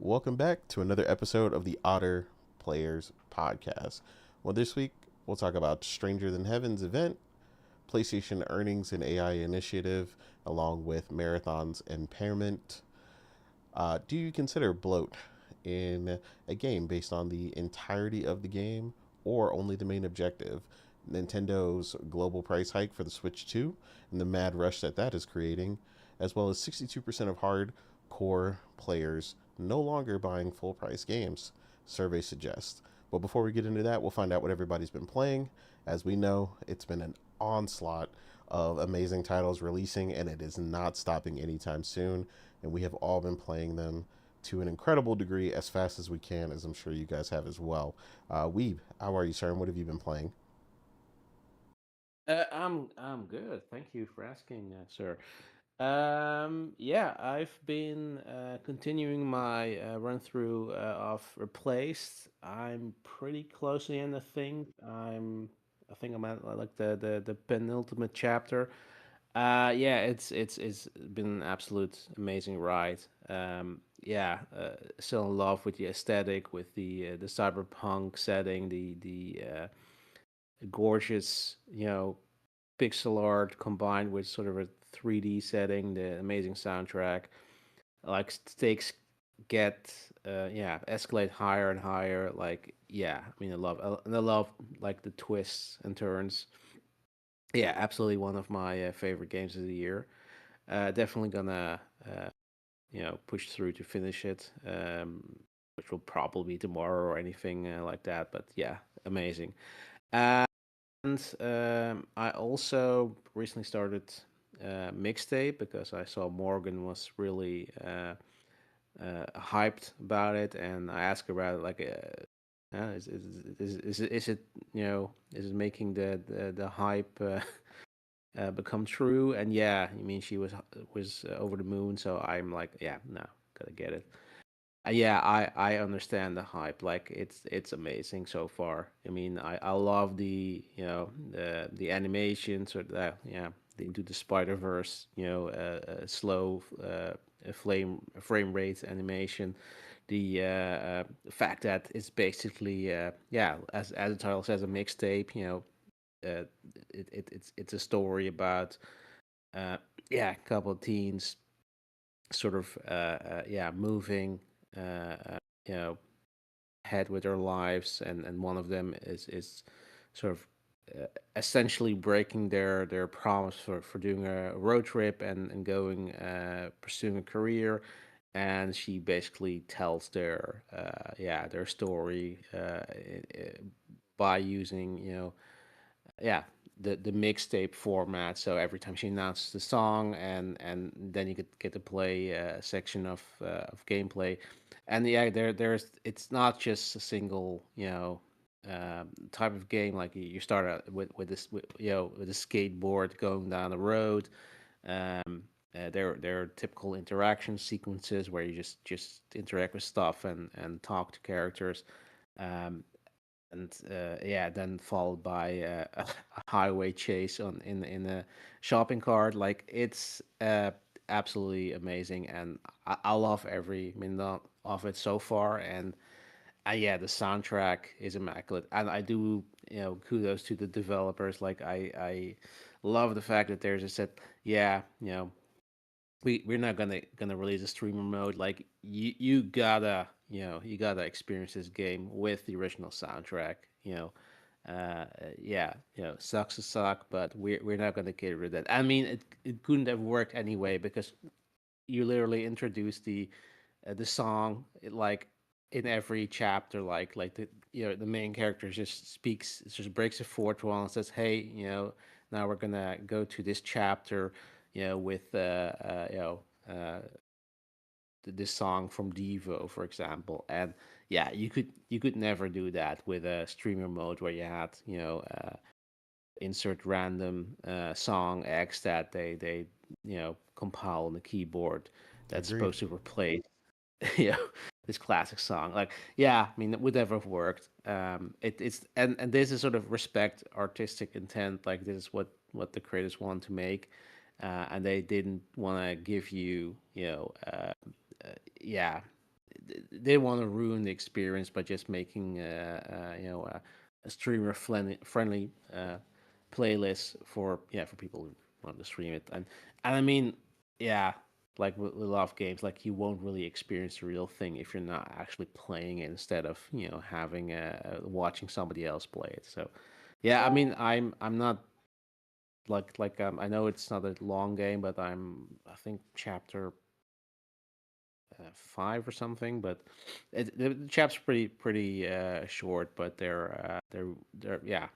Welcome back to another episode of the Otter Players Podcast. Well, this week we'll talk about Stranger Than Heaven's event, PlayStation earnings and AI initiative, along with Marathon's impairment. Do you consider bloat in a game based on the entirety of the game or only the main objective? Nintendo's global price hike for the Switch 2 and the mad rush that is creating, as well as 62% of hardcore players no longer buying full price games, surveys suggest. But before we get into that, we'll find out what everybody's been playing. As we know, it's been an onslaught of amazing titles releasing, and it is not stopping anytime soon. And we have all been playing them to an incredible degree as fast as we can, as I'm sure you guys have as well. Weeb, how are you, sir? And what have you been playing? I'm good. Thank you for asking, sir. Yeah, I've been continuing my run through of Replaced. I'm pretty close to the end. I think I'm at like the penultimate chapter. Yeah, it's been an absolute amazing ride. Yeah, still in love with the aesthetic, with the cyberpunk setting, the gorgeous, pixel art combined with sort of a 3D setting, the amazing soundtrack. Like stakes get escalate higher and higher. Like I mean I love like the twists and turns. Yeah, absolutely one of my favorite games of the year. Definitely gonna push through to finish it. Which will probably be tomorrow or anything like that. But yeah, amazing. And I also recently started mixtape because I saw Morgan was really hyped about it, and I asked her about it, like, is it is it making the hype become true? And yeah, I mean she was over the moon, so I'm like, yeah, no, gotta get it. Yeah, I understand the hype. Like it's amazing so far. I mean, I love the animations or the the Into the Spider Verse. Slow frame rate animation. The fact that it's basically as the title says, a mixtape. Uh, it's a story about uh a couple of teens sort of moving uh, uh, you know ahead with their lives, and one of them is sort of essentially breaking their promise for doing a road trip and going pursuing a career, and she basically tells their story by using yeah the mixtape format. So every time she announces the song, and then you get to play a section of gameplay. And yeah, there's it's not just a single type of game. Like you start out with this with a skateboard going down the road. There are typical interaction sequences where you just interact with stuff and talk to characters. um, and then followed by a highway chase in a shopping cart. Like it's absolutely amazing, and I love every minute of it so far. And yeah, the soundtrack is immaculate, and I do kudos to the developers. Like I love the fact that there's a set. Yeah, we're not gonna release a streamer mode. Like you gotta experience this game with the original soundtrack. Sucks to suck, but we're not gonna get rid of that. I mean, it couldn't have worked anyway because you literally introduce the song like in every chapter. Like the main character just speaks, just breaks a fourth wall and says, "Hey, now we're gonna go to this chapter." With uh, this song from Devo, for example. And yeah, you could never do that with a streamer mode where you had insert random song X that they compile on the keyboard that's Agreed. supposed to replace you know this classic song. Like yeah, I mean it would never have worked. It's and this is sort of respect artistic intent. Like this is what the creators want to make. And they didn't want to give you, yeah, they want to ruin the experience by just making a streamer friendly playlist for for people who want to stream it. And I mean, yeah, like with a lot of games, like you won't really experience the real thing if you're not actually playing it instead of having watching somebody else play it. So yeah, I mean, I'm not I know it's not a long game, but I think chapter 5 or something. But the chapters pretty short, but they're yeah,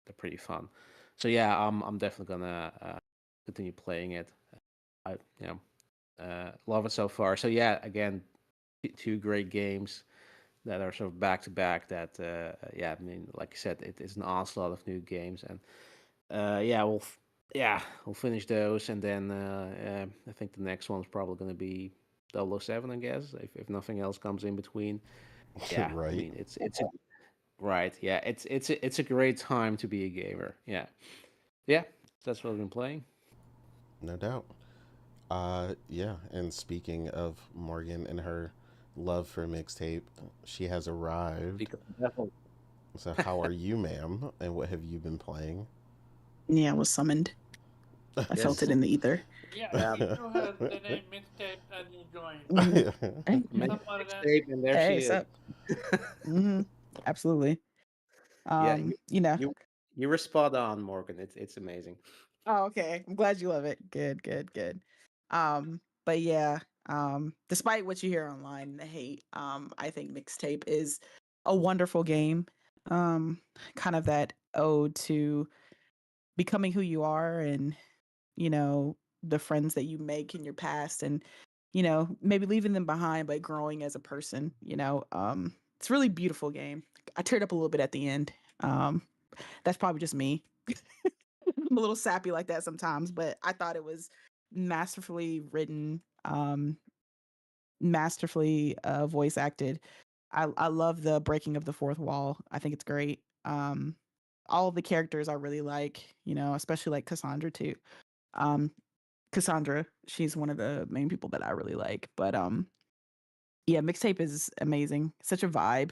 they're pretty fun. So yeah, I'm definitely gonna continue playing it. I love it so far. So yeah, again, two great games that are sort of back to back. That yeah, I mean, like I said, it is an onslaught of new games, and yeah, we'll finish those, and then I think the next one's probably going to be 007, I guess, if nothing else comes in between. Yeah, I Right? mean, it's a, right, yeah, it's a great time to be a gamer. Yeah, yeah, that's what I've been playing. No doubt. Yeah. And speaking of Morgan and her love for mixtape, she has arrived. Because definitely, So, how are you, ma'am? And what have you been playing? Yeah, I was summoned. I felt yes, it in the ether. Yeah, yeah, you heard the name mixtape and you joined. Hmm. Hey, Simple as that. mixtape, and there hey, she what's is. up? Hmm. Absolutely. Yeah, You know. you you were spot on, Morgan. It's amazing. Oh, okay. I'm glad you love it. Good, good, good. But yeah, despite what you hear online, the hate, I think mixtape is a wonderful game. Um, kind of that ode to becoming who you are and, you know, the friends that you make in your past and, maybe leaving them behind, but growing as a person, it's a really beautiful game. I teared up a little bit at the end. Um, that's probably just me. I'm a little sappy like that sometimes, but I thought it was masterfully written, masterfully voice acted. I love the breaking of the fourth wall. I think it's great. All of the characters I really like, especially like Cassandra too. Um, Cassandra, she's one of the main people that I really like. But yeah, mixtape is amazing. Such a vibe.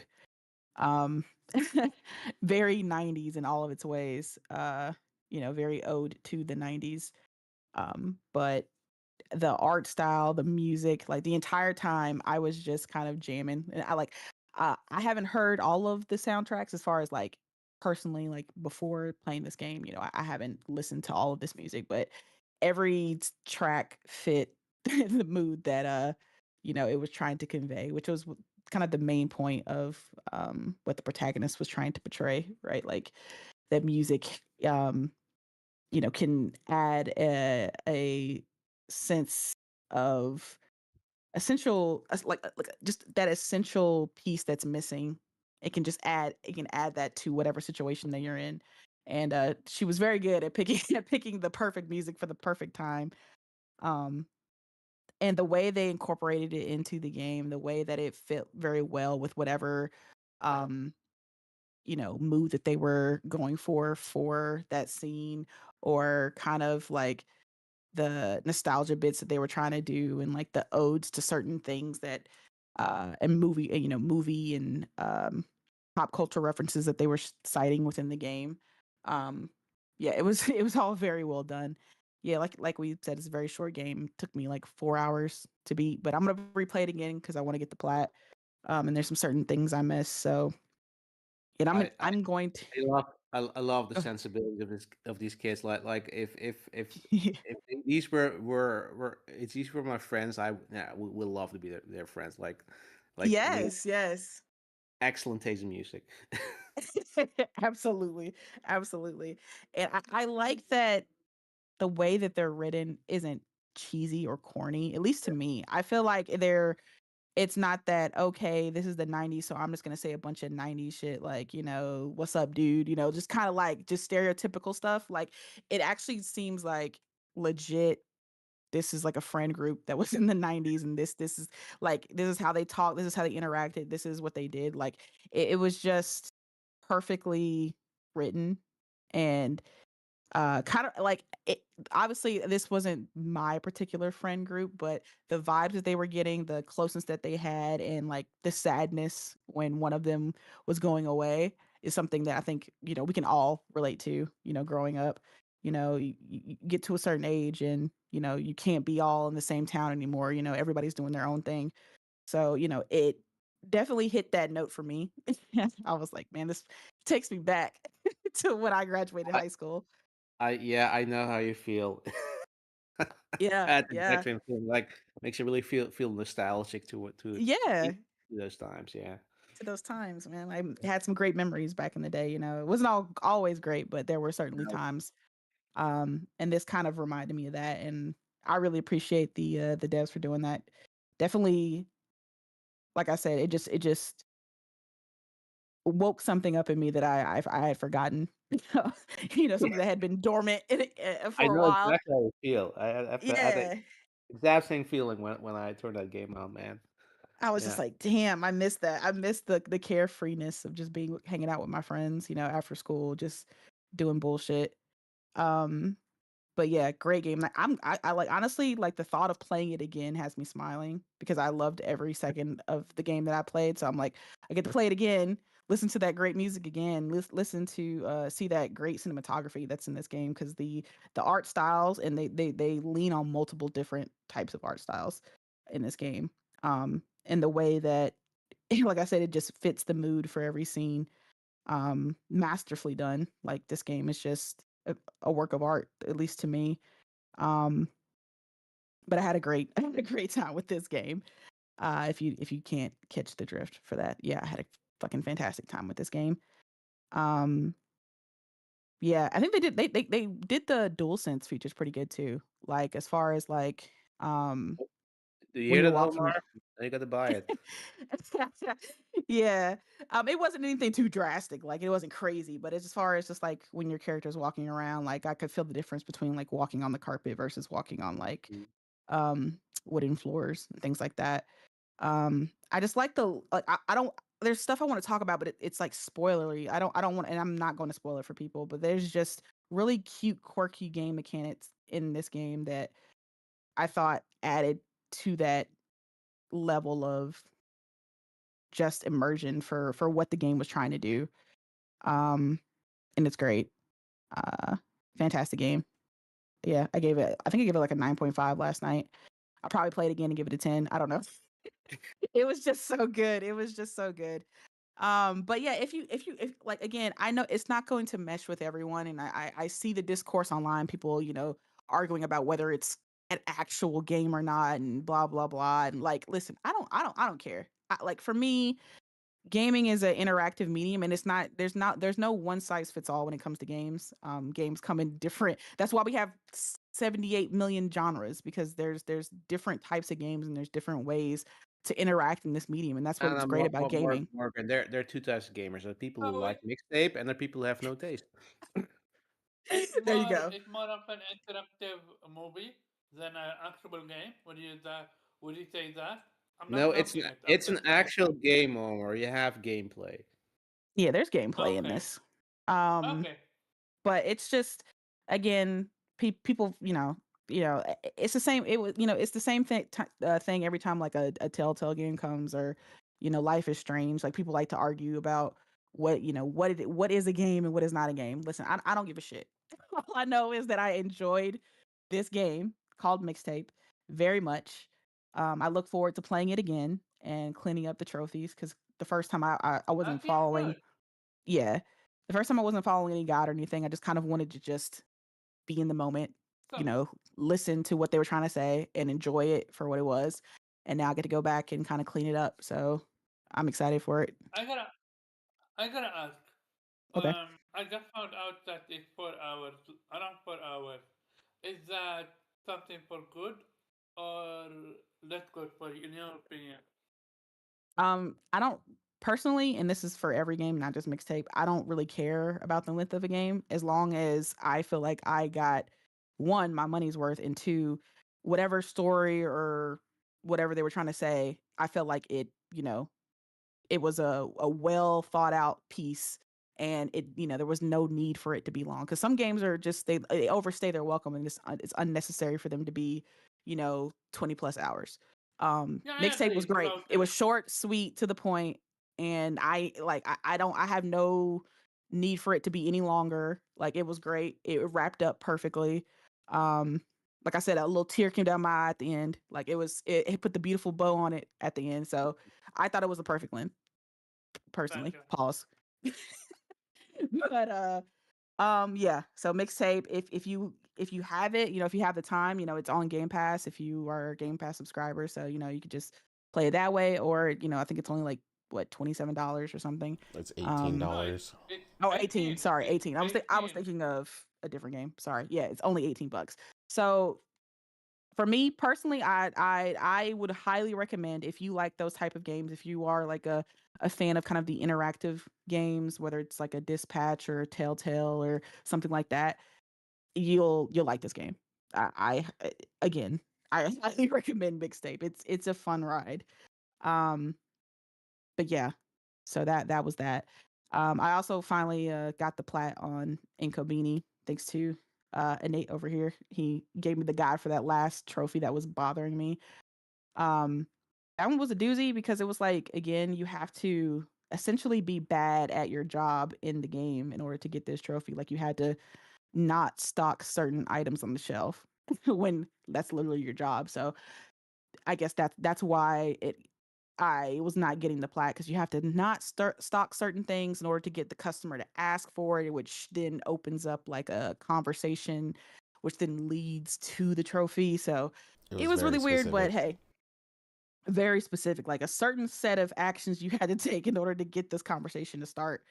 Um, very 90s in all of its ways. Very ode to the 90s. But the art style, the music, like the entire time I was just kind of jamming. And I haven't heard all of the soundtracks as far as like personally, like before playing this game, I haven't listened to all of this music, but every track fit the mood that it was trying to convey, which was kind of the main point of what the protagonist was trying to portray, right? Like that music can add a sense of like just that essential piece that's missing. It can add that to whatever situation that you're in. And she was very good at picking at picking the perfect music for the perfect time. Um and the way they incorporated it into the game, the way that it fit very well with whatever um mood that they were going for that scene, or kind of like the nostalgia bits that they were trying to do, and like the odes to certain things that and movie and pop culture references that they were citing within the game. um yeah, it was it was all very well done. Yeah, like we said, it's a very short game. Took me like 4 hours to beat, but I'm gonna replay it again because I want to get the plat. And there's some certain things I missed, so and I I'm going to I love the go. sensibility of these kids. Like if these were if these were my friends, I yeah would love to be their friends. Like I mean, Yes, yes. excellent taste in music. Absolutely. Absolutely. And I like that the way that they're written isn't cheesy or corny, at least to me. I feel like it's not that, okay, this is the 90s, so I'm just gonna say a bunch of 90s shit like, what's up, dude? Just kind of like just stereotypical stuff. Like it actually seems like legit. This is like a friend group that was in the 90s, and this is like this is how they talk, this is how they interacted, this is what they did. Like it was just perfectly written. And kind of like it, obviously this wasn't my particular friend group, but the vibes that they were getting, the closeness that they had, and like the sadness when one of them was going away is something that I think, we can all relate to, growing up. You get to a certain age and, you can't be all in the same town anymore. Everybody's doing their own thing. So, it definitely hit that note for me. I was like, man, this takes me back to when I graduated I, high school. I know how you feel. Yeah, That's the exact yeah, same feeling. Like makes you really feel nostalgic to yeah, those times. Yeah. to those times, man. I had some great memories back in the day. It wasn't always great, but there were certainly No, times. And this kind of reminded me of that, and I really appreciate the devs for doing that. Definitely, like I said, it just woke something up in me that I had forgotten. Something that had been dormant I for a know while. exactly how you feel. I had the Yeah, exact same feeling when I turned that game on, man. I was just Yeah. like, damn, I missed that. I missed the carefreeness of just being hanging out with my friends, after school, just doing bullshit. Um, but yeah, great game. Like I like honestly like the thought of playing it again has me smiling because I loved every second of the game that I played. So I'm like, I get to play it again, listen to that great music again, listen to see that great cinematography that's in this game because the art styles and they lean on multiple different types of art styles in this game. And the way that like I said, it just fits the mood for every scene. Masterfully done. Like this game is just a work of art, at least to me. Um, but I had a great I had a great time with this game. If you can't catch the drift for that, yeah, I had a fucking fantastic time with this game. Um, yeah, I think they did the dual sense features pretty good too. Like as far as like Do you when hear you're that, walking. Omar? Now you got to buy it. Yeah. It wasn't anything too drastic. Like it wasn't crazy, but as far as just like when your character's walking around, like I could feel the difference between like walking on the carpet versus walking on like Mm. wooden floors and things like that. I just like the like I don't there's stuff I want to talk about, but it's like spoilery. I don't want and I'm not going to spoil it for people, but there's just really cute, quirky game mechanics in this game that I thought added to that level of just immersion for what the game was trying to do. Um, and it's great. Uh, Fantastic game. Yeah, I think I gave it like a 9.5 last night. I'll probably play it again and give it a 10. I don't know. It was just so good. It was just so good. But yeah, if like again, I know it's not going to mesh with everyone, and I see the discourse online, people, arguing about whether it's an actual game or not, and blah blah blah. And like, listen, I don't care. Like for me, gaming is an interactive medium and there's no one size fits all when it comes to games. Games come in different, that's why we have 78 million genres, because there's different types of games and there's different ways to interact in this medium, and that's And what's great about gaming. Morgan, there are two types of gamers. There are people who Oh, like mixtape, and there are people who have no taste. There you go. it's more of an interactive movie than an actual game. Would you say that? I'm No, not knocking it. I'm it's an just saying. actual game, Omar. You have gameplay. Yeah, there's gameplay in Okay. this. um Okay. but it's just again, people, it's the same, it was, it's the same thing every time like a telltale game comes, or Life is Strange. Like people like to argue about what is a game and what is not a game. Listen, I don't give a shit. All I know is that I enjoyed this game called Mixtape very much. I look forward to playing it again and cleaning up the trophies, because the first time I wasn't That seems following. good. Yeah. The first time I wasn't following any guide or anything. I just kind of wanted to just be in the moment, you So know, listen to what they were trying to say and enjoy it for what it was. And now I get to go back and kind of clean it up. So I'm excited for it. I gotta I gotta ask. Okay. I just found out that it's 4 hours, around 4 hours. Is that something for good or less good for you, in your opinion? I don't personally, and this is for every game, not just Mixtape, I don't really care about the length of a game as long as I feel like I got one, my money's worth, and two, whatever story or whatever they were trying to say, I felt like it was a well thought out piece, and it, there was no need for it to be long, because some games are just, they overstay their welcome, and it's unnecessary for them to be 20 plus hours. Yeah, I Mixtape was agree great. It was totally. short, sweet, to the point, and I have no need for it to be any longer. Like, it was great. It wrapped up perfectly. um like I said, a little tear came down my eye at the end. Like, it put the beautiful bow on it at the end. So I thought it was a perfect length, personally. Gotcha. Pause. But yeah. So mixtape, if you have it, if you have the time, it's on Game Pass if you are a Game Pass subscriber. So you could just play it that way, or I think it's only like, what, $27 or something. It's Um No, $18. it's oh, 18. 18. Sorry, It's 18. I was 18. thinking of a different game. Sorry. Yeah, it's only $18. So for me personally, I would highly recommend, if you like those type of games, if you are like a fan of kind of the interactive games, whether it's like a Dispatch or a Telltale or something like that, you'll like this game. Again, I highly recommend Mixtape. It's a fun ride. Um, but yeah, so that was that. I also finally got the plat on Inkobini, thanks to Innate over here. He gave me the guide for that last trophy that was bothering me. Um, that one was a doozy, because it was like, again, you have to essentially be bad at your job in the game in order to get this trophy. Like, you had to not stock certain items on the shelf when that's literally your job. So I guess that's why I was not getting the plat, because you have to not stock certain things in order to get the customer to ask for it, which then opens up like a conversation, which then leads to the trophy. So It it was was really very weird, but specific. hey, very specific, like a certain set of actions you had to take in order to get this conversation to start.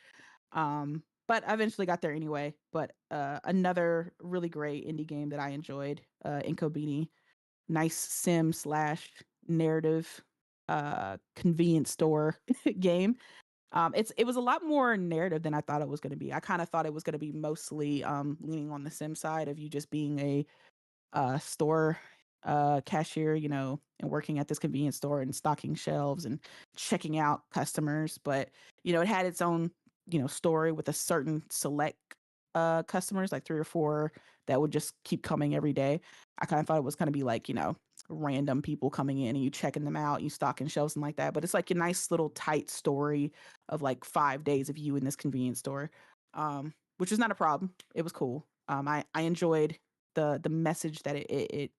But I eventually got there anyway. But another really great indie game that I enjoyed, Inkobini, nice sim slash narrative convenience store game. It was a lot more narrative than I thought it was going to be. I kind of thought it was going to be mostly leaning on the sim side of you just being a store cashier, and working at this convenience store and stocking shelves and checking out customers. But it had its own story with a certain select customers, like 3 or 4, that would just keep coming every day. I kind of thought it was going to be like random people coming in and you checking them out, you stocking shelves and like that. But it's like a nice little tight story of like 5 days of you in this convenience store, which is not a problem. It was cool. I enjoyed the message that it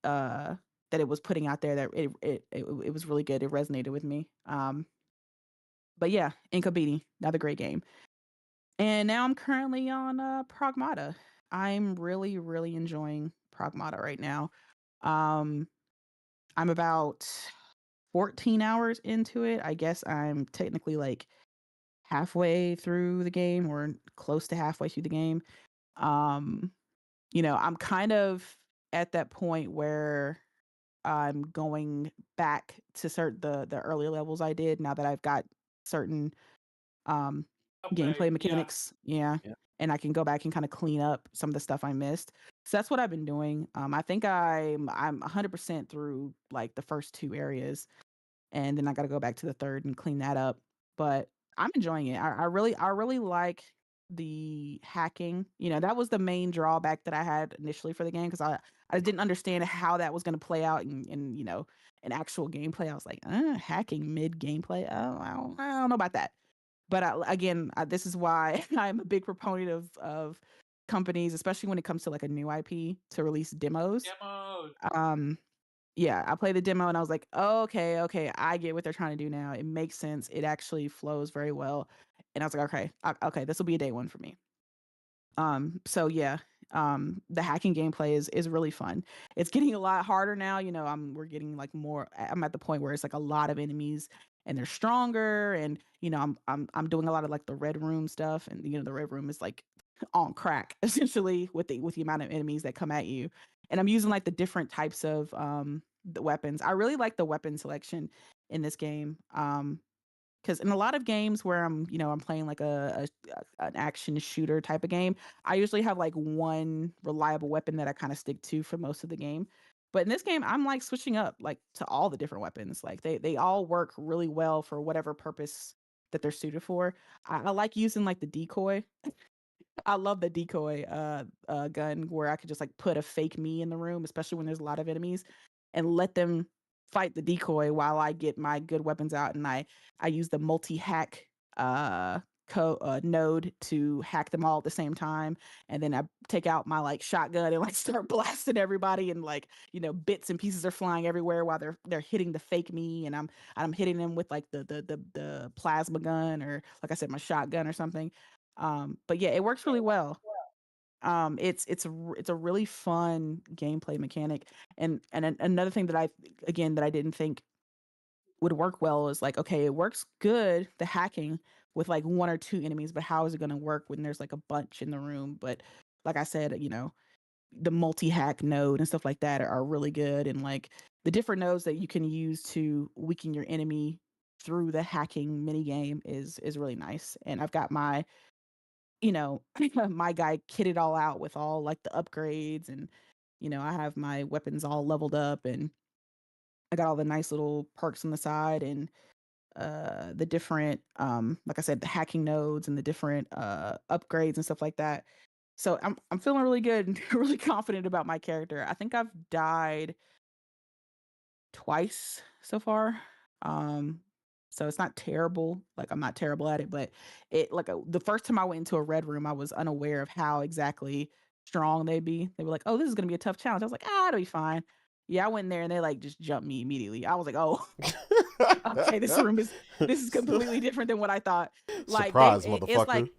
uh that it was putting out there, that it was really good. It resonated with me. But yeah, Inkabini, another great game. And now I'm currently on Pragmata. I'm really, really enjoying Pragmata right now. Um I'm about 14 hours into it. I guess I'm technically like halfway through the game, or close to halfway through the game. Um I'm kind of at that point where I'm going back to the earlier levels I did, now that I've got certain um Upgrade. gameplay Yeah. mechanics. Yeah. Yeah. And I can go back and kind of clean up some of the stuff I missed. So that's what I've been doing. I think I'm 100% through like the first 2 areas, and then I got to go back to the third and clean that up. But I'm enjoying it. I really like the hacking. That was the main drawback that I had initially for the game, because I didn't understand how that was going to play out in in actual gameplay. I was like, hacking mid gameplay. Oh, I don't know about that. But again, this is why I'm a big proponent of companies, especially when it comes to like a new IP, to release demos. Demos. Um, yeah, I played the demo and I was like, oh, okay, I get what they're trying to do now. It makes sense. It actually flows very well. And I was like, okay, okay, this will be a day one for me. So yeah, the hacking gameplay is really fun. It's getting a lot harder now. We're getting like more. I'm at the point where it's like a lot of enemies and they're stronger, and I'm doing a lot of like the red room stuff, and the red room is like on crack essentially with the amount of enemies that come at you. And I'm using like the different types of the weapons. I really like the weapon selection in this game. Because in a lot of games where I'm playing like an action shooter type of game, I usually have like one reliable weapon that I kind of stick to for most of the game. But in this game, I'm like switching up like to all the different weapons. Like they all work really well for whatever purpose that they're suited for. I like using like the decoy. I love the decoy gun where I could just like put a fake me in the room, especially when there's a lot of enemies, and let them fight the decoy while I get my good weapons out, and I use the multi hack uh node to hack them all at the same time, and then I take out my like shotgun and like start blasting everybody, and like, you know, bits and pieces are flying everywhere while they're hitting the fake me, and I'm hitting them with like the plasma gun, or like I said, my shotgun or something. But yeah, it works really well. It's a really fun gameplay mechanic, and another thing that I didn't think would work well is like, okay, it works good, the hacking, with like one or two enemies, but how is it going to work when there's like a bunch in the room? But like I said, you know, the multi-hack node and stuff like that are really good, and like the different nodes that you can use to weaken your enemy through the hacking mini game is really nice. And I've got my, you know, my guy kitted all out with all like the upgrades, and you know, I have my weapons all leveled up, and I got all the nice little perks on the side, and the different like I said, the hacking nodes and the different upgrades and stuff like that. So I'm feeling really good and really confident about my character. I think I've died twice so far. Um, so it's not terrible. Like, I'm not terrible at it, but it like the first time I went into a red room, I was unaware of how exactly strong they'd be. They were like, "Oh, this is gonna be a tough challenge." I was like, "Ah, it'll be fine." Yeah, I went in there and they like just jumped me immediately. I was like, "Oh, okay, this is completely different than what I thought." Like Surprise, it's motherfucker. like,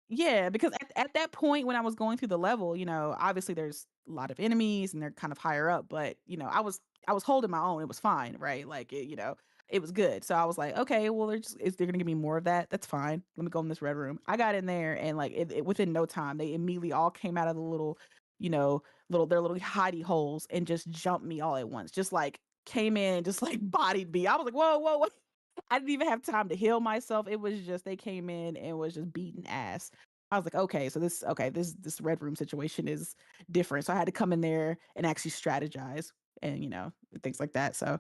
yeah, because at that point when I was going through the level, you know, obviously there's a lot of enemies and they're kind of higher up, but you know, I was holding my own. It was fine, right? Like it, you know, it was good. So I was like, okay, well, they're gonna give me more of that. That's fine. Let me go in this red room. I got in there and like within no time, they immediately all came out of the little, you know, their little hidey holes and just jumped me all at once. Just like came in, just like bodied me. I was like, whoa, whoa, whoa. I didn't even have time to heal myself. It was just they came in and was just beating ass. I was like, okay, so this red room situation is different. So I had to come in there and actually strategize and, you know, things like that. So,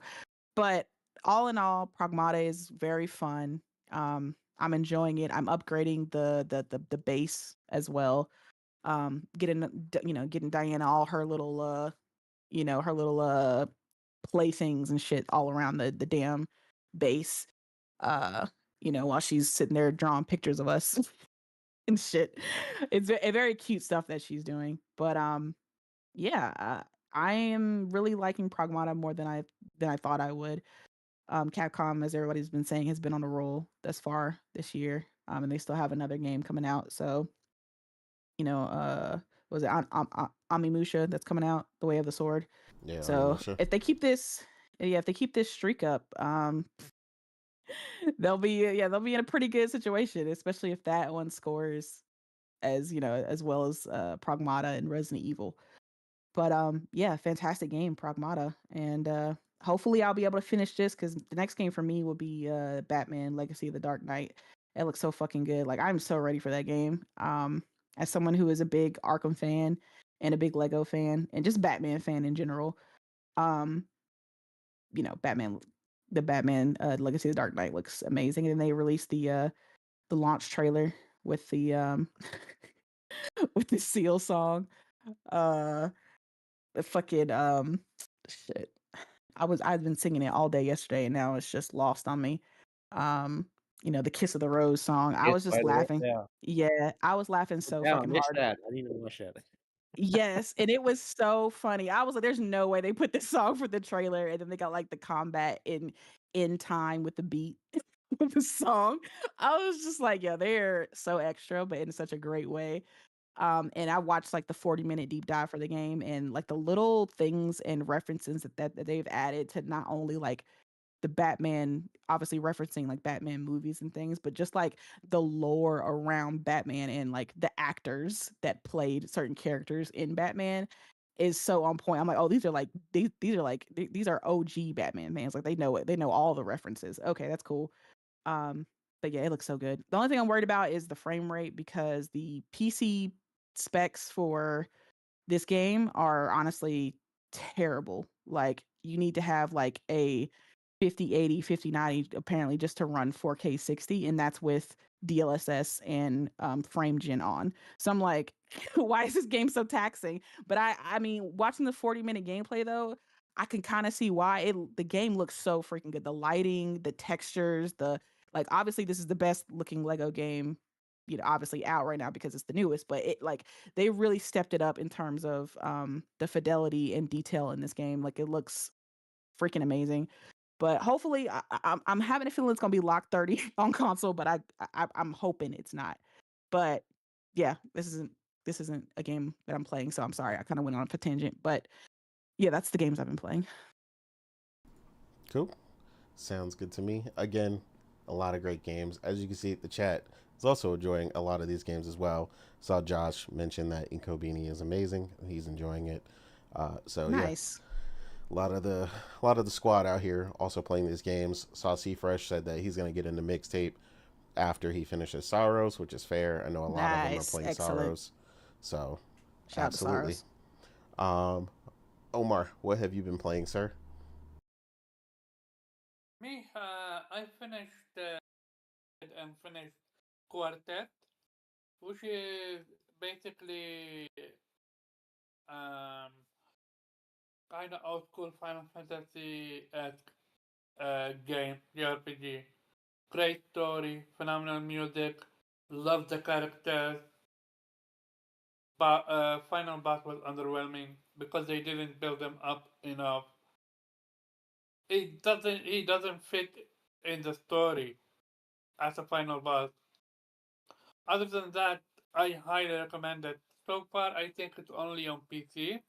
but all in all, Pragmata is very fun. I'm enjoying it. I'm upgrading the base as well. Getting Diana all her little her little playthings and shit all around the damn base, uh while she's sitting there drawing pictures of us and shit. It's very cute stuff that she's doing. But yeah, I am really liking Pragmata more than I thought I would. Capcom, as everybody's been saying, has been on a roll thus far this year, and they still have another game coming out. So, you know, was it Amimusha that's coming out, The Way of the Sword? Yeah, So Onimusha. if they keep this, yeah, if they keep this streak up, they'll be in a pretty good situation, especially if that one scores as, you know, as well as Pragmata and Resident Evil. But yeah, fantastic game, Pragmata, and hopefully I'll be able to finish this because the next game for me will be Batman: Legacy of the Dark Knight. It looks so fucking good. Like, I'm so ready for that game. As someone who is a big Arkham fan and a big Lego fan and just Batman fan in general, um, you know, the Batman Legacy of the Dark Knight looks amazing, and then they released the launch trailer with the with the Seal song. Uh, the fucking shit. I've been singing it all day yesterday, and now it's just lost on me. Um, the Kiss of the Rose song. I Yes, was by just the way, laughing. yeah. Yeah, I was laughing so Yeah, I fucking missed hard. that. I didn't watch that. Yes, and it was so funny. I was like, "There's no way they put this song for the trailer," and then they got like the combat in time with the beat of the song. I was just like, "Yeah, they're so extra, but in such a great way." And I watched like the 40-minute deep dive for the game, and like the little things and references that they've added to not only like the Batman, obviously referencing like Batman movies and things, but just like the lore around Batman and like the actors that played certain characters in Batman is so on point. I'm like, oh, these are OG Batman fans. Like, they know it. They know all the references. Okay, that's cool. Um, but yeah, it looks so good. The only thing I'm worried about is the frame rate because the PC specs for this game are honestly terrible. Like, you need to have like a 50, 80, 50, 90, apparently just to run 4K 60, and that's with DLSS and frame gen on. So I'm like, why is this game so taxing? But I mean, watching the 40-minute gameplay though, I can kind of see why. The game looks so freaking good. The lighting, the textures, the like obviously this is the best looking Lego game, obviously out right now because it's the newest, but it like they really stepped it up in terms of the fidelity and detail in this game. Like it looks freaking amazing. But hopefully, I'm having a feeling it's gonna be locked 30 on console, but I'm hoping it's not. But yeah, this isn't a game that I'm playing, so I'm sorry. I kind of went on a tangent, but yeah, that's the games I've been playing. Cool. Sounds good to me. Again, a lot of great games. As you can see, the chat is also enjoying a lot of these games as well. Saw Josh mention that Inkobini is amazing. He's enjoying it. So yeah, Nice. a lot of the squad out here also playing these games. Saw C Fresh said that he's gonna get into mixtape after he finishes Sorrows, which is fair. I know a lot of them are Nice. playing Excellent. Sorrows, so Shout out to absolutely. Saros. Omar, what have you been playing, sir? Me, I finished and finished Quartet, which is basically um, kind of old school Final Fantasy game, JRPG. Great story, phenomenal music, love the characters. But final boss was underwhelming because they didn't build them up enough. He doesn't fit in the story as a final boss. Other than that, I highly recommend it. So far, I think it's only on PC.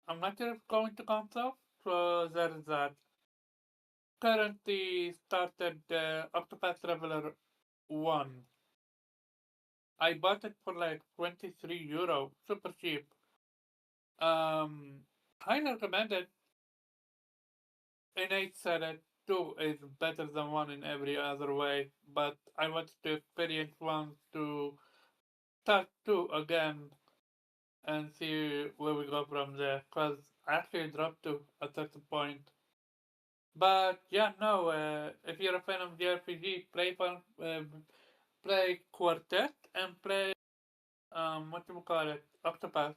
I'm not sure if it's going to console, so there's that. Currently started Octopath Traveler 1. I bought it for like 23 euro, super cheap. Um, Highly recommend it. Innate said it 2 is better than 1 in every other way, but I wanted to experience 1 to start 2 again and see where we go from there, because I actually dropped 2 at a certain point. But yeah, no, if you're a fan of JRPG, play Quartet and play, what do you call it, Octopath.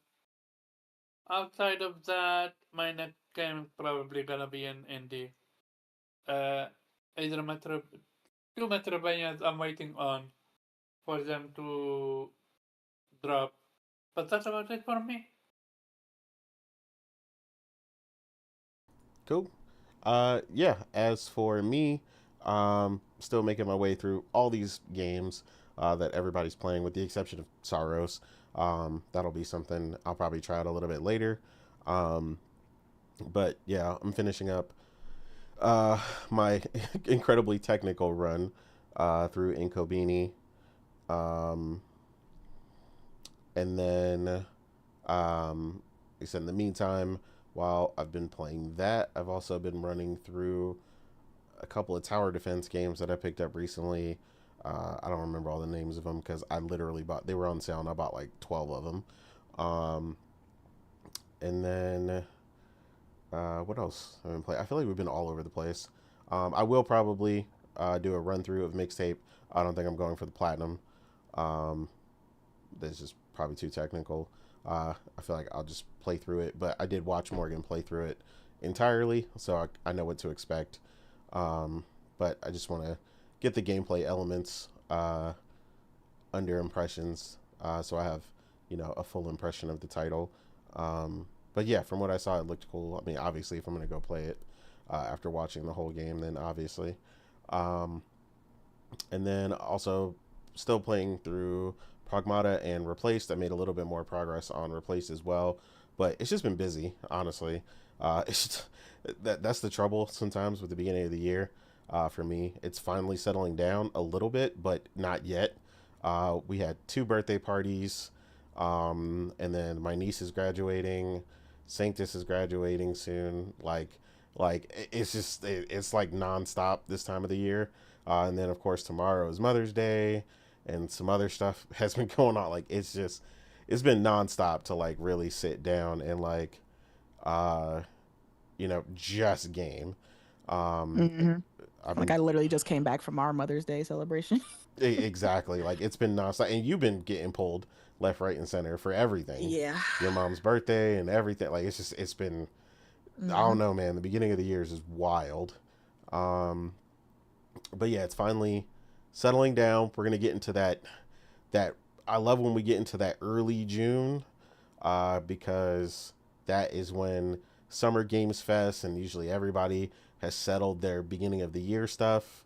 Outside of that, my next game is probably gonna be an indie. Uh, either two Metroidvanias I'm waiting on for them to drop. But that's about it for me. Cool. Yeah. As for me, still making my way through all these games that everybody's playing, with the exception of Sorrows. That'll be something I'll probably try out a little bit later. Um, but yeah, I'm finishing up my incredibly technical run through Inkobini. Um, and then, like I said, in the meantime, while I've been playing that, I've also been running through a couple of tower defense games that I picked up recently. I don't remember all the names of them because I literally bought, they were on sale and I bought like 12 of them. Um, and then what else have I been playing? I feel like we've been all over the place. I will probably do a run through of mixtape. I don't think I'm going for the platinum. Um, that's just probably too technical. I feel like I'll just play through it. But I did watch Morgan play through it entirely, so I know what to expect. But I just want to get the gameplay elements under impressions, so I have a full impression of the title. But yeah, from what I saw, it looked cool. I mean, obviously, if I'm gonna go play it after watching the whole game, then obviously. Um, and then also still playing through Pragmata and Replaced. I made a little bit more progress on Replaced as well, but it's just been busy, honestly. It's just, that's the trouble sometimes with the beginning of the year. For me, it's finally settling down a little bit, but not yet. We had 2 birthday parties, and then my niece is graduating. Sanctus is graduating soon. It's just it's like nonstop this time of the year. And then of course tomorrow is Mother's Day, and some other stuff has been going on. Like it's been nonstop to like really sit down and like just game. Hmm. I've Like been I literally just came back from our Mother's Day celebration. exactly like it's been nonstop, and you've been getting pulled left, right, and center for everything. Yeah. Your mom's birthday and everything. Like it's been I don't Hmm. know, man. The beginning of the years is wild. Um, but yeah, it's finally settling down. We're gonna get into that. I love when we get into that early June, because that is when Summer Games Fest and usually everybody has settled their beginning of the year stuff,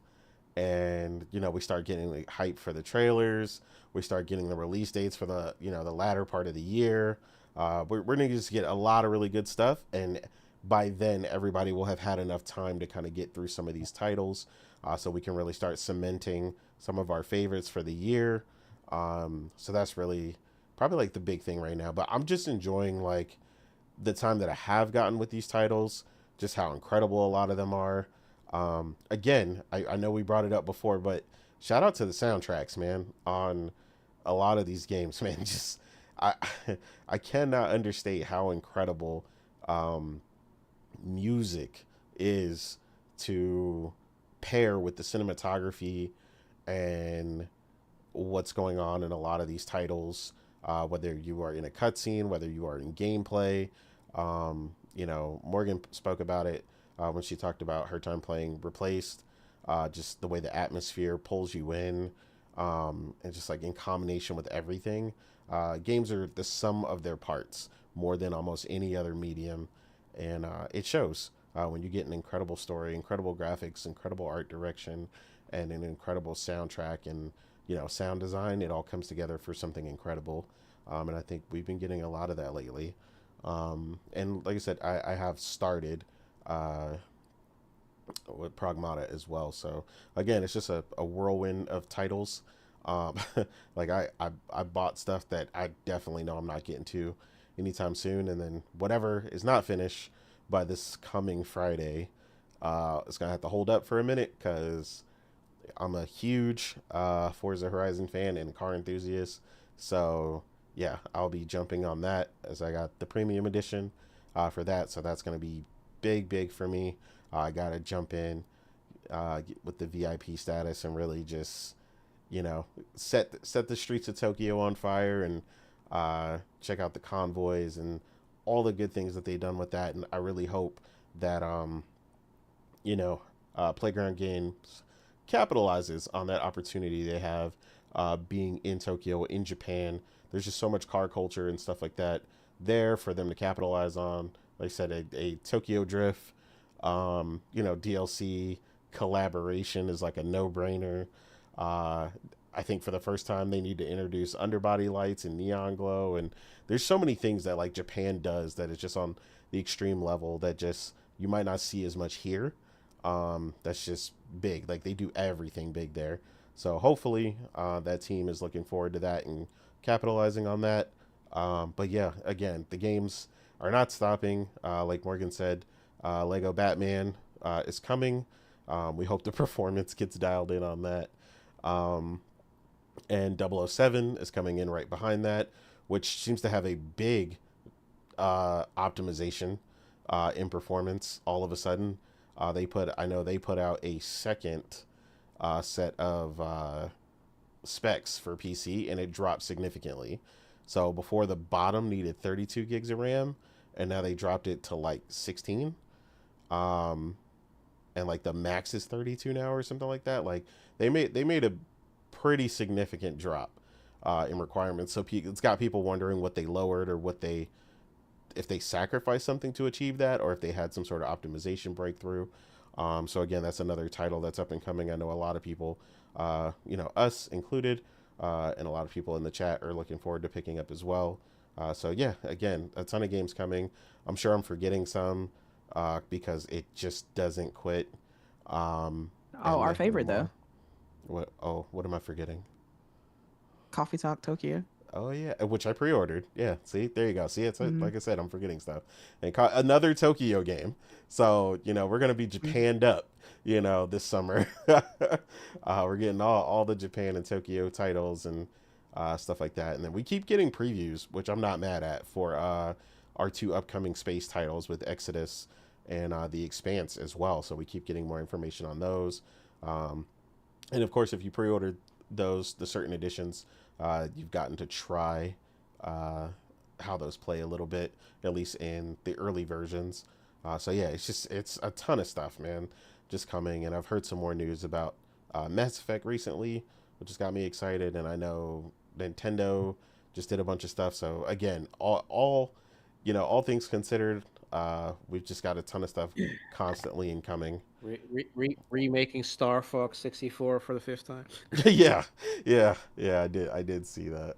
and we start getting like, hype for the trailers. We start getting the release dates for the latter part of the year. We're gonna just get a lot of really good stuff, and by then everybody will have had enough time to kind of get through some of these titles, so we can really start cementing some of our favorites for the year. So that's really probably like the big thing right now. But I'm just enjoying like the time that I have gotten with these titles, just how incredible a lot of them are. Again, I know we brought it up before, but shout out to the soundtracks, man, on a lot of these games, man. Just I I cannot understate how incredible um, music is to pair with the cinematography and what's going on in a lot of these titles, whether you are in a cutscene, whether you are in gameplay. Morgan spoke about it when she talked about her time playing Replaced, just the way the atmosphere pulls you in, and just like in combination with everything. Games are the sum of their parts more than almost any other medium, and it shows when you get an incredible story, incredible graphics, incredible art direction, and an incredible soundtrack and sound design. It all comes together for something incredible, and I think we've been getting a lot of that lately. And like I said, I have started uh, with Pragmata as well. So again, it's just a whirlwind of titles. Um, like I bought stuff that I definitely know I'm not getting to anytime soon, and then whatever is not finished by this coming Friday, it's gonna have to hold up for a minute because I'm a huge Forza Horizon fan and car enthusiast. So yeah, I'll be jumping on that as I got the premium edition for that. So that's gonna be big for me. I gotta jump in with the VIP status and really just set the streets of Tokyo on fire and check out the convoys and all the good things that they've done with that. And I really hope that you know, Playground Games capitalizes on that opportunity they have being in Tokyo, in Japan. There's just so much car culture and stuff like that there for them to capitalize on. Like I said, a Tokyo Drift, DLC collaboration is like a no-brainer. Uh, I think for the first time they need to introduce underbody lights and neon glow, and there's so many things that like Japan does that is just on the extreme level that just you might not see as much here. That's just big. Like they do everything big there. So hopefully that team is looking forward to that and capitalizing on that. But yeah, again, the games are not stopping. Like Morgan said, Lego Batman is coming. We hope the performance gets dialed in on that. Um, and 007 is coming in right behind that, which seems to have a big optimization in performance all of a sudden. I know they put out a second set of specs for PC, and it dropped significantly. So before the bottom needed 32 gigs of RAM, and now they dropped it to like 16. Um, and like the max is 32 now or something like that. Like they made a pretty significant drop in requirements. So it's got people wondering what they lowered or what they if they sacrificed something to achieve that, or if they had some sort of optimization breakthrough. So again, that's another title that's up and coming. I know a lot of people, us included, and a lot of people in the chat are looking forward to picking up as well. So yeah, again, a ton of games coming. I'm sure I'm forgetting some because it just doesn't quit. Oh, And our definitely favorite though, more. What? Oh, what am I forgetting? Coffee Talk Tokyo. Oh yeah, which I pre-ordered. Yeah, see, there you go. See, it's Mm-hmm. like I said, I'm forgetting stuff. And another Tokyo game. So we're gonna be Japanned up. This summer. We're getting all the Japan and Tokyo titles and stuff like that. And then we keep getting previews, which I'm not mad at for our two upcoming space titles with Exodus and The Expanse as well. So we keep getting more information on those. Um, and of course, if you pre-ordered the certain editions, you've gotten to try uh, how those play a little bit, at least in the early versions. So yeah, it's a ton of stuff, man, just coming. And I've heard some more news about Mass Effect recently, which has got me excited. And I know Nintendo just did a bunch of stuff. So again, all things considered, we've just got a ton of stuff constantly incoming. Remaking Star Fox 64 for the fifth time. Yeah, yeah. I did see that.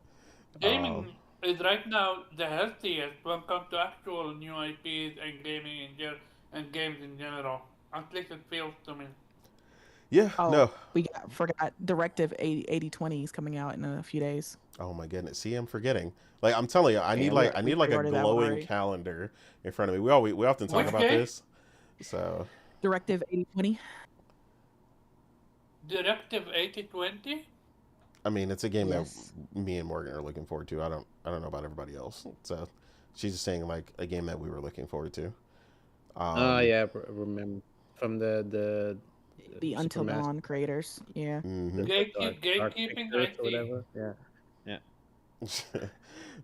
Um, Gaming is right now the healthiest when it comes to actual new IPs and gaming and games in general. At least it feels to me. yeah, Oh, no. forgot Directive 8020 is coming out in a few days. Oh my goodness. See, I'm forgetting. Like I'm telling you, Yeah, I we need like a pre-ordered that one glowing already. calendar in front of me. We often talk Which about game? this. So Directive 8020. Directive 8020? I mean, it's a game that Yes. me and Morgan are looking forward to. I don't know about everybody else. So she's just saying like a game that we were looking forward to. Oh Um, yeah, remember from The Until Supermassive, Dawn creators. Yeah. mhm. the dark Gatekeeping, pictures I or see. whatever. Yeah, yeah.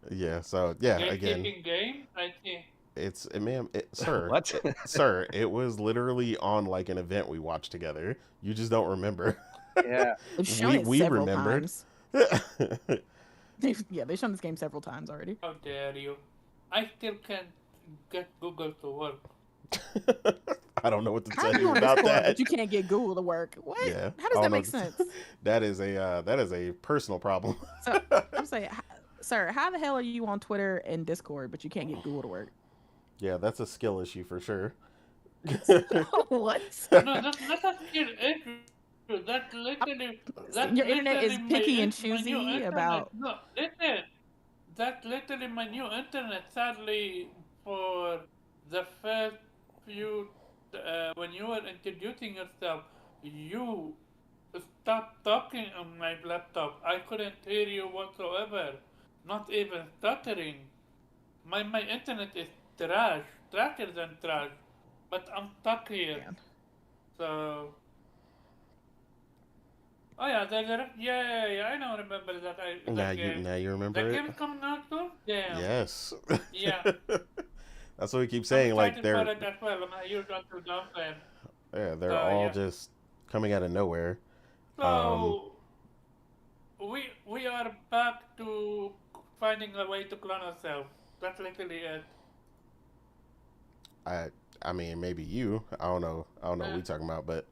Yeah. So yeah, again, Gatekeeping game, I see. ma'am, sir, What? sir, it was literally on like an event we watched together. You just don't remember. Yeah. They've shown it We several remembered. times. They've shown this game several times already. How dare you? I still can't get Google to work. I don't know what to How tell are you you on about Discord, that. but you can't get Google to work? What? Yeah, How I does don't that know make what to sense? that is a personal problem. So I'm saying, sir, how the hell are you on Twitter and Discord, but you can't get Google to work? Yeah, that's a skill issue for sure. What? No, that's a skill issue. That's literally Your internet is picky and my new choosy internet. about. No, listen. That's literally my new internet. Sadly, for the first few, when you were introducing yourself, you stopped talking on my laptop. I couldn't hear you whatsoever, not even stuttering. My internet is trash, trasher than trash, but I'm stuck here. Man. So, oh yeah, yeah, I now remember that game. Now you That remember it. game is coming out soon. Damn. Yes. Yeah. That's what we keep I'm saying. Like excited for it as well. I'm a huge Until Dawn fan. they're So all yeah. just coming out of nowhere. Um, So we are back to finding a way to clone ourselves. That's literally it. I I mean maybe you. I don't know what Uh, we talking about, but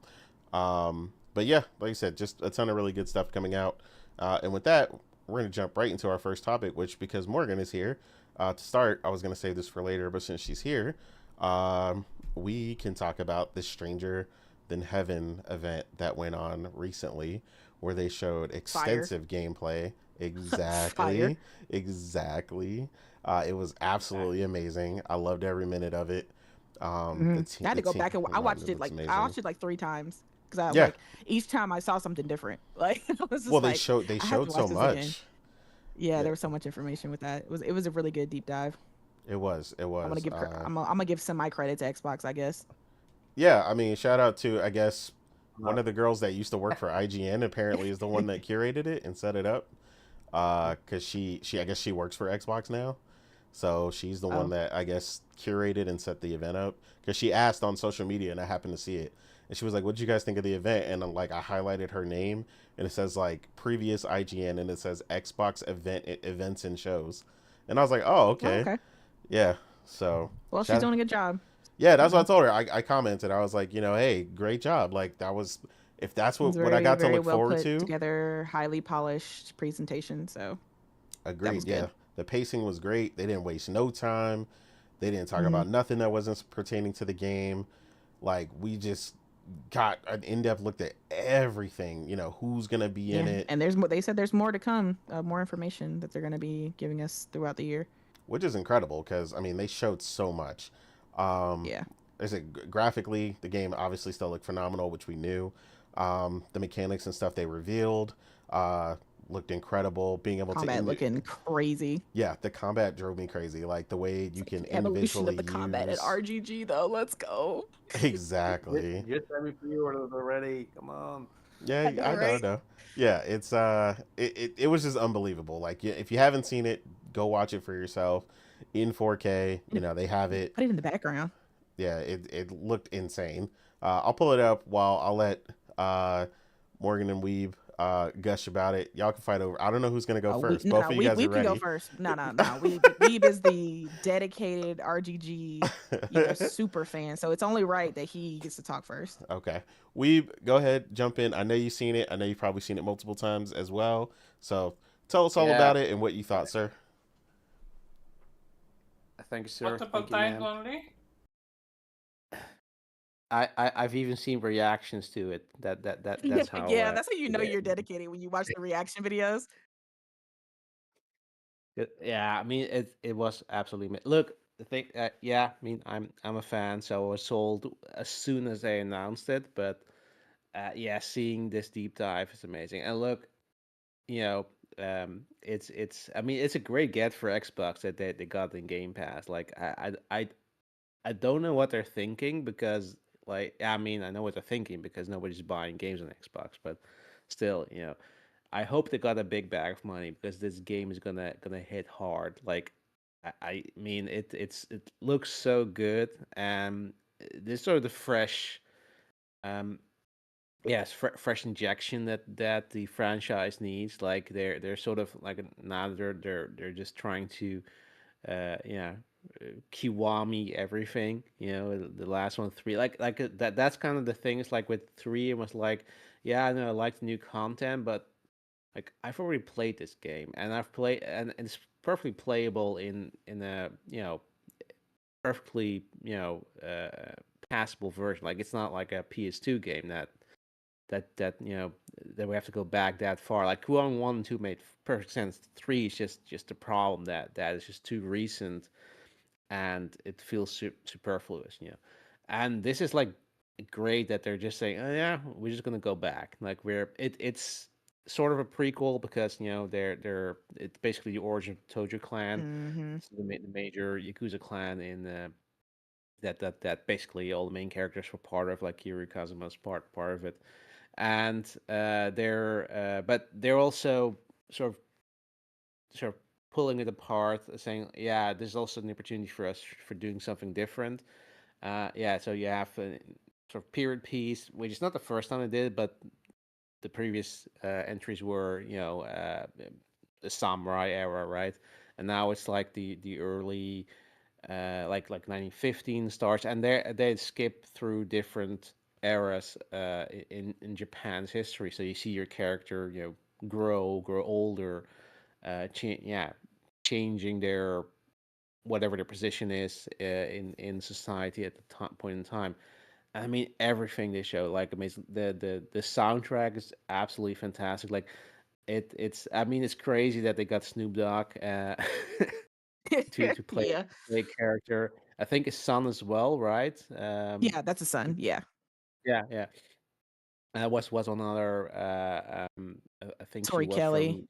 yeah, like I said, just a ton of really good stuff coming out. And with that, we're gonna jump right into our first topic, which because Morgan is here to start, I was gonna save this for later, but since she's here, we can talk about the Stranger Than Heaven event that went on recently, where they showed Fire. extensive gameplay. Fire. Exactly. It was absolutely amazing. I loved every minute of it. I had to go back and I watched it looks like amazing. I watched it like 3 times because I Yeah. like each time I saw something different. Like I was just Well, like, they I have showed to so watch this much. again. Yeah, Yeah. there was so much information with that. It was a really good deep dive. It was. I'm gonna give I'm gonna give semi credit to Xbox, I guess. Yeah, I mean, shout out to I guess one of the girls that used to work for IGN. Apparently, is the one that curated it and set it up. Cause she I guess she works for Xbox now, so she's the one Oh. that I guess curated and set the event up. Cause she asked on social media and I happened to see it, and she was like, "What did you guys think of the event?" And I'm like, I highlighted her name and it says like previous IGN and it says Xbox events and shows, and I was like, "Oh, Oh, okay, okay. yeah." So Well, she's shout- doing a good job. yeah, that's what I Mhm. told her. I commented. I was like, hey, great job. Like that was if that's It's what I very, got to very look well forward put to. together, highly polished presentation. So that Agreed. was Yeah, good. the pacing was great. They didn't waste no time. They didn't talk Mhm. about nothing that wasn't pertaining to the game. Like we just got an in-depth look at everything. Who's gonna be in Yeah, it, and there's more. They said there's more to come. More information that they're going to be giving us throughout the year. which is incredible because I mean they showed so much. Yeah. I said graphically, the game obviously still looked phenomenal, which we knew. The mechanics and stuff they revealed. looked incredible. Being able to Combat looking crazy. yeah, the combat drove me crazy. Like the way It's you like can the evolution individually of the combat at use RGG though. Let's go. exactly. Just let me pre-order it already. Come on. Yeah, I know, I know, I right? know. Yeah, it's it was just unbelievable. Like if you haven't seen it, go watch it for yourself in 4K. You know they have it. Put it in the background. Yeah, it looked insane. I'll pull it up while I'll let uh Morgan and Weeb gush about it. Y'all can fight over. I don't know who's gonna go Oh, we first. no Both no of you we guys are we can go ready. first. No no no. Weeb is the dedicated RGG, super fan. So it's only right that he gets to talk first. Okay. Weeb, go ahead, jump in. I know you've seen it. I know you've probably seen it multiple times as well. So tell us all Yeah. about it and what you thought, sir. Thank you, sir. Multiple Thank you, times ma'am. only? I've even seen reactions to it. That's how Yeah, that's how you know good you're dedicated when you watch the reaction videos. yeah, I mean it was absolutely look the thing. Yeah, I mean I'm a fan, so I was sold as soon as they announced it. But yeah, seeing this deep dive is amazing. And look, you know, it's I mean it's a great get for Xbox that they got in Game Pass. Like I don't know what they're thinking because like I mean I know what they're thinking because nobody's buying games on Xbox, but still, I hope they got a big bag of money because this game is gonna hit hard. Like I mean it looks so good and this sort of the fresh um yes fresh injection that the franchise needs. Like they're sort of like now they're just trying to yeah Kiwami everything. The last one three that's kind of the thing. It's like with three it was like yeah I know I like the new content but like I've already played this game and I've played and it's perfectly playable in a perfectly passable version. Like it's not like a PS2 game that we have to go back that far. Like Kuon 1 and 2 made perfect sense. 3 is just a problem that is just too recent and it feels superfluous. And this is like great that they're just saying, oh yeah, we're just gonna go back. Like it's sort of a prequel because they're it's basically the origin of Tojo clan. Hmm. It's the major Yakuza clan in that basically all the main characters were part of, like Kiryu Kazuma's part of it. And but they're also sort of sort of pulling it apart, saying, yeah, there's also an opportunity for us for doing something different. Yeah, so you have a sort of period piece, which is not the first time I did, but the previous entries were, the samurai era, right? And now it's like the early, like 1915 starts, and they skip through different eras in Japan's history. So you see your character, grow older, yeah, changing their whatever their position is in society at the point in time. I mean, everything they show, like amazing. The soundtrack is absolutely fantastic. Like it's I mean, it's crazy that they got Snoop Dogg to Yeah. play character. I think his son as well, right? Yeah, that's a son. Yeah. Yeah, yeah. Was another. I think she Tori was from Kelly.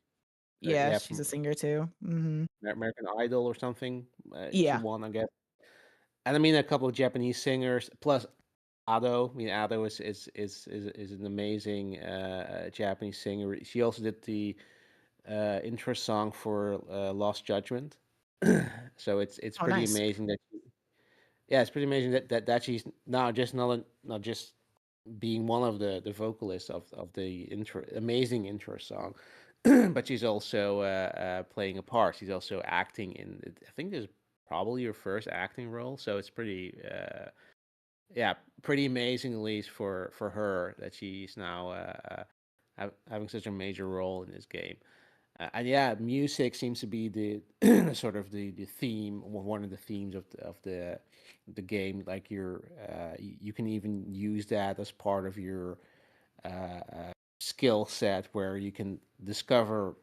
Yeah, yeah she's from a singer too. Hmm. American Idol or something. She Yeah. won, I guess. And I mean, a couple of Japanese singers plus Ado. I mean, Ado is an amazing Japanese singer. She also did the intro song for Lost Judgment. So it's Oh, pretty nice. amazing that yeah, it's pretty amazing that she's not just being one of the vocalists of the intro amazing intro song, but she's also playing a part. She's also acting in. I think this is probably her first acting role, so it's pretty yeah, pretty amazing at least for her that she's now having such a major role in this game. And yeah, music seems to be the sort of the theme, one of the themes of the game. Like you can even use that as part of your skill set, where you can discover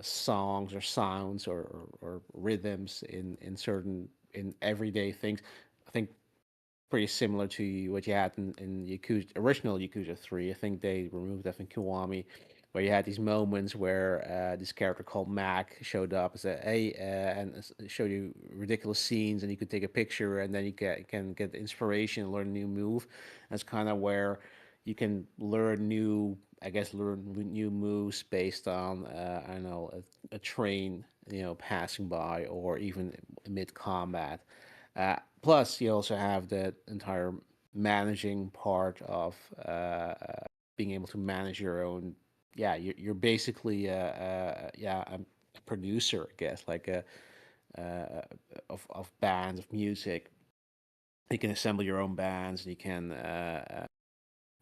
songs or sounds or rhythms in certain in everyday things. I think pretty similar to what you had in Yakuza, original Yakuza 3. I think they removed, I think, Kiwami. where you had these moments where this character called Mac showed up and said, "Hey," showed you ridiculous scenes, and you could take a picture, and then you can get inspiration and learn a new move. That's kind of where you can learn new, I guess, learn new moves based on I don't know, a train, passing by, or even mid combat. Plus, you also have the entire managing part of being able to manage your own. Yeah, you're basically yeah, a producer, I guess, like uh, of bands of music. You can assemble your own bands. You can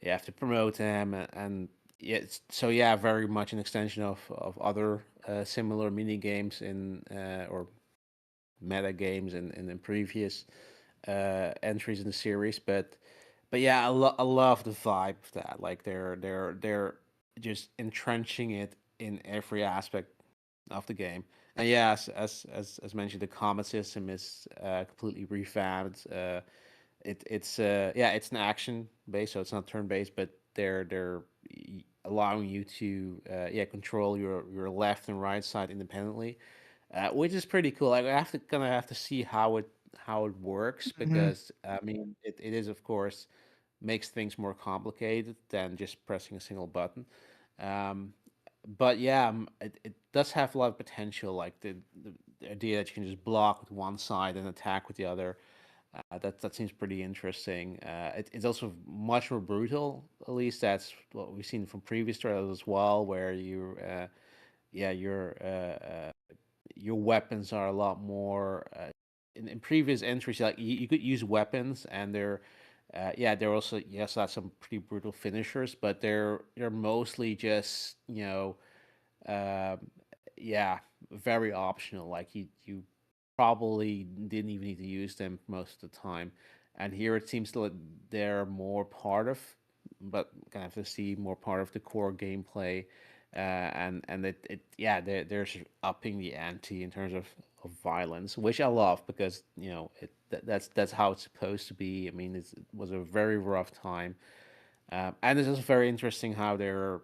you have to promote them, and yeah, so yeah, very much an extension of other similar mini games in or meta games in the previous entries in the series. But yeah, I love the vibe of that. Like they're just entrenching it in every aspect of the game. And yeah, as mentioned, the combat system is completely revamped. It's yeah, it's an action based, so it's not turn based, but allowing you to yeah, control your left and right side independently, which is pretty cool. Like, I have to kind of have to see how it works, Hmm. because I mean it is, of course, makes things more complicated than just pressing a single button. Um, but yeah, it does have a lot of potential. Like the idea that you can just block with one side and attack with the other. That seems pretty interesting. It's also much more brutal. At least that's what we've seen from previous trailers as well, where yeah, your weapons are a lot more. In previous entries, like you could use weapons, and yeah, they're also, yes, that's some pretty brutal finishers, but they're mostly just, um, yeah, very optional. Like you probably didn't even need to use them most of the time. And here it seems that they're more part of, but kind of to see more part of the core gameplay. And yeah, they're sort of upping the ante in terms of violence, which I love, because that's how it's supposed to be. I mean, it was a very rough time, and it's also very interesting how their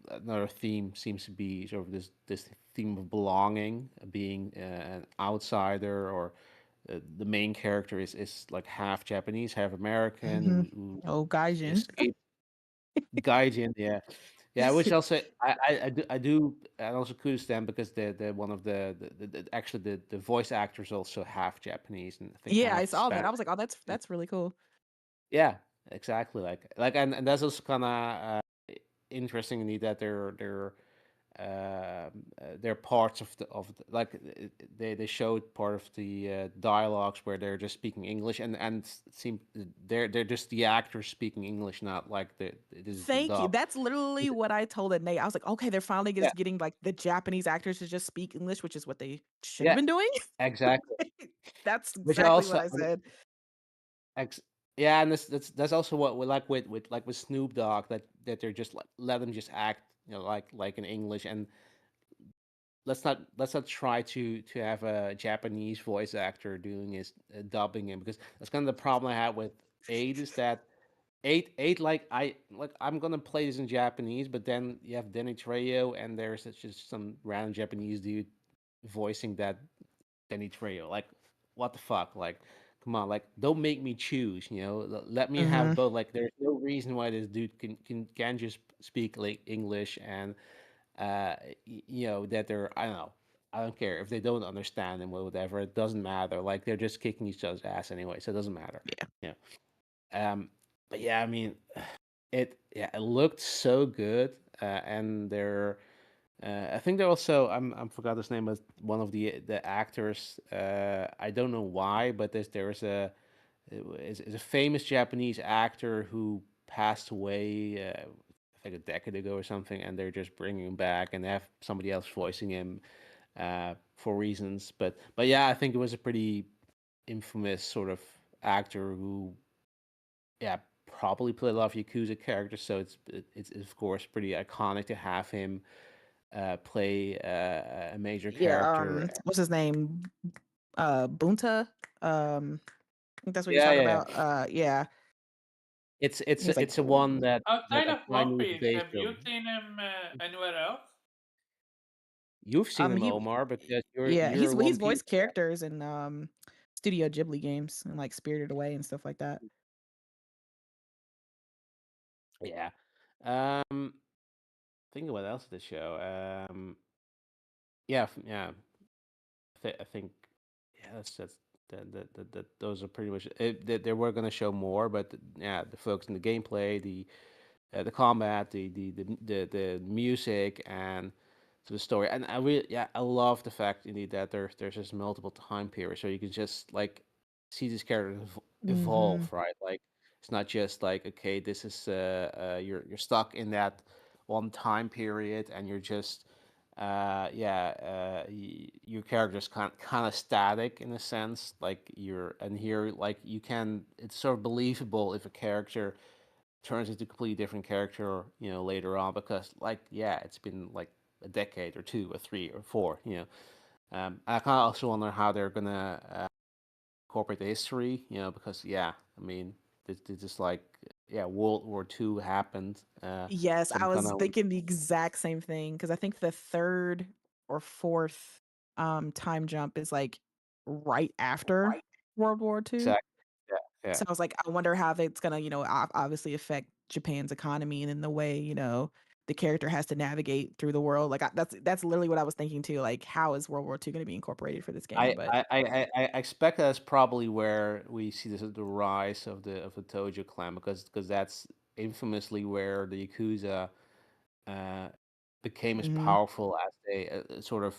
another theme seems to be sort of this theme of belonging, being an outsider, or the main character is like half Japanese, half American, Hmm. who Oh, Gaijin. escaped Gaijin. Yeah, yeah. Which also I do, and also kudos to them, because the one of actually the voice actors also half Japanese, and I think Yeah, I half saw that. Spanish. I was like, oh, that's really cool. Yeah, exactly. And that's also kind of interesting in that they're parts of like they showed part of the dialogues where they're just speaking English, and seem they're just the actors speaking English, not like it is the Thank you. dub. That's literally what I told Nate. I was like, okay, they're finally Yeah, just getting like the Japanese actors to just speak English, which is what they should have yeah, been doing. exactly. That's Which I exactly what also I said. ex- yeah, and that's also what we like with Snoop Dogg, that they're just like, let them just act, like in English. And let's not try to have a Japanese voice actor doing his dubbing him, because that's kind of the problem I had with eight, is that eight, I'm gonna play this in Japanese, but then you have Danny Trejo, and there's just some random Japanese dude voicing that Danny Trejo. Like, what the fuck? Like, come on, like, don't make me choose. Let me have Hmm. both. Like, there's no reason why this dude can just speak like English, and that they're, I don't know. I don't care if they don't understand him or whatever. It doesn't matter. Like, they're just kicking each other's ass anyway, so it doesn't matter. Yeah. Yeah. But yeah, I mean, it looked so good, and they're I think they're also, I'm forgot his name, but one of the actors. I don't know why, but there's a is a famous Japanese actor who passed away, I think a decade ago or something, and they're just bringing him back, and they have somebody else voicing him for reasons. But yeah, I think it was a pretty infamous sort of actor who, yeah, probably played a lot of Yakuza characters. So it's of course pretty iconic to have him play a major Yeah. character. What's his name? Bunta. I think that's what you're Yeah, talking yeah, yeah. about. Yeah. He was like, it's a one that Outside I of find One Piece, motivation. have you seen him anywhere else? You've seen him, he Omar, because yeah, you're a he's One Piece. voiced characters in Studio Ghibli games and like Spirited Away and stuff like that. Yeah. Think of what else did the show. Yeah. I think yeah, that's those are pretty much it. They were gonna show more, but yeah, the focus in the gameplay, the combat, the music, and to the story. And I really, yeah, I love the fact indeed that there's just multiple time periods, so you can just like see these characters Mm-hmm. evolve, right? Like it's not just like okay, this is you're stuck in that one time period, and you're just your character's kind of static in a sense. Like you're and here like you can it's sort of believable if a character turns into a completely different character, later on because like yeah, it's been like a decade or two or three or four, I kind of also wonder how they're gonna incorporate the history, because yeah, I mean, it's just like yeah, World War II happened, Yes, so I'm I kind was of thinking the exact same thing because I think the third or fourth time jump is like right after World War II. exactly yeah yeah. So I was like, I wonder how it's gonna, obviously affect Japan's economy and in the way, the character has to navigate through the world. Like that's literally what I was thinking too. Like, how is World War II going to be incorporated for this game? I, But I, I, I expect that's probably where we see the rise of the Tojo clan because that's infamously where the Yakuza uh, became as mhm, powerful as they sort of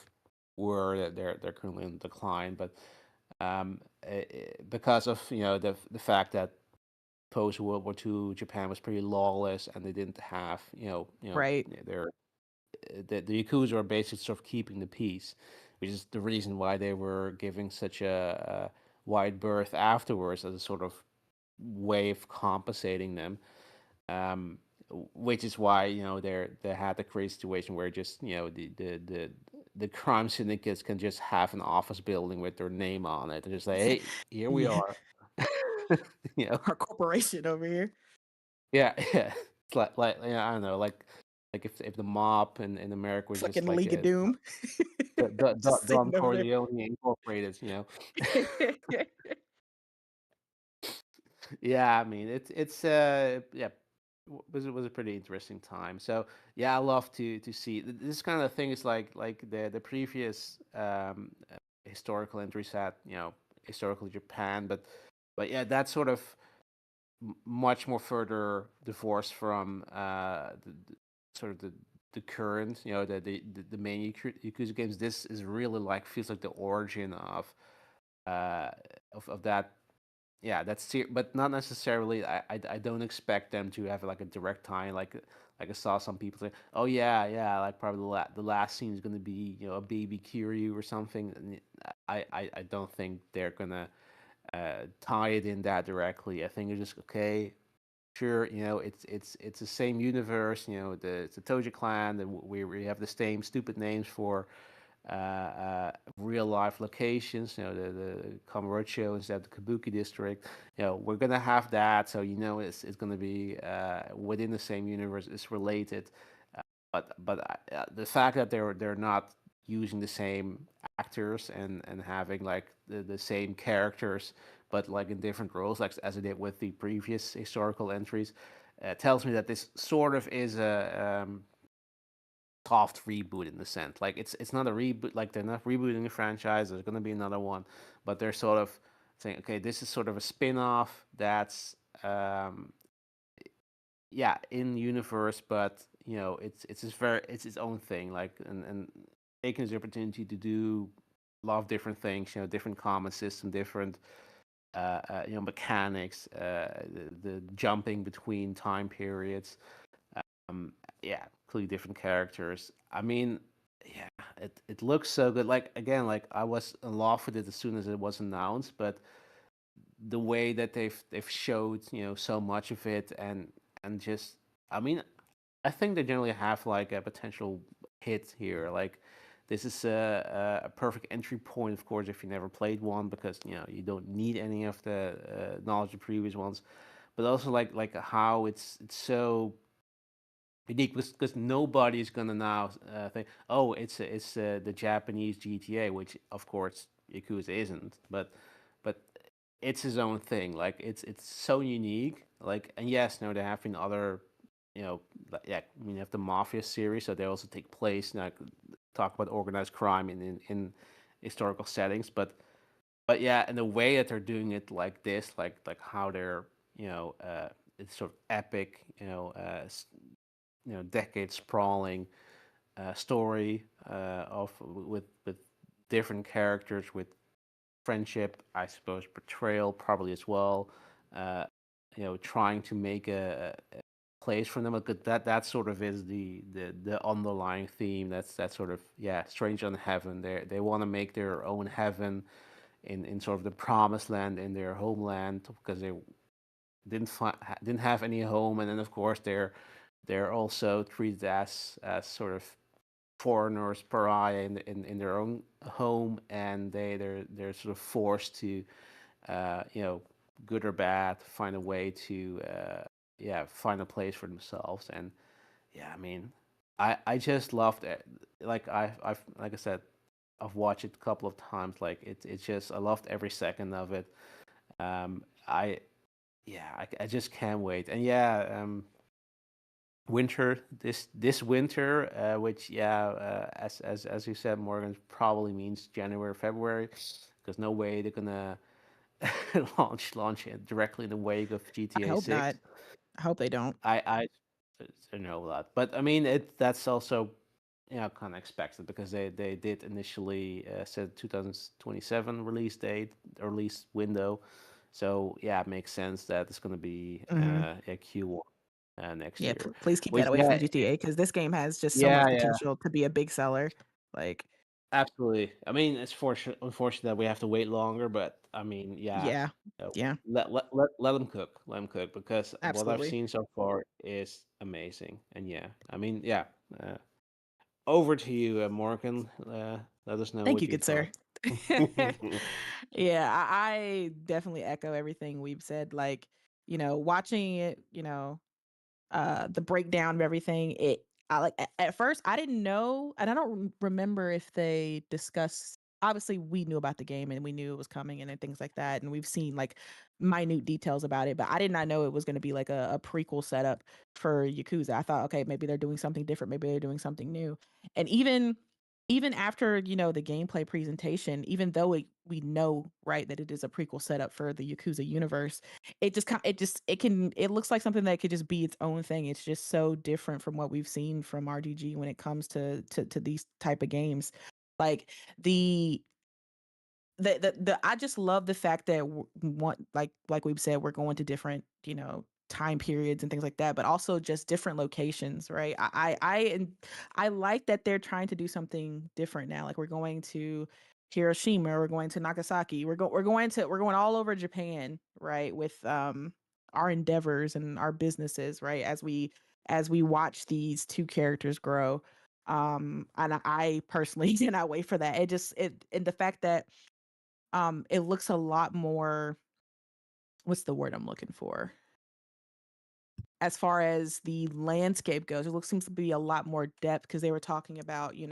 were. They're currently in decline, but because of the fact that post World War II Japan was pretty lawless and they didn't have right, their the Yakuza are basically sort of keeping the peace, which is the reason why they were giving such a wide berth afterwards as a sort of way of compensating them. Um, which is why they had the crazy situation where just the crime syndicates can just have an office building with their name on it and just say, hey, here we yeah, are. you know, our corporation over here, yeah, yeah. It's like I don't know, like if the mob in America was just fucking like League of Doom, just Don sitting over there. Corleone Incorporated. Yeah, I mean it's yeah, was a pretty interesting time. So yeah, I love to see this kind of thing is like the previous historical entries had historical Japan, but yeah, that's sort of much more further divorced from sort of the current the main Yakuza games. This is really like feels like the origin uh of that yeah, but not necessarily. I don't expect them to have like a direct tie. Like I saw some people say, "Oh yeah, like probably the last scene is gonna be a baby Kiryu or something." And I don't think they're gonna tie it in that directly. I think it's just okay. Sure, it's the same universe. It's the Toja clan. And we have the same stupid names for real life locations, the Kamurocho instead of the Kabuki district. We're gonna have that, so it's gonna be within the same universe. It's related, but the fact that they're not using the same actors and having like the same characters, but like in different roles, like as it did with the previous historical entries, tells me that this sort of is a soft reboot in the sense. Like it's not a reboot. Like they're not rebooting the franchise. There's going to be another one, but they're sort of saying, okay, this is sort of a spin-off that's um, yeah in universe, but it's its own thing. Like and taking the opportunity to do a lot of different things. Different common system, different mechanics, the jumping between time periods. Um, yeah, completely different characters. I mean, yeah, it looks so good. Like again, like I was in love with it as soon as it was announced, but the way that they've showed so much of it and just I mean, I think they generally have like a potential hit here. Like this is a perfect entry point, of course, if you never played one, because you don't need any of the knowledge of previous ones. but also like how it's so unique because nobody's gonna now think, oh, it's the Japanese GTA, which of course Yakuza isn't, but it's his own thing. Like it's so unique. Like, and yes, no, there have been other, yeah. I mean, you have the Mafia series, so they also take place like talk about organized crime in historical settings, but yeah, and the way that they're doing it like this, like how they're it's sort of epic, decade sprawling story of with different characters with friendship, I suppose, betrayal probably as well. Uh, trying to make a place for them. But that sort of is the underlying theme. That's that sort of, yeah, strange on heaven. They want to make their own heaven in sort of the promised land in their homeland because they didn't have any home, and then of course they're also treated as sort of foreigners, pariah in their own home, and they're sort of forced to, good or bad, find a way to, find a place for themselves. And yeah, I mean, I just loved it. Like I've like I said, I've watched it a couple of times. Like it's just I loved every second of it. I Yeah, I just can't wait. And yeah, winter this winter, which yeah, as you said, Morgan, probably means January, February, because no way they're gonna launch it directly in the wake of I GTA hope not. 6. I hope they don't. I know that, but I mean that's also, kind of expected because they did initially said 2027 release date, or release window. So yeah, it makes sense that it's going to be Hmm. a Q1 next Yeah, year. please keep Which that away from yeah, GTA because this game has just so much yeah, yeah, potential to be a big seller. Like, absolutely. I mean, it's unfortunate that we have to wait longer, but I mean, yeah, yeah, yeah, let them cook, let them cook, because what I've absolutely. seen so far is amazing. And yeah, I mean, yeah. Uh, Over to you, Morgan. Let us know Thank what you, you good sir. thought. Yeah, I definitely echo everything we've said. Like, watching it, the breakdown of everything, I like at first I didn't know, and I don't remember if they discussed. Obviously we knew about the game and we knew it was coming and things like that, and we've seen like minute details about it, but I did not know it was going to be like a prequel setup for Yakuza. I thought, okay, maybe they're doing something different, maybe they're doing something new. And even after, the gameplay presentation, even though we know, right, that it is a prequel setup for the Yakuza universe, it looks like something that could just be its own thing. It's just so different from what we've seen from RDG when it comes to these type of games. Like the the I just love the fact that want like we've said, we're going to different, time periods and things like that, but also just different locations, right? I like that they're trying to do something different now. Like we're going to Hiroshima, we're going to Nagasaki, we're going all over Japan, right? With our endeavors and our businesses, right? As we watch these two characters grow. And I personally cannot wait for that. And the fact that it looks a lot more, what's the word I'm looking for? As far as the landscape goes, it looks seems to be a lot more depth because they were talking about, you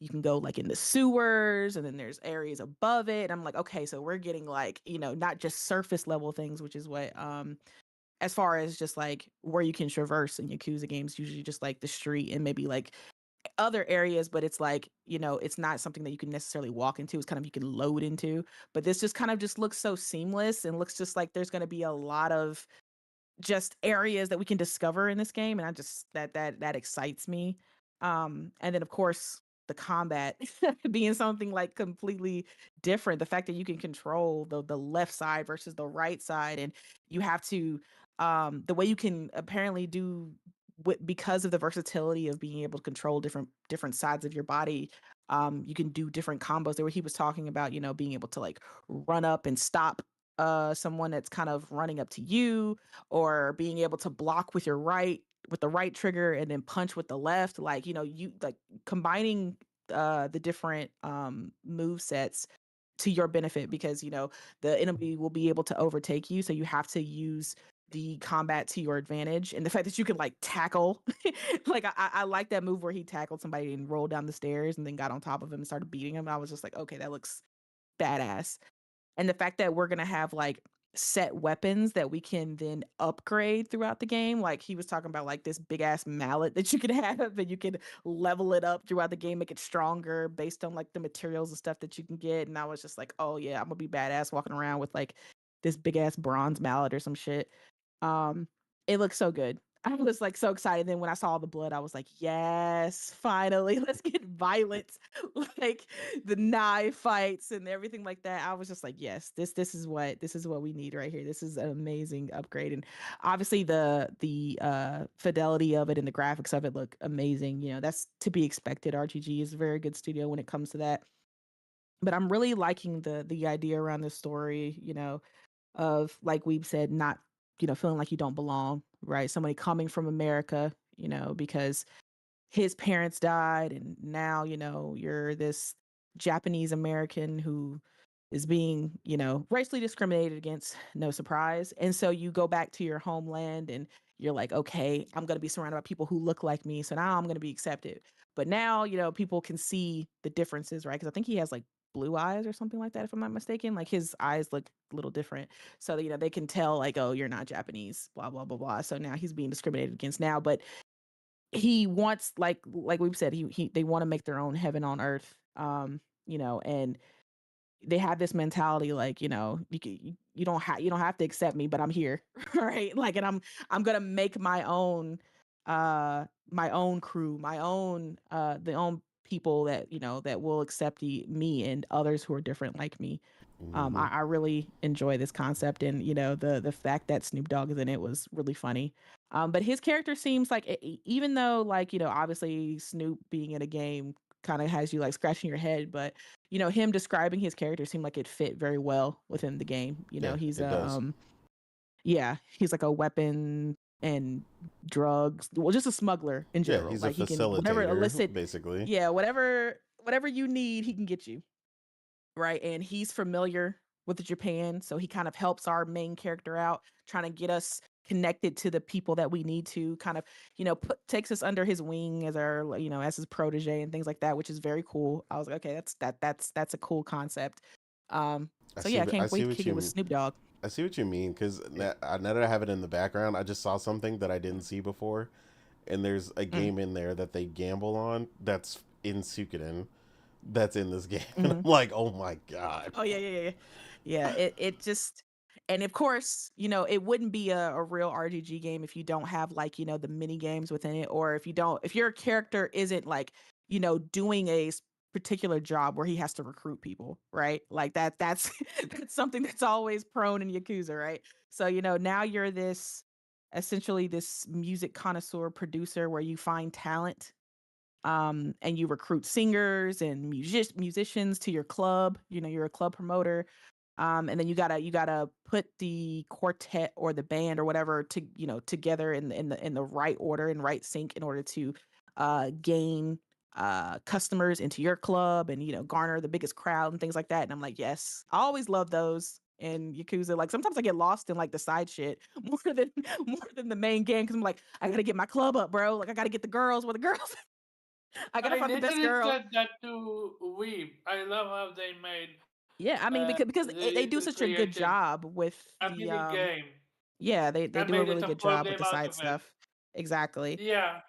can go like in the sewers and then there's areas above it. And I'm like, okay, so we're getting like, not just surface level things, which is what as far as just like where you can traverse in Yakuza games, usually just like the street and maybe like other areas, but it's like, it's not something that you can necessarily walk into. It's kind of you can load into. But this just kind of just looks so seamless and looks just like there's going to be a lot of just areas that we can discover in this game, and I just that excites me. And then of course the combat being something like completely different. The fact that you can control the left side versus the right side, and you have to the way you can apparently do because of the versatility of being able to control different sides of your body. You can do different combos. There where he was talking about, being able to like run up and stop someone that's kind of running up to you, or being able to block with the right trigger and then punch with the left, like, you like combining the different move sets to your benefit, because the enemy will be able to overtake you, so you have to use the combat to your advantage, and the fact that you can like tackle. Like I like that move where he tackled somebody and rolled down the stairs and then got on top of him and started beating him. I was just like, okay, that looks badass. And the fact that we're gonna have like set weapons that we can then upgrade throughout the game. Like he was talking about like this big ass mallet that you could have and you could level it up throughout the game, make it stronger based on like the materials and stuff that you can get. And I was just like, oh yeah, I'm gonna be badass walking around with like this big ass bronze mallet or some shit. Um, it looks so good. I was like so excited. Then when I saw all the blood, I was like, yes, finally, let's get violence. Like the knife fights and everything like that. I was just like, yes, this is what we need right here. This is an amazing upgrade. And obviously the fidelity of it and the graphics of it look amazing. You know, that's to be expected. RGG is a very good studio when it comes to that. But I'm really liking the idea around this story, you know, of like we've said, not, you know, feeling like you don't belong, right? Somebody coming from America, you know, because his parents died and now, you know, you're this Japanese American who is being, you know, racially discriminated against, no surprise. And so you go back to your homeland and you're like, okay, I'm going to be surrounded by people who look like me. So now I'm going to be accepted. But now, you know, people can see the differences, right? Because I think he has like blue eyes or something like that, if I'm not mistaken. Like his eyes look a little different. So, you know, they can tell like, oh, you're not Japanese, blah, blah, blah, blah. So now he's being discriminated against now. But he wants, like we've said, he they want to make their own heaven on earth. You know, and they have this mentality like, you know, you don't have to accept me, but I'm here. Right? Like, and I'm gonna make my own crew, my own the own people that, you know, that will accept me and others who are different like me. Mm-hmm. I really enjoy this concept, and you know, the fact that Snoop Dogg is in it was really funny. But his character seems like, even though, like, you know, obviously Snoop being in a game kind of has you like scratching your head, but you know, him describing his character seemed like it fit very well within the game. You know, Yeah, he's it a does. yeah, he's like a weapon and drugs, well, just a smuggler in Yeah, general. he's a Like he can whatever facilitator, illicit, basically. yeah, whatever you need, he can get you. Right, and he's familiar with Japan, so he kind of helps our main character out, trying to get us connected to the people that we need to kind of, you know, takes us under his wing as our, like, you know, as his protege and things like that, which is very cool. I was like, okay, that's a cool concept. I So see. yeah, I I can't see wait to what kick it with you. Snoop Dogg. I see what you mean because Yeah. now that I have it in the background, I just saw something that I didn't see before, and there's a Mm, game in there that they gamble on that's in Suikoden, that's in this game, and mhm. I'm like, oh my god. Oh yeah. Yeah, it just, and of course, you know, it wouldn't be a real RGG game if you don't have like, you know, the mini games within it, or if your character isn't like, you know, doing a particular job where he has to recruit people, right? Like that's that's something that's always prone in Yakuza, right? So, you know, now you're this essentially this music connoisseur producer where you find talent, and you recruit singers and musicians to your club. You know, you're a club promoter, and then you gotta put the quartet or the band or whatever to, you know, together in the right order and right sync in order to gain customers into your club and, you know, garner the biggest crowd and things like that. And I'm like, yes, I always love those. And Yakuza, like sometimes I get lost in like the side shit more than the main game because I'm like, I gotta get my club up, bro. Like I gotta get the girls where the girls. I gotta I find the best literally girl. said that to Weeb. I love how they made Yeah, I mean, because they do the such a good creative job with a the mini game yeah, they and do a made it really a good full job with game the out side of it. stuff. Exactly. Yeah,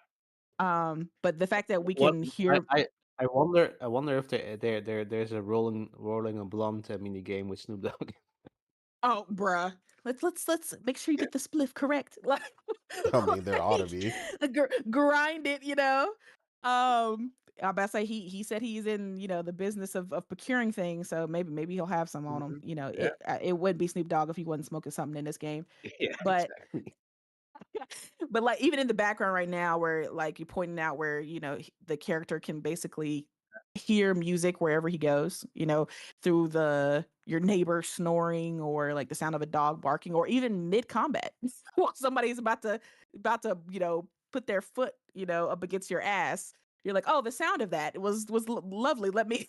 But the fact that we What can I hear, I, I wonder if there's a rolling a blunt mini game with Snoop Dogg. oh bruh, let's make sure you get the spliff correct. Like, I mean, there ought to be. grind it, you know. I about to say he said he's in, you know, the business of procuring things, so maybe he'll have some on him. Mhm. You know, Yeah, it would be Snoop Dogg if he wasn't smoking something in this game. yeah, But exactly. but like even in the background right now where like you're pointing out where, you know, the character can basically hear music wherever he goes, you know, through the your neighbor snoring or like the sound of a dog barking or even mid combat while somebody's about to, you know, put their foot, you know, up against your ass. you're like, oh, the sound of that was lovely. Let me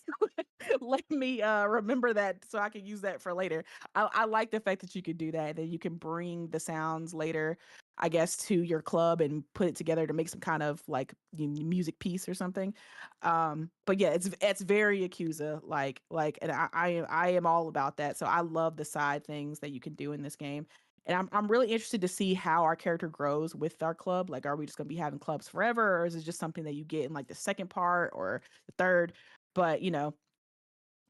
let me remember that so I can use that for later. I like the fact that you could do that. That you can bring the sounds later, I guess, to your club and put it together to make some kind of like music piece or something. But yeah, it's very Yakuza like, and I am all about that. So I love the side things that you can do in this game. And I'm really interested to see how our character grows with our club. Like, are we just gonna be having clubs forever, or is it just something that you get in like the second part or the third? But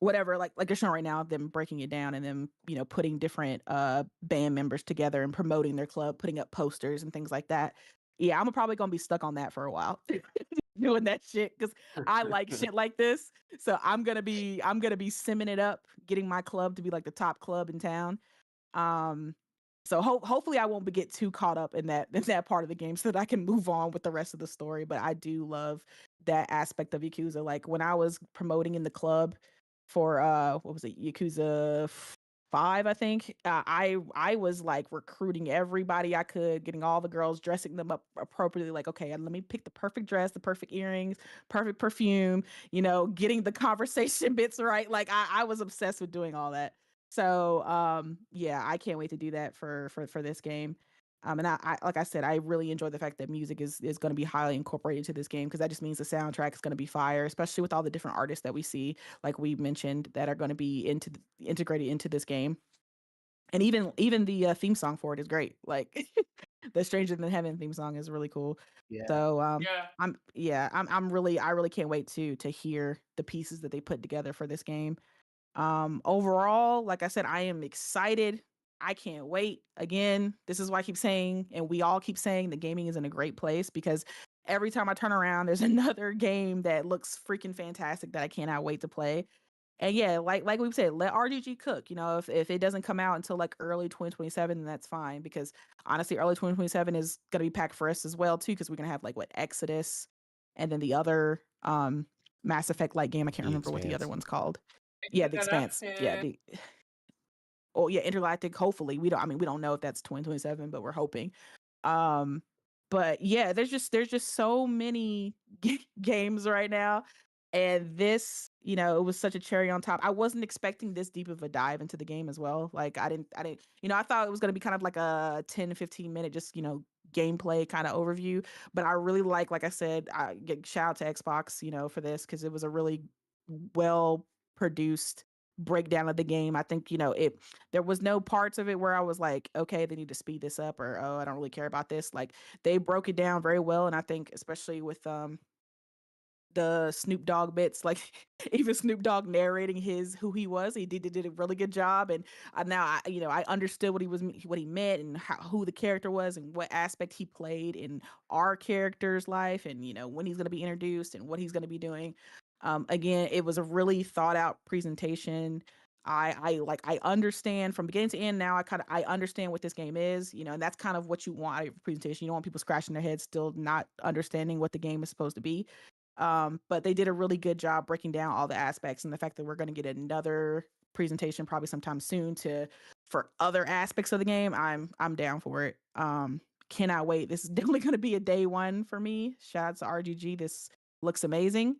whatever, like they're showing right now, them breaking it down and them, putting different band members together and promoting their club, putting up posters and things like that. Yeah, I'm probably gonna be stuck on that for a while. Doing that shit because I like shit like this. So I'm gonna be simming it up, getting my club to be like the top club in town. um, so hopefully I won't get too caught up in that part of the game so that I can move on with the rest of the story. But I do love that aspect of Yakuza. Like when I was promoting in the club for what was it, Yakuza 5, I think. I was like recruiting everybody I could, getting all the girls, dressing them up appropriately. Like, okay, let me pick the perfect dress, the perfect earrings, perfect perfume. Getting the conversation bits right. Like I was obsessed with doing all that. So yeah, I can't wait to do that for this game. And I like I said, I really enjoy the fact that music is going to be highly incorporated into this game because that just means the soundtrack is going to be fire, especially with all the different artists that we see, like we mentioned, that are going to be integrated into this game. And even the theme song for it is great. Like the Stranger Than Heaven theme song is really cool. Yeah. So Yeah. I really can't wait to hear the pieces that they put together for this game. Overall, like I said, I am excited. I can't wait. Again, this is why I keep saying, and we all keep saying, the gaming is in a great place because every time I turn around, there's another game that looks freaking fantastic that I cannot wait to play. And yeah, like we said, let RGG cook. If it doesn't come out until like early 2027, then that's fine because honestly, early 2027 is gonna be packed for us as well too because we're gonna have like what, Exodus, and then the other Mass Effect like game. I can't The remember what the other Expanse. one's called. Yeah, the Expanse. Yeah, Intergalactic. the oh yeah, Intergalactic. Hopefully, we don't know if that's 2027, but we're hoping. Um, but yeah, there's just so many games right now, and this, it was such a cherry on top. I wasn't expecting this deep of a dive into the game as well. Like I didn't, I thought it was gonna be kind of like a 10 to 15 minute just gameplay kind of overview. But I really like I said, I get shout out to Xbox, for this because it was a really well produced breakdown of the game. I think, there was no parts of it where I was like, okay, they need to speed this up, or oh, I don't really care about this. Like they broke it down very well, and I think especially with the Snoop Dogg bits, like even Snoop Dogg narrating his who he was, he did a really good job. And now I understood what he meant and who the character was and what aspect he played in our character's life, and when he's going to be introduced and what he's going to be doing. Again, it was a really thought out presentation. I understand from beginning to end now. I understand what this game is, and that's kind of what you want out of your presentation. You don't want people scratching their heads still not understanding what the game is supposed to be. But they did a really good job breaking down all the aspects, and the fact that we're going to get another presentation probably sometime soon for other aspects of the game. I'm down for it. Cannot wait. This is definitely going to be a day one for me. Shout out to RGG. This looks amazing.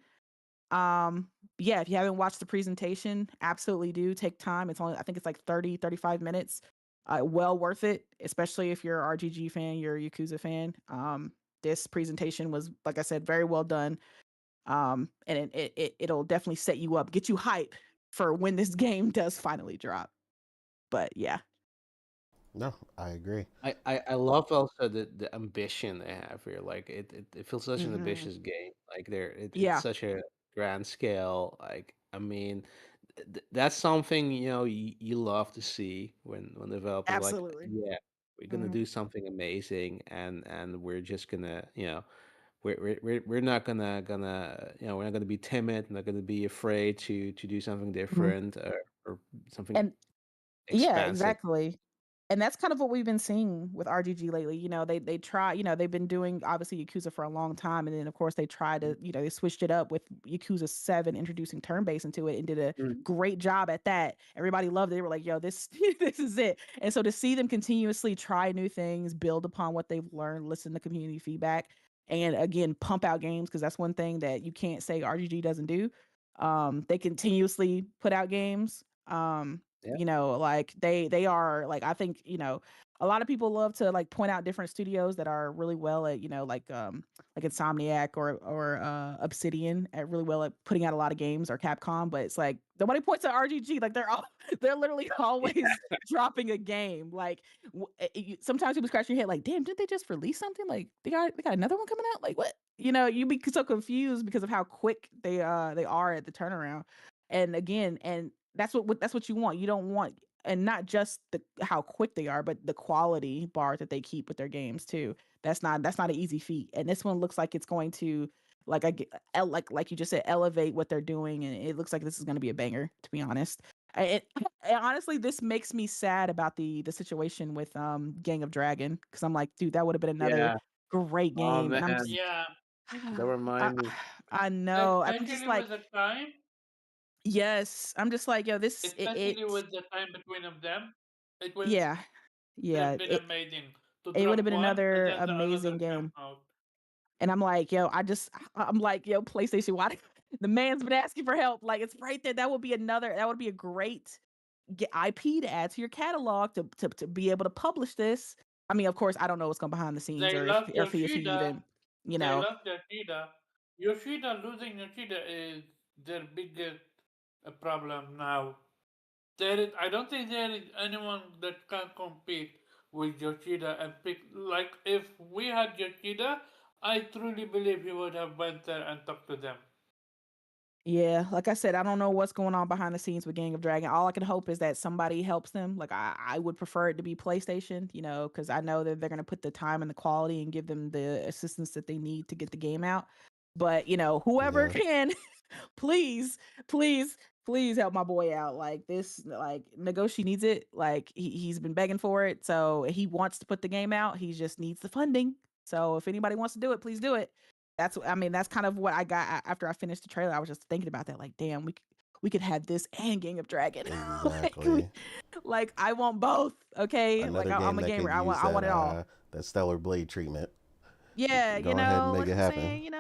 Yeah, if you haven't watched the presentation, absolutely do take time. I think it's like 30-35 minutes. Well worth it, especially if you're an RGG fan, you're a Yakuza fan. This presentation was, like I said, very well done. And it'll definitely set you up, get you hype for when this game does finally drop. But yeah. No, I agree. I love also the ambition they have here. Like it feels such an Hmm. ambitious game. Like it's Yeah, such a grand scale. Like I mean, that's something you love to see when developers are like, absolutely. yeah, we're gonna Hmm. do something amazing, and we're just gonna we're not we're not gonna be timid, not gonna be afraid to do something Hmm. different or something And yeah, expansive. exactly. And that's kind of what we've been seeing with RGG lately. They try, they've been doing obviously Yakuza for a long time, and then of course they try to, they switched it up with Yakuza 7, introducing turn based into it, and did a Mhm. great job at that. Everybody loved it. They were like, "Yo, this this is it." And so to see them continuously try new things, build upon what they've learned, listen to community feedback, and again pump out games, because that's one thing that you can't say RGG doesn't do. They continuously put out games. Yeah. Like they are like, I think, a lot of people love to like point out different studios that are really well at, like Insomniac or Obsidian at really well at putting out a lot of games, or Capcom, but it's like nobody points at RGG. Like they're all they're literally always dropping a game. Like sometimes people scratch your head like, damn, did they just release something? Like they got another one coming out? Like what? You be so confused because of how quick they are at the turnaround. And again, and that's what you want. You don't want, and not just how quick they are, but the quality bar that they keep with their games too. That's not an easy feat. And this one looks like it's going to, like like you just said, elevate what they're doing, and it looks like this is going to be a banger. To be honest, and honestly, this makes me sad about the situation with Gang of Dragon, because I'm like, dude, that would have been another Yeah. great Oh game, and I'm just man, Yeah, that I, remind me. I know. I'm just especially with like, the time, yes. I'm just like, yo, especially with the time between of them, it would yeah, yeah. have been amazing to It would have drop been one and another then the amazing another come game. out. And I'm like, yo, I'm like, yo, PlayStation, why the man's been asking for help? Like, it's right there. That would be a great IP to add to your catalog to be able to publish this. I mean, of course, I don't know what's going behind the scenes, They or lost if he Yoshida. even, They lost Yoshida. Yoshida losing Yoshida is their biggest problem now. I don't think there is anyone that can compete with Yoshida and pick. Like if we had Yoshida, I truly believe he would have went there and talked to them. Yeah, like I said, I don't know what's going on behind the scenes with Gang of Dragon. All I can hope is that somebody helps them. Like I would prefer it to be PlayStation, because I know that they're gonna put the time and the quality and give them the assistance that they need to get the game out. But whoever Yeah. can, please, please, please help my boy out. Like this, like Nagoshi needs it. Like he's been begging for it, so he wants to put the game out. He just needs the funding. So if anybody wants to do it, please do it. That's kind of what I got after I finished the trailer. I was just thinking about that, like, damn, we could have this and Gang of Dragon. like, Exactly. I want both. Okay, like Another I'm game a that gamer. could I use want I want it all. that stellar blade treatment. Yeah, Go ahead and make like it I'm happen. saying,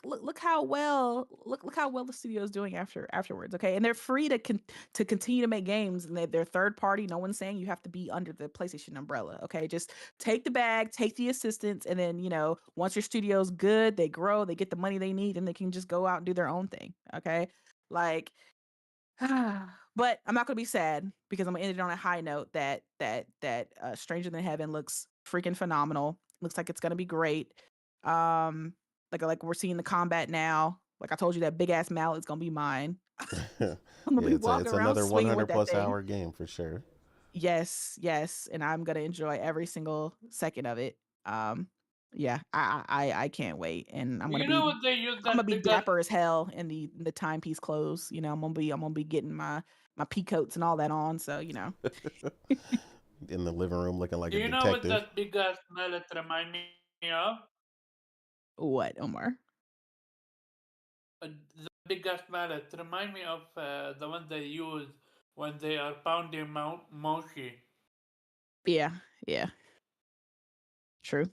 look how well look how well the studio is doing afterwards. Okay, and they're free to continue to make games, and they're third party. No one's saying you have to be under the PlayStation umbrella. Okay, just take the bag, take the assistance, and then once your studio's good, they grow, they get the money they need, and they can just go out and do their own thing. Okay, like but I'm not gonna be sad, because I'm gonna end it on a high note that Stranger Than Heaven looks freaking phenomenal. Looks like it's gonna be great. Like we're seeing the combat now. Like I told you, that big ass mallet is gonna be mine. Yeah, I'm gonna be it's walking around another swinging 100 with that plus thing. hour game for sure. Yes, yes, and I'm gonna enjoy every single second of it. Um, yeah, I can't wait, and You know what they use I'm gonna that be bigger. dapper as hell in the timepiece clothes. I'm gonna be getting my pea coats and all that on. So In the living room looking like Do a you know what detective. that big ass mallet remind me of? what, Omar? The big ass mallet remind me of the one they use when they are pounding mochi. Yeah, yeah, true.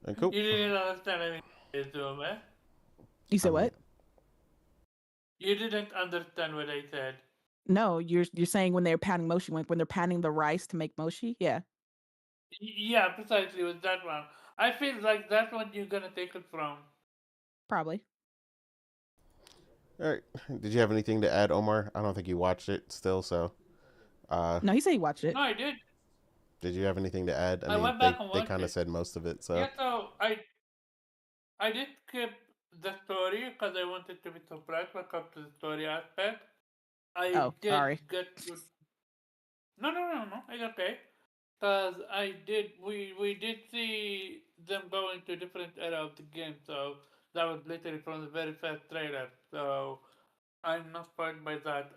And cool. You didn't understand anything I said, eh? You I said mean, what? You didn't understand what I said. No, you're saying when they're pounding mochi, when they're pounding the rice to make mochi. Yeah, Yeah, precisely with that one. I feel like that's what you're gonna take it from. probably. all right. Did you have anything to add, Omar? I don't think you watched it still, so uh, No, he said he watched No, it. I did. did you have anything to add? I I mean, went back they and they watched kind of it. said most of it, so Yeah, so I did skip the story because I wanted to be surprised when it comes to the story aspect. I Oh, did sorry. get to no, it's okay. Cause we did see them go into different era of the game, so that was literally from the very first trailer. So I'm not spoiled by that.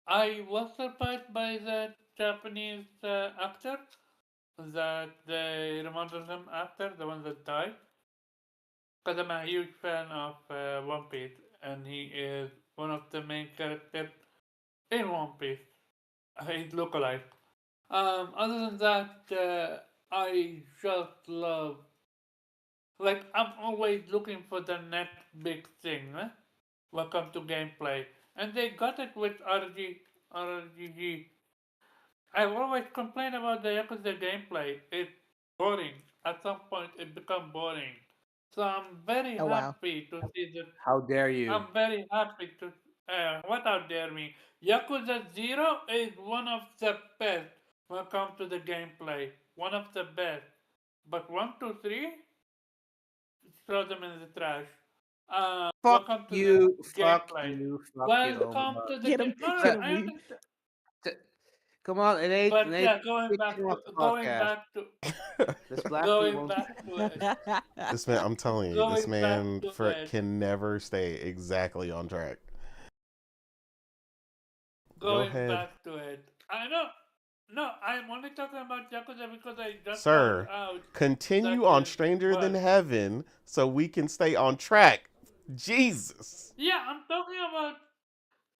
I was surprised by that Japanese actor that they remember him after the one that died. Cause I'm a huge fan of One Piece, and he is one of the main characters in One Piece. He's localized. Other than that, I just love. Like, I'm always looking for the next big thing. Welcome to gameplay. And they got it with RGG. I've always complained about the Yakuza gameplay. It's boring. At some point, it becomes boring. So I'm very Oh wow. happy to see that. How dare you? I'm very happy to. What out dare me? Yakuza 0 is one of the best when it comes to the gameplay. One of the best. But 1, 2, 3, throw them in the trash. Fuck Welcome to the you, fuck gameplay. you, fuck you. Oh my Welcome god. to the Get him, game. No, no, get But him, I Weeb. understand. come on, But it ain't yeah, kicking off the going podcast. back to This black dude going won't. back to it, This man, I'm telling you, this going back man to it, can never stay exactly on track. Go going ahead, back to it. I know. No, I'm only talking about Yakuza because I just found sir. out that Continue on is Stranger Than what. Heaven so we can stay on track. Jesus. Yeah, I'm talking about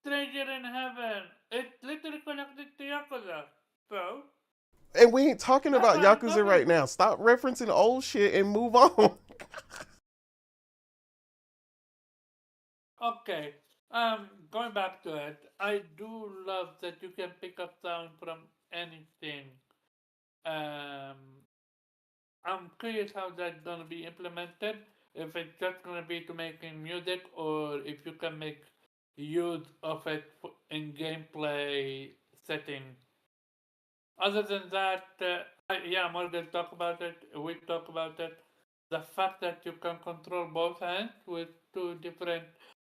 Stranger in Heaven. It's literally connected to Yakuza. So And we ain't talking that's about what I'm Yakuza talking. right now. Stop referencing old shit and move on. Okay. Going back to it, I do love that you can pick up sound from anything. Um, I'm curious how that's gonna be implemented. If it's just gonna be to making music, or if you can make use of it in gameplay setting. Other than that, yeah, Morgan talk about it. We talk about it. The fact that you can control both hands with two different,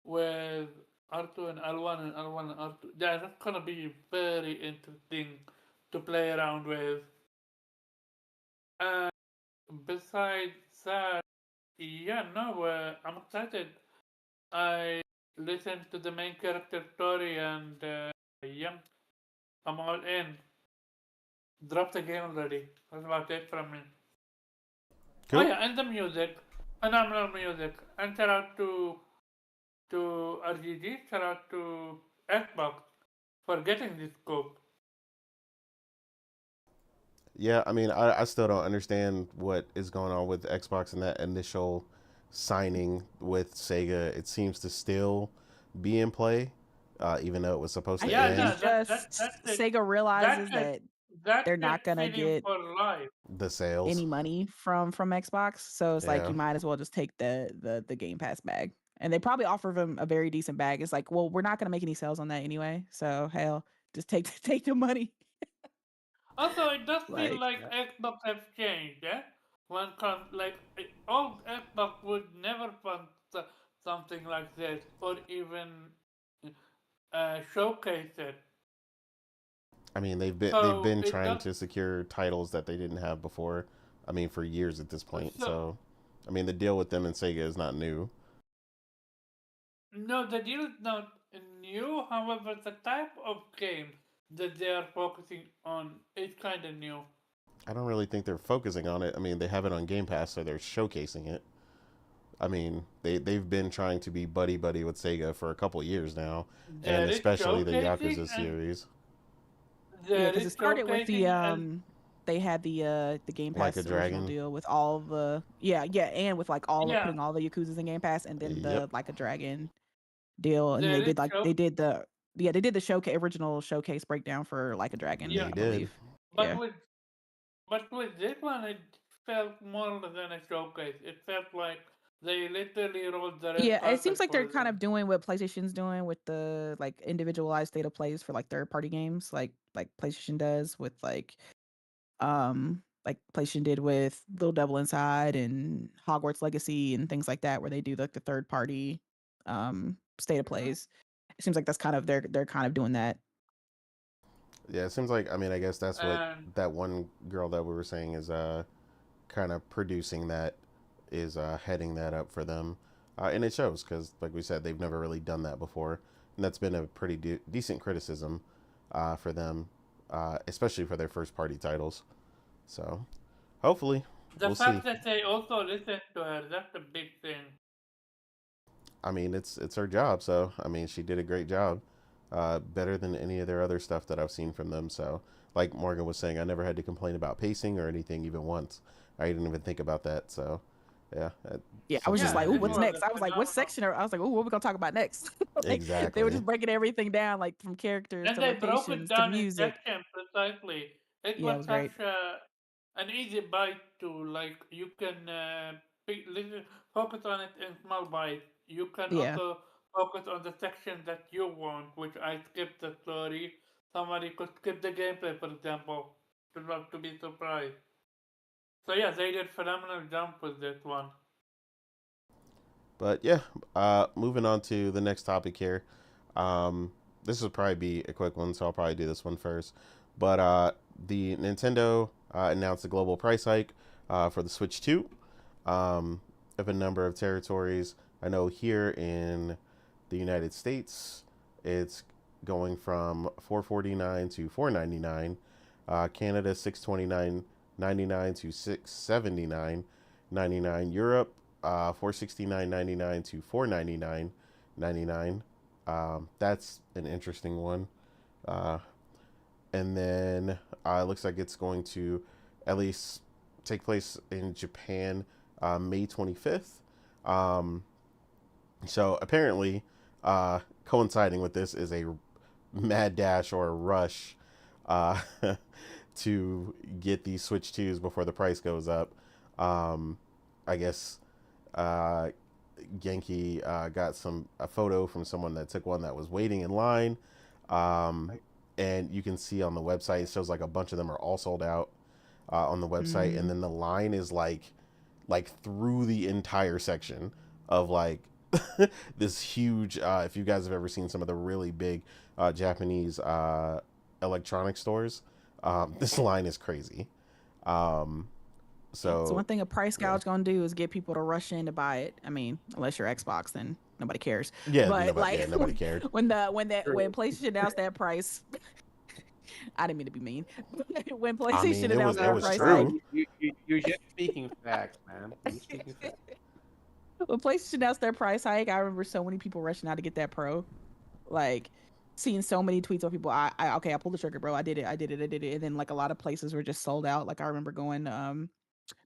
with R2 and L1 and L1 and R2. Yeah, that's gonna be very interesting to play around with. And besides that, yeah, no, I'm excited. I listened to the main character story, and yeah, I'm all in. Drop the game already. That's about it from me. Oh Cool. yeah, and the music, phenomenal music. And shout out to RGG, shout out to Xbox for getting this scope. Yeah, I mean, I still don't understand what is going on with Xbox and that initial signing with Sega. It seems to still be in play, even though it was supposed I to Yeah, think end it's no, just that's it. Sega realizes That's it. that That's they're it not gonna feeling get for life. the sales. any money from Xbox, so it's like Yeah. you might as well just take the Game Pass bag. And they probably offer them a very decent bag. It's like, well, we're not gonna make any sales on that anyway, so hell, just take take the money. Also, it does feel Like, like Xbox has changed, yeah? When comes like old Xbox would never fund something like this, or even showcase it. I mean, they've So been it trying does. to secure titles that they didn't have before. I mean, for years at this point. So So, I mean, the deal with them and Sega is not new. no, the deal is not new. However, the type of game that they are focusing on is kind of new. I don't really think they're focusing on it. I mean, they have it on Game Pass, so they're showcasing it. I mean, they've been trying to be buddy buddy with Sega for a couple years now, and There is especially the showcasing Yakuza and series, yeah, there because is it started with showcasing and they had the Game like a Pass original dragon. deal with all the and with like all of yeah, putting all the Yakuza's in Game Pass, and then Yep, the Like a Dragon deal, and there is they show did the showcase original showcase breakdown for Like a Dragon, yeah, they I did. believe. but Yeah. with this one it felt more than a showcase. It felt like they literally rolled the red Yeah, it seems carpet like they're for kind them. of doing what PlayStation's doing with the like individualized data plays for like third party games, like PlayStation does with like PlayStation did with Little Devil Inside and Hogwarts Legacy and things like that, where they do like the third party state of Hmm. plays. It seems like that's kind of they're kind of doing that. Yeah, it seems like, I mean, I guess that's what And that one girl that we were saying is kind of producing that, is heading that up for them, and it shows because, like we said, they've never really done that before, and that's been a pretty decent criticism for them, especially for their first party titles. So hopefully, the we'll see. fact that they also listened to her, that's a big thing. I mean, it's her job, so I mean, she did a great job. better than any of their other stuff that I've seen from them. So, like Morgan was saying, I never had to complain about pacing or anything even once. I didn't even think about that. So, yeah, Yeah, I was just something like, Yeah, "Ooh, good to it what's hear. was next?" a I was like, "What phenomenal. section?" I was like, "Ooh, what we gonna talk about next?" Like they were Exactly. just breaking everything down, like from characters And to they broke it locations to down in music. section precisely. It Yeah, it was was great. such an easy bite to like. You can focus on it in small bites. You can Yeah, also focus on the section that you want, which I skipped the story. Somebody could skip the gameplay, for example, to love to be surprised. So yeah, they did phenomenal job with this one. But yeah, moving on to the next topic here. Um, this will probably be a quick one, so I'll probably do this one first. But the Nintendo announced a global price hike for the Switch 2 of a number of territories. I know here in the United States, it's going from 449 to 499. Canada 629.99 to 679.99. Europe 469.99 to 499.99. That's an interesting one. Uh, and then it looks like it's going to at least take place in Japan May 25th. Um, so apparently, coinciding with this is a mad dash or a rush uh, to get these Switch 2s before the price goes up. Um, I guess uh, Genki got a photo from someone that took one that was waiting in line, um, and you can see on the website it shows like a bunch of them are all sold out on the website, and mm, then the line is like through the entire section of like this huge. If you guys have ever seen some of the really big Japanese electronic stores, this line is crazy. Um, yeah. So so one thing a price yeah, gouge gonna do is get people to rush in to buy it. I mean, unless you're Xbox, then nobody cares. yeah, But nobody, like yeah, nobody cared. when PlayStation announced that price, I didn't mean to be mean. When I mean, PlayStation it was announced it that was price No, hike, true. you're just speaking facts, man. You're speaking facts. when PlayStation announced their price hike, I remember so many people rushing out to get that Pro. Like seeing so many tweets of people. Okay, I pulled the trigger, bro. I did it. I did it. I did it. And then like a lot of places were just sold out. Like I remember going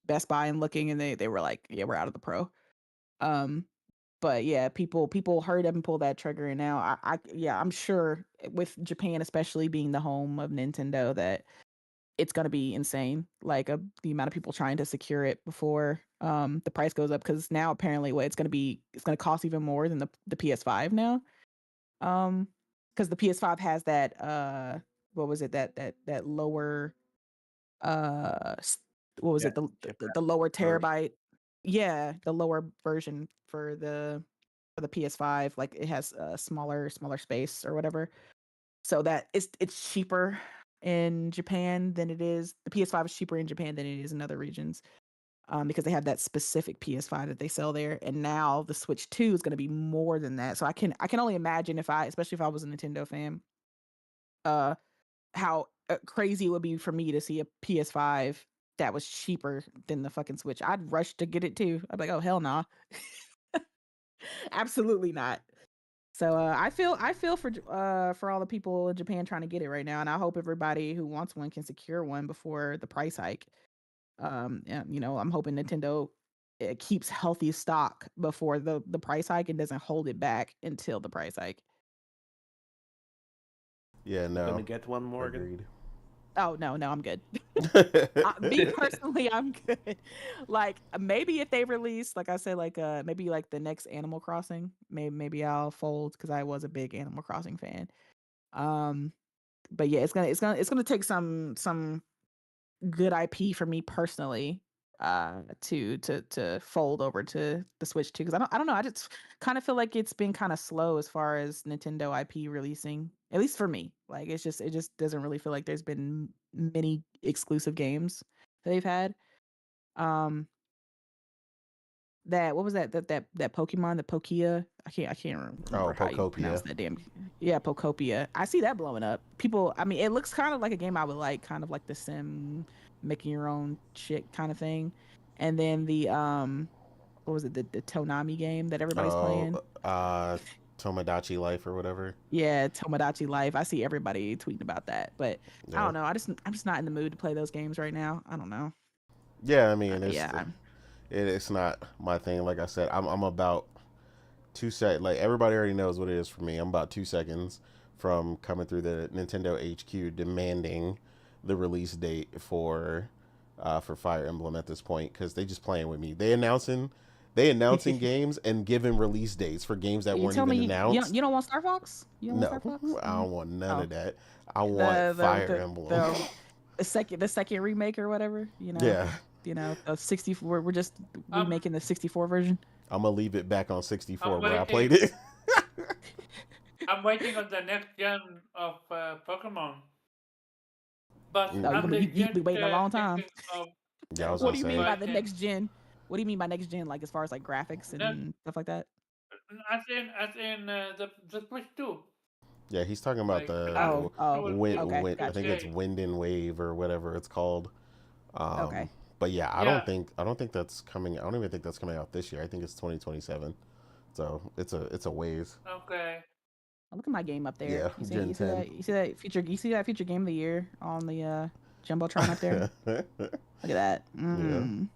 Best Buy and looking, and they were like, yeah, we're out of the Pro. Um, but yeah, people hurried up and pulled that trigger, and now yeah, I'm sure with Japan especially being the home of Nintendo that it's gonna be insane. Like the amount of people trying to secure it before the price goes up because now apparently what it's gonna cost even more than the PS5 now. Um, because the PS5 has that what was it that lower what was Yeah, it chip the lower version. terabyte, yeah, the lower version for the PS5, like it has a smaller space or whatever, so that it's cheaper in Japan than it is the PS5 is cheaper in Japan than it is in other regions, because they have that specific PS5 that they sell there, and now the Switch 2 is going to be more than that. So I can only imagine if especially if I was a Nintendo fan, uh, how crazy it would be for me to see a PS5 that was cheaper than the fucking Switch. I'd rush to get it too. I'd be like, oh hell nah, absolutely not. So I feel for all the people in Japan trying to get it right now, and I hope everybody who wants one can secure one before the price hike. I'm hoping Nintendo keeps healthy stock before the price hike and doesn't hold it back until the price hike. Yeah, You gonna no, get one, Morgan? agreed. Oh no, I'm good. Me personally, I'm good. Like maybe if they release, like I said, like maybe like the next Animal Crossing, maybe I'll fold because I was a big Animal Crossing fan. Um, but yeah, it's gonna take some good IP for me personally to fold over to the Switch too because I don't know, I just kind of feel like it's been kind of slow as far as Nintendo IP releasing, at least for me. Like it just doesn't really feel like there's been many exclusive games that they've had. um that what was that Pokemon, the Pokia, I can't remember Oh, how you pronounce Pocopia. that damn. Yeah, Pokopia. I see that blowing up. People, I mean, it looks kind of like a game I would like, kind of like the sim making your own shit kind of thing. And then the what was it, the Tonami game that everybody's Oh, playing? uh, Tomodachi Life or whatever. Yeah, Tomodachi Life. I see everybody tweeting about that, but I Yeah. don't know. I'm just not in the mood to play those games right now. I don't know. Yeah, I mean, Yeah. it's not my thing. Like I said, I'm about 2 sec. Like everybody already knows what it is for me. I'm about 2 seconds from coming through the Nintendo HQ demanding the release date for Fire Emblem at this point because they just playing with me. They announcing games and giving release dates for games that You weren't tell even me announced. you don't want Star Fox? You don't want No, Star Fox? I don't want none Oh, of that. I want Fire Emblem. the second remake or whatever. Yeah, The 64. We're just Um, remaking the 64 version. I'm gonna leave it back on I'm 64 where I played waiting. it. I'm waiting on the next gen of Pokemon. But No, Mm, I'm you've legit been waiting a long time. thinking of yeah, I was What gonna do you say. mean by the inviting. next gen? What do you mean by next gen? Like as far as like graphics No, and stuff like that? as in the Switch 2. Yeah, he's talking about Like the Oh, wind, okay, wind. I gotcha. think it's Wind and Wave or whatever it's called. Okay. But yeah, Yeah. I don't think that's coming. I don't even think that's coming out this year. I think it's 2027. So it's a ways. Okay. Look at my game up there. Yeah, Gen 10. You see that feature game of the year on the jumbotron up there? Look at that. Yeah, good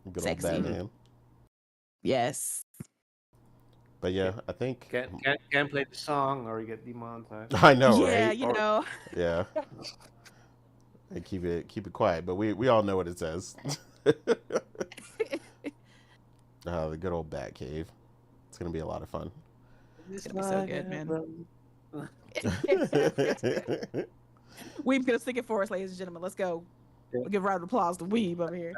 old Sexy. Batman. Yes. But yeah, I think Can't play the song or you get demonetized. I know, Yeah, right? Yeah, and keep it quiet. But we all know what it says. The good old Bat Cave. It's gonna be a lot of fun. It's gonna be so good, man. But Weeb's gonna sing it for us, ladies and gentlemen. Let's go. We'll give a round of applause to Weeb over here.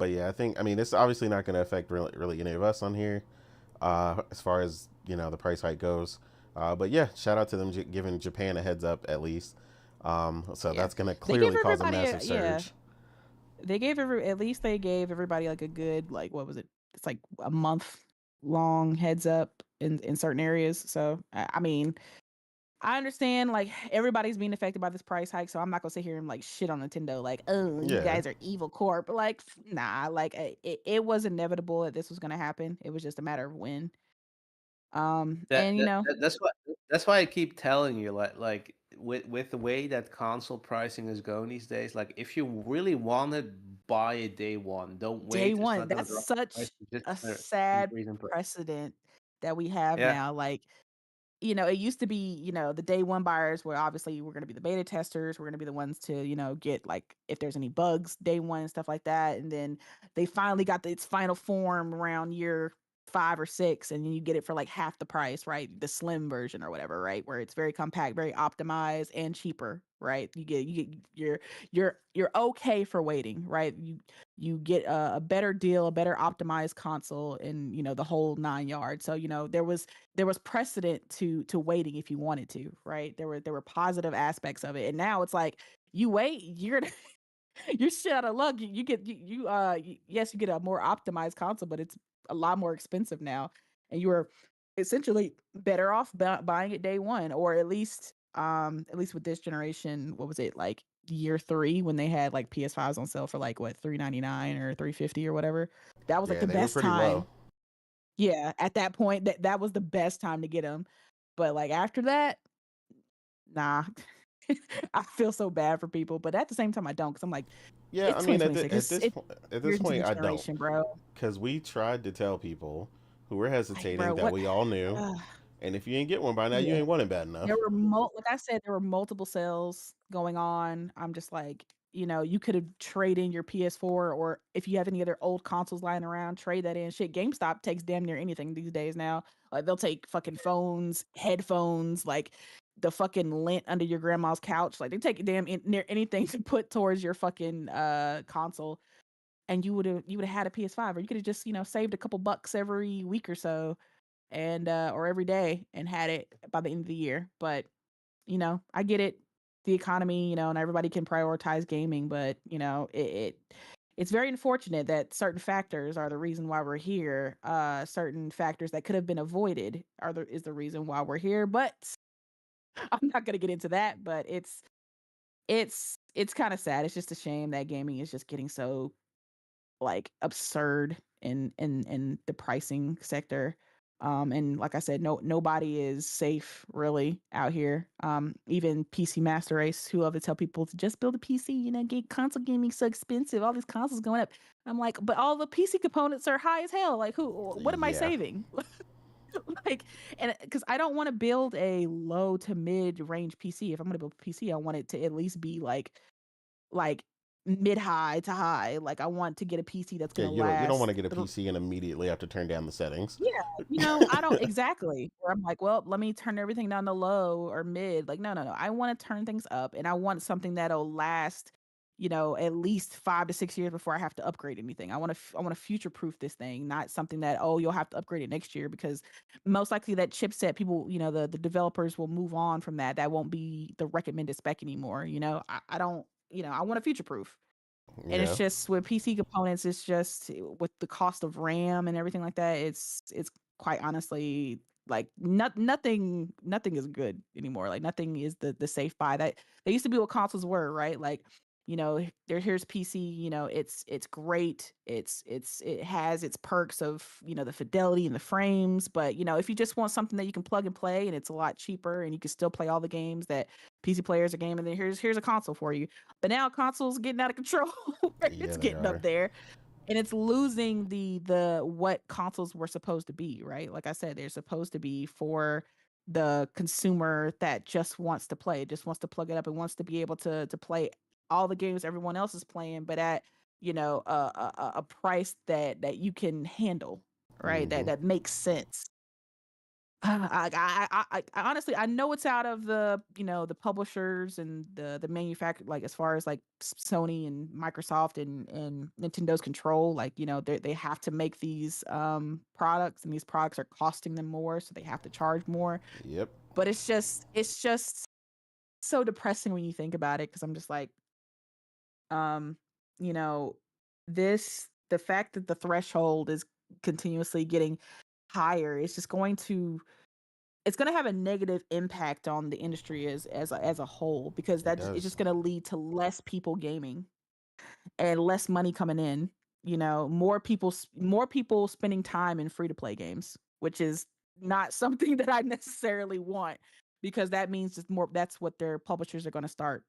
yeah, I mean, it's obviously not going to affect really any of us on here, as far as the price hike goes. But yeah, shout out to them giving Japan a heads up at least. So Yeah. that's going to They gave clearly cause a everybody massive yeah. surge. At least they gave everybody like a good, like, what was it? It's like a month long heads up in certain areas. So I mean, I understand like everybody's being affected by this price hike, so I'm not gonna sit here and like shit on Nintendo like, oh, you Yeah, guys are evil corp. But like, nah, like it was inevitable that this was gonna happen. It was just a matter of when. That, And that, that that's why I keep telling you like with the way that console pricing is going these days, like if you really want to buy it day one, don't day wait. It's one, not gonna that's drop the price. such It's just a gonna sad increase in price. precedent that we have Yeah. now. Like, it used to be, the day one buyers were obviously we're going to be the beta testers. We're going to be the ones to, get like if there's any bugs day one and stuff like that. And then they finally got its final form around year 5 or 6, and then you get it for like half the price, right? The slim version or whatever, right? Where it's very compact, very optimized and cheaper, right? You're okay for waiting, right? You get a better deal, a better optimized console, and the whole 9 yards. So there was precedent to waiting if you wanted to, right? There were positive aspects of it, and now it's like you wait, you're shit out of luck. You get yes, you get a more optimized console, but it's a lot more expensive now, and you are essentially better off buying it day one, or at least with this generation. What was it like year 3 when they had like PS5s on sale for like what $399 or $350 or whatever? That was like yeah, the they were best pretty low. time. Yeah, at that point, that was the best time to get them. But like after that, nah. I feel so bad for people, but at the same time, I don't, because I'm like, Yeah, it's I mean 2026. at this Years into point, the I don't, generation, bro. because we tried to tell people who were Like, hesitating bro, that what? we all knew, Uh, and if you ain't get one by now, you yeah. ain't want it bad enough. Like I said, there were multiple sales going on. I'm just like, you could have traded in your PS4, or if you have any other old consoles lying around, trade that in. Shit, GameStop takes damn near anything these days now. Like they'll take fucking phones, headphones, like the fucking lint under your grandma's couch. Like they take near anything to put towards your fucking console. And you would have had a PS5, or you could have just saved a couple bucks every week or so, and or every day, and had it by the end of the year. But I get it, the economy, and everybody can prioritize gaming, but it's very unfortunate that certain factors are the reason why we're here. Certain factors that could have been avoided is the reason why we're here. But I'm not gonna get into that. But it's kind of sad. It's just a shame that gaming is just getting so like absurd in the pricing sector. And like I said, nobody is safe really out here. Even PC Master Race, who love to tell people to just build a PC, console gaming so expensive, all these consoles going up. I'm like, but all the PC components are high as hell. Like what am I Yeah. saving? Like, and because I don't want to build a low to mid range PC. If I'm gonna build a PC, I want it to at least be like mid high to high. Like I want to get a PC that's Yeah, gonna you don't want last to get a PC and immediately have to turn down the settings. yeah, I don't exactly. Where I'm like, well, let me turn everything down to low or mid. Like, no, no, no. I want to turn things up and I want something that'll last, at least 5 to 6 years before I have to upgrade anything. I want to future proof this thing, not something that, oh, you'll have to upgrade it next year because most likely that chipset people, the developers will move on from that. That won't be the recommended spec anymore. I don't, I want a future proof. And it's Yeah. just with PC components, it's just with the cost of RAM and everything like that, it's quite honestly like nothing is good anymore. Like nothing is the safe buy that they used to be what consoles were, right? Like, here's PC, it's great. It has its perks of, the fidelity and the frames, but if you just want something that you can plug and play and it's a lot cheaper and you can still play all the games that PC players are gaming, then here's a console for you. But now consoles getting out of control. Yeah, It's they getting are. up there and it's losing the what consoles were supposed to be, right? Like I said, they're supposed to be for the consumer that just wants to play, just wants to plug it up and wants to be able to play all the games everyone else is playing, but at a price that you can handle, right? That Hmm. that makes sense. I honestly I know it's out of the publishers and the manufacturer, like as far as like Sony and Microsoft and Nintendo's control, like they have to make these products and these products are costing them more, so they have to charge more. Yep. But it's just so depressing when you think about it because I'm just like um you know the fact that the threshold is continuously getting higher, it's going to have a negative impact on the industry as a whole because It it's does. just going to lead to less people gaming and less money coming in. More people spending time in free to play games, which is not something that I necessarily want because that means it's more. That's what their publishers are going to start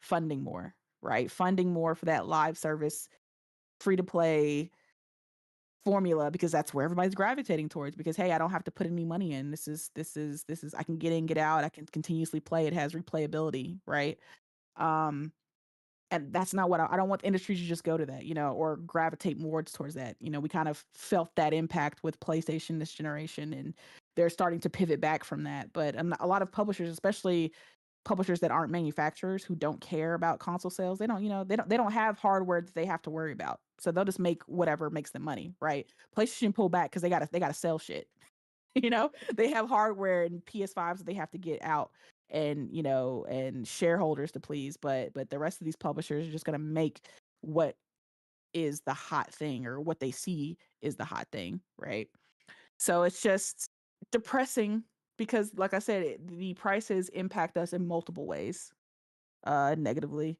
funding more, right? Funding more for that live service, free to play formula because that's where everybody's gravitating towards because hey, I don't have to put any money in. This is I can get in, get out, I can continuously play. It has replayability, right? Um and that's not what I don't want the industry to just go to that, or gravitate more towards that. We kind of felt that impact with PlayStation this generation and they're starting to pivot back from that. But a lot of publishers, especially publishers that aren't manufacturers who don't care about console sales, they don't have hardware that they have to worry about, so they'll just make whatever makes them money, right? PlayStation pull back because they gotta sell shit. They have hardware and PS5s that they have to get out and shareholders to please, but the rest of these publishers are just going to make what is the hot thing or what they see is the hot thing, right? So it's just depressing because like I said, the prices impact us in multiple ways negatively.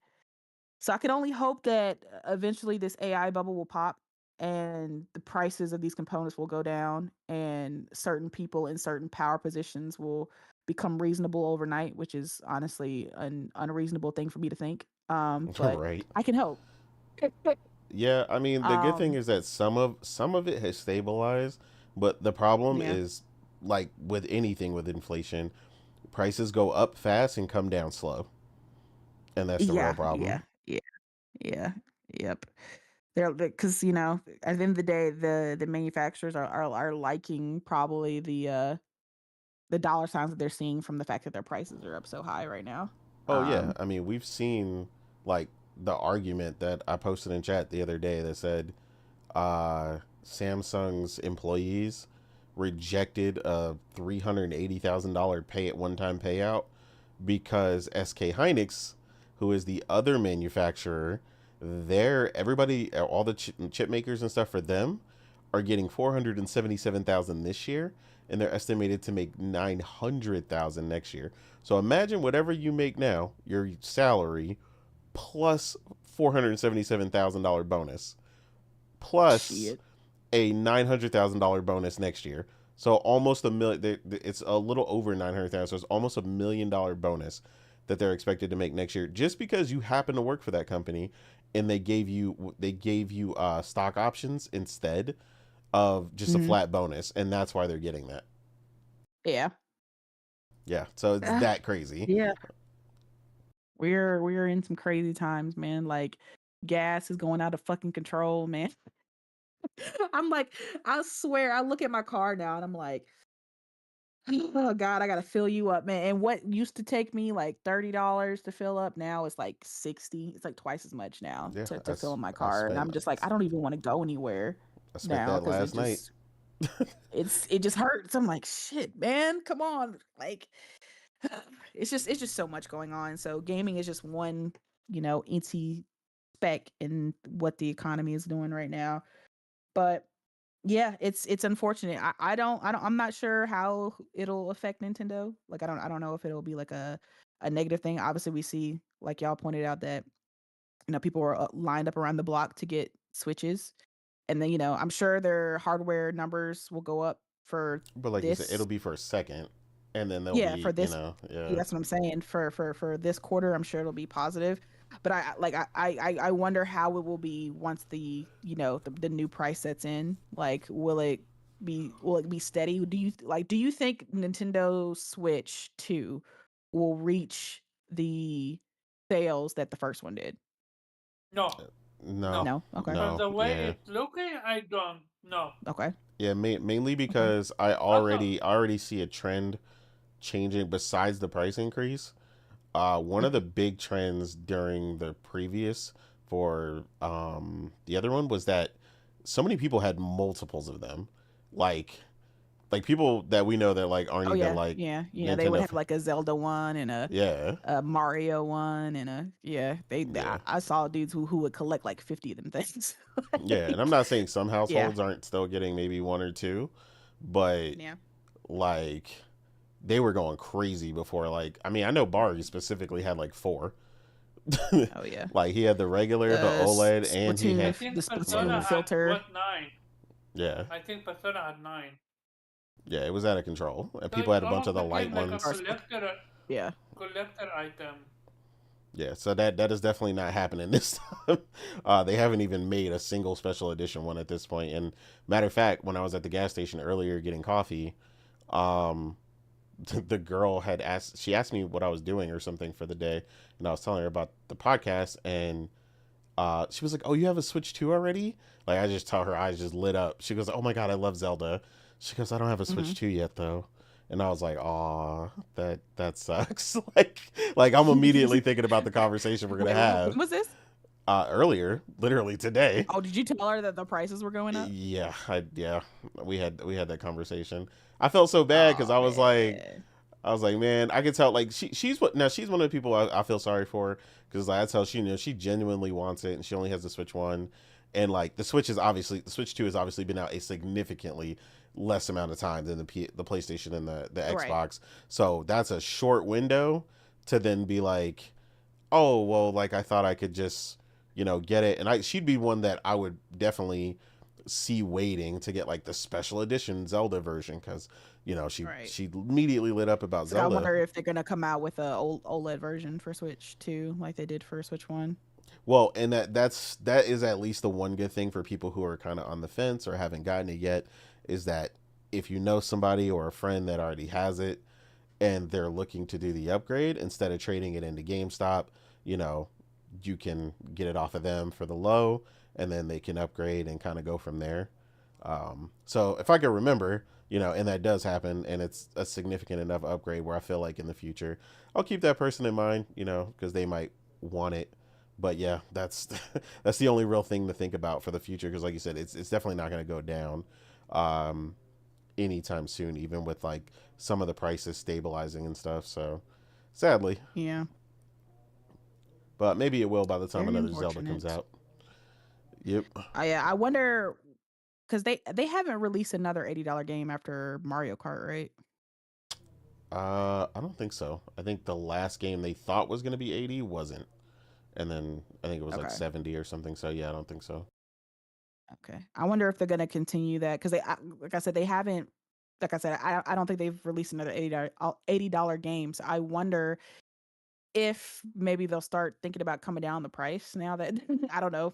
So I can only hope that eventually this AI bubble will pop and the prices of these components will go down and certain people in certain power positions will become reasonable overnight, which is honestly an unreasonable thing for me to think. But Right. I can hope. Yeah, I mean the good thing um, is that some of it has stabilized, but the problem yeah. is like with anything with inflation, prices go up fast and come down slow. And that's the real Yeah, problem. yeah, yeah, yeah, yep. They're because at the end of the day, the manufacturers are liking probably the dollar signs that they're seeing from the fact that their prices are up so high right now. Oh yeah, Um, I mean we've seen like the argument that I posted in chat the other day that said Samsung's employees rejected a $380,000 pay at one time payout because SK Hynix, who is the other manufacturer, everybody, all the chip makers and stuff for them are getting 477,000 this year, and they're estimated to make 900,000 next year. So imagine whatever you make now, your salary plus $477,000 bonus plus shit. a $900,000 bonus next year. So almost a million. It's a little over 900,000. So it's almost $1 million bonus that they're expected to make next year, just because you happen to work for that company, and they gave you stock options instead of just a Hmm. flat bonus, and that's why they're getting that. Yeah. Yeah, so it's Ah, that crazy. yeah. We're in some crazy times, man. Like gas is going out of fucking control, man. I'm like, I swear, I look at my car now and I'm like, oh God, I gotta fill you up, man. And what used to take me like $30 to fill up now is like 60. It's like twice as much now Yeah, to fill in my I car. And spent I'm just like, I don't even want to go anywhere I spent now that because last night. it just hurts. I'm like, shit, man, come on. Like it's just so much going on. So gaming is just one, easy speck in what the economy is doing right now. But yeah, it's unfortunate. I'm not sure how it'll affect Nintendo. Like I don't know if it'll be like a negative thing. Obviously we see, like y'all pointed out, that people are lined up around the block to get Switches. And then, I'm sure their hardware numbers will go up for But like you said, it'll this. be for a second, and then there'll Yeah, for be, this. Yeah, yeah. that's what I'm saying. For this quarter, I'm sure it'll be positive. But I wonder how it will be once the new price sets in. Like, will it be steady? Do you think Nintendo Switch 2 will reach the sales that the first one did? No, No, no. No. Okay. From no, the way yeah, it's looking, I don't. No. Okay. yeah. Mainly Okay. because I Also, already see a trend changing besides the price increase. One of the Mhm. big trends during the previous for the other one was that so many people had multiples of them, like people that we know that like aren't Oh even yeah, like yeah, yeah. They would Nintendo. have like a Zelda one and Yeah, a Mario one and yeah, I saw dudes who would collect like 50 of them things. yeah. And I'm not saying some Yeah, households aren't still getting maybe one or two, but yeah. like they were going crazy before. Like, I mean, I know Bari specifically had like four. Oh yeah. Like he had the regular, the The OLED, and he I had The think right. Persona Splatoon had filter. what 9. Yeah, I think Persona had 9. yeah. It was out of control, and So people it had a bunch of almost the light became like a ones. Or yeah. collector item. Yeah, so that is definitely not happening this time. They haven't even made a single special edition one at this point. And matter of fact, when I was at the gas station earlier getting coffee, um, the girl had asked. She asked me what I was doing or something for the day, and I was telling her about the podcast, and she was like, "Oh, you have a Switch 2 already?" Like I just tell her eyes just lit up. She goes, "Oh my god, I love Zelda." She goes, "I don't have a Hmm. Switch 2 yet though." And I was like, "Aw, that sucks." like I'm immediately thinking about the conversation we're gonna Wait, have when was this? earlier, literally today. Oh, did you tell her that the prices were going up? Yeah, we had that conversation. I felt so bad because Oh man. I was like, man, I could tell. Like she's one of the people I feel sorry for because like, I tell she she genuinely wants it and she only has the Switch one, and like the Switch 2 has obviously been out a significantly less amount of time than the PlayStation and the Right. Xbox. So that's a short window to then be like, oh well, like I thought I could just get it, and she'd be one that I would definitely see waiting to get like the special edition Zelda version because Right. she immediately lit up about So I Zelda. wonder if they're gonna come out with a OLED version for Switch 2, like they did for Switch 1. Well, and that is at least the one good thing for people who are kind of on the fence or haven't gotten it yet is that if you know somebody or a friend that already has it and they're looking to do the upgrade instead of trading it into GameStop, you know, you can get it off of them for the low and then they can upgrade and kind of go from there. So if I can remember, and that does happen and it's a significant enough upgrade where I feel like in the future, I'll keep that person in mind, because they might want it. But yeah, that's that's the only real thing to think about for the future because like you said, it's definitely not going to go down. Um, Anytime soon, even with like some of the prices stabilizing and stuff. So sadly, Yeah. but maybe it will by the time Very another Zelda comes unfortunate. out. Yep. Yeah, I wonder because they haven't released another $80 game after Mario Kart, right? I don't think so. I think the last game they thought was going to be 80 wasn't, and then I think it was like Okay. 70 or something. So yeah, I don't think so. Okay. I wonder if they're gonna continue that because like I said, they haven't like I said, I don't think they've released another $80 game. So I wonder if maybe they'll start thinking about coming down the price now that I don't know.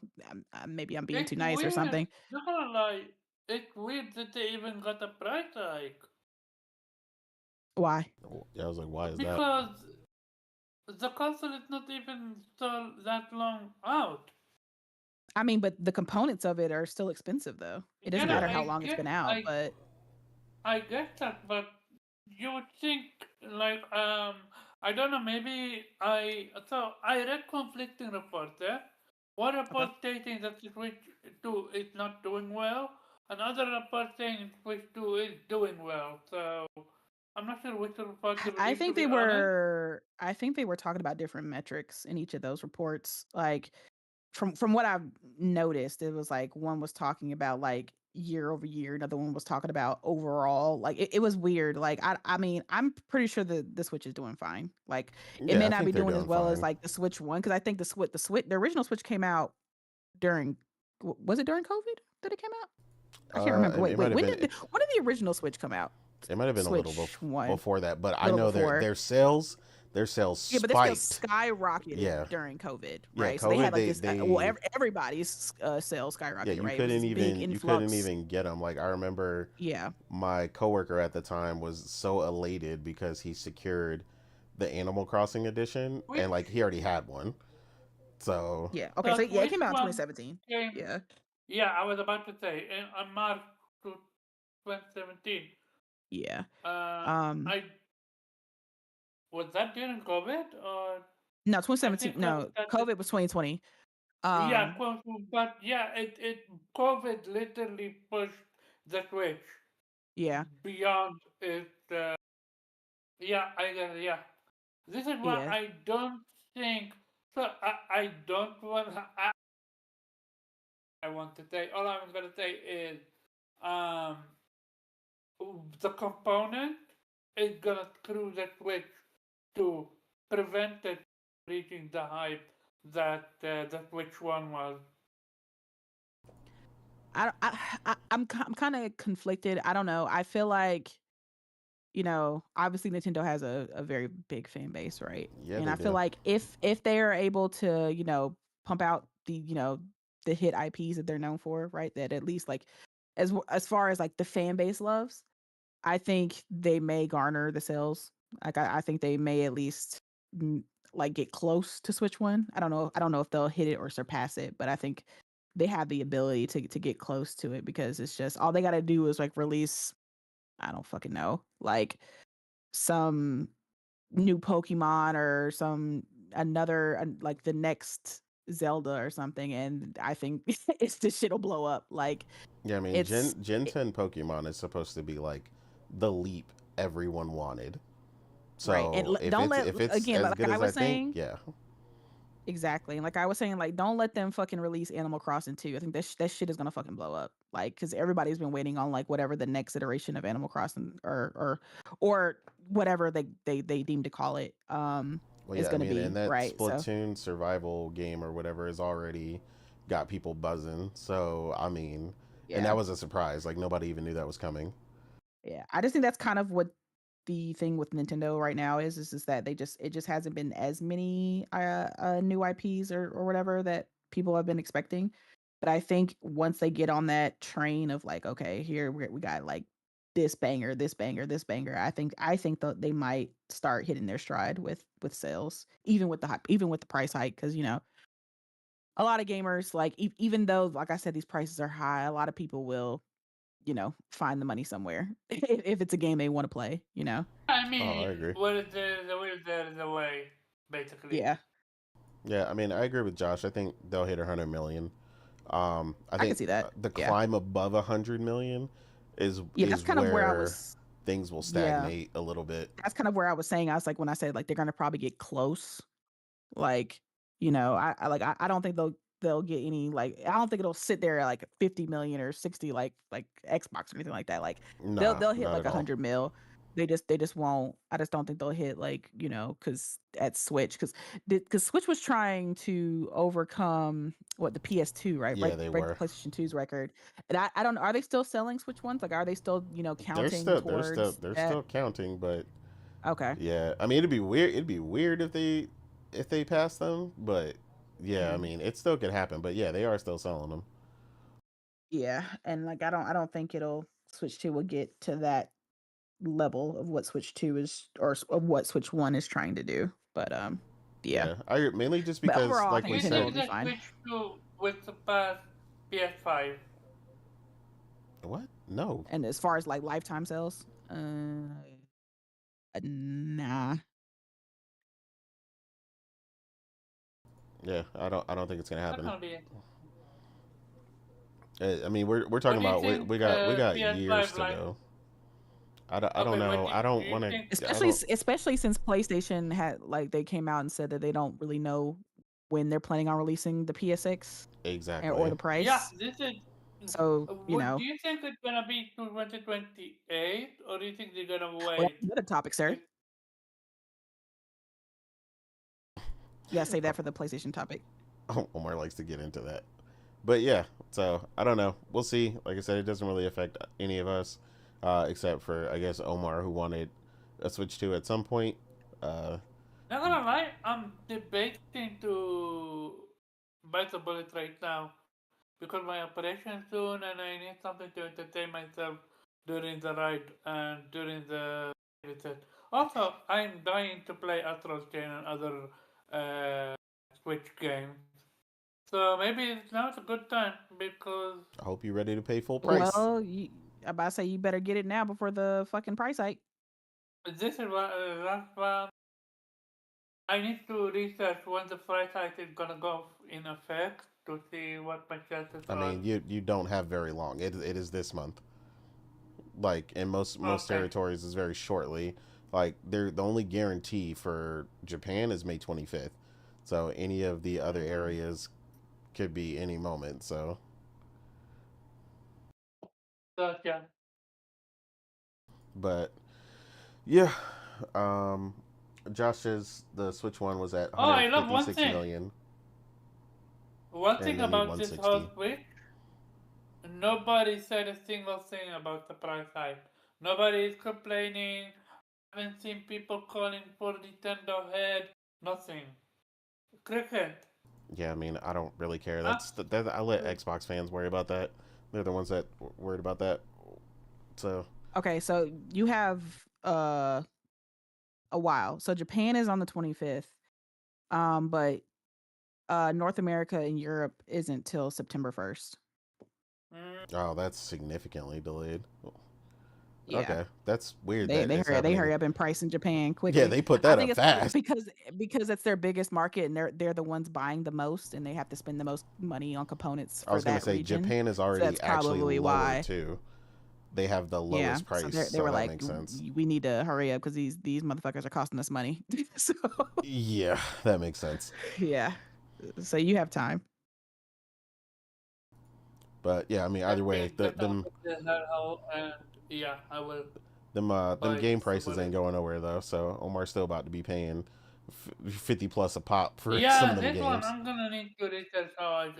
Maybe I'm being too It's nice or weird. something. Not gonna lie. It's weird that they even got a price hike. Why? Yeah, I was like, why is that? Because the console is not even so that long out. I mean, but the components of it are still expensive, though. It doesn't Yeah, matter Yeah. how long it's been out, but I get that, but you would think like I don't know, maybe I read conflicting reports there. One okay. report stating that Switch 2 is not doing well, another report saying Switch 2 is doing well. So I'm not sure which report to I believe, to think be they honest. were I think they were talking about different metrics in each of those reports. Like from what I've noticed, it was like one was talking about like year over year, another one was talking about overall. Like it was weird. Like I mean, I'm pretty sure the Switch is doing fine. Like it Yeah, may I not think be they're doing as doing well as fine. like the Switch one, because I think the original Switch came out during was it during COVID that it came out? I can't remember. It might have When been. did the original Switch come out? It might have been a little Switch one, before that, but a I little know before. their sales Yeah, but they still spiked. skyrocketed Yeah, during COVID, yeah. right? So they COVID, had like this. Everybody's sales yeah. skyrocketed, right? It was this big You couldn't influx. even get them. Like I remember, Yeah, my coworker at the time was so elated because he secured the Animal Crossing edition, and Which like he already had one. So yeah. Okay, so that yeah, it which came out in one 2017. came? Yeah, Yeah, I was about to say on March 2017. yeah. Uh, Um, I was that during COVID or no, I 2017. think COVID No, started. COVID was 2020. Yeah, Um, but yeah, it COVID literally pushed the Switch yeah, beyond it. Yeah, I guess, yeah. This is why yeah. I don't think so. I don't want. I want to say. All I'm gonna say is, um, the component is gonna screw the Switch to prevent it reaching the hype that the Switch One was. I'm kind of conflicted. I don't know. I feel like obviously Nintendo has a very big fan base, right? yeah, And they I feel do. like if they are able to, pump out the hit IPs that they're known for, right? That at least like as far as like the fan base loves, I think they may garner the sales. Like I think they may at least mm, like get close to Switch One. I don't know. I don't know if they'll hit it or surpass it, but I think they have the ability to get close to it because it's just all they got to do is like release. I don't fucking know, like some new Pokemon or some another like the next Zelda or something, and I think it's this shit'll blow up. Like Yeah, I mean, it's Gen 10 Pokemon is supposed to be like the leap everyone wanted. right, and So don't let if it's again as like good I as I was think, saying. yeah. Exactly. And like I was saying, like, don't let them fucking release Animal Crossing 2. I think that shit is gonna fucking blow up. Like, because everybody's been waiting on like whatever the next iteration of Animal Crossing or whatever they deem to call it Well, is yeah, I gonna mean, and be, that right? So Splatoon survival game or whatever has already got people buzzing. So, I mean, and that yeah. was a surprise. Like nobody even knew that was coming. Yeah. I just think that's kind of what the thing with Nintendo right now is that it just hasn't been as many new IPs or whatever that people have been expecting. But I think once they get on that train of like, okay, here we got like this banger, this banger, this banger, I think that they might start hitting their stride with sales, even with the hype, even with the price hike, because a lot of gamers like even though like I said these prices are high, a lot of people will find the money somewhere if it's a game they want to play. I Oh, I mean, agree. where the way, basically. Yeah, Yeah, I mean, I agree with Josh. I think they'll hit 100 million. I I can think see that. the Yeah. climb above 100 million Yeah, that's is kind of where I where was things will yeah, stagnate a little bit. that's kind of where I was saying I was like when I said like they're gonna probably get close. Like, I don't think they'll get any like I don't think it'll sit there at like 50 million or 60 like Xbox or anything like that. Like they'll Nah, they'll hit not like at all. 100 mil. They just won't. I just don't think they'll hit like, because at Switch, because Switch was trying to overcome what the PS2, right? Yeah, Break they break the were. PlayStation 2's record. And I don't know, are they still selling Switch ones? Like, are they still, counting towards They're that? still counting, but Okay. yeah, I mean it'd be weird. It'd be weird if they pass them, but yeah, I Mhm. mean it still could happen. But yeah, they are still selling them. Yeah, and like I don't think Switch 2 will get to that level of what Switch 2 is, or of what Switch 1 is trying to do. But yeah. Yeah, I mainly just But because, overall, I like Do think we you Nintendo will said, think be the fine. Switch 2 will surpass PS5? what? No. And as far as like lifetime sales, nah. Yeah, I don't think it's gonna That's happen. gonna be. I mean we're talking What do you about think we got years PS5 to like? go. I don't Okay, know. I do don't you want to. think? I Especially don't especially since PlayStation had, like, they came out and said that they don't really know when they're planning on releasing the PSX or exactly. the Yeah, price. this is. So, Would do you think it's gonna be 2028, or do you think they're gonna well, that's wait? another topic, sir. Be- You gotta save that for the PlayStation topic. Omar likes to get into that. But yeah, so I don't know. We'll see. Like I said, it doesn't really affect any of us, except for I guess Omar, who wanted a Switch 2 at some point. Uh, Not gonna lie, I'm debating to bite the bullet right now because my operation soon, and I need something to entertain myself during the ride and during the visit. Also, I'm dying to play Astral Chain and other Switch games. So maybe now's a good time because I hope you're ready to pay full price. Well, I about to say you better get it now before the fucking price hike. this is what that's why I need to research when the price hike is gonna go in effect to see what my chances I are. mean, you don't have very long. It is this month. Like in most Okay. territories is very shortly. Like they're the only guarantee for Japan is May 25th. So any of the other Mm-hmm. areas could be any moment. So, So yeah. but yeah, um, Josh says the Switch one was at Oh, I love 156 million, one and thing they need about this whole 160. Switch. Nobody said a single thing about the price hike. Nobody is complaining. I haven't seen people calling for Nintendo head. Nothing. Cricket. Yeah, I mean, I don't really care. I let Absolutely. Xbox fans worry about that. They're the ones that worried about that. So, Okay, so you have a while. So Japan is on the 25th. But North America and Europe isn't till September 1st. Mm, oh, that's significantly delayed. Yeah. Okay, that's weird They that they it's hurry they hurry happening. up and price in Japan Yeah, quickly. they put I that think up it's fast. because it's their biggest market, and they're the ones buying the most, and they have to spend the most money on components I for was gonna that say region. Japan is So that's already actually probably lower why. too. They have the Yeah. lowest So price, they so were that like, makes sense. We need to hurry up because these motherfuckers are costing us money." So Yeah, that makes sense. yeah. So you have time. But yeah, I mean, either let way, me get out of the hellhole, and yeah, I will them buy game the prices ain't simulator. going nowhere though. So Omar's still about to be paying 50 plus a pop for some Yeah, of them this one games. I'm gonna need to research how I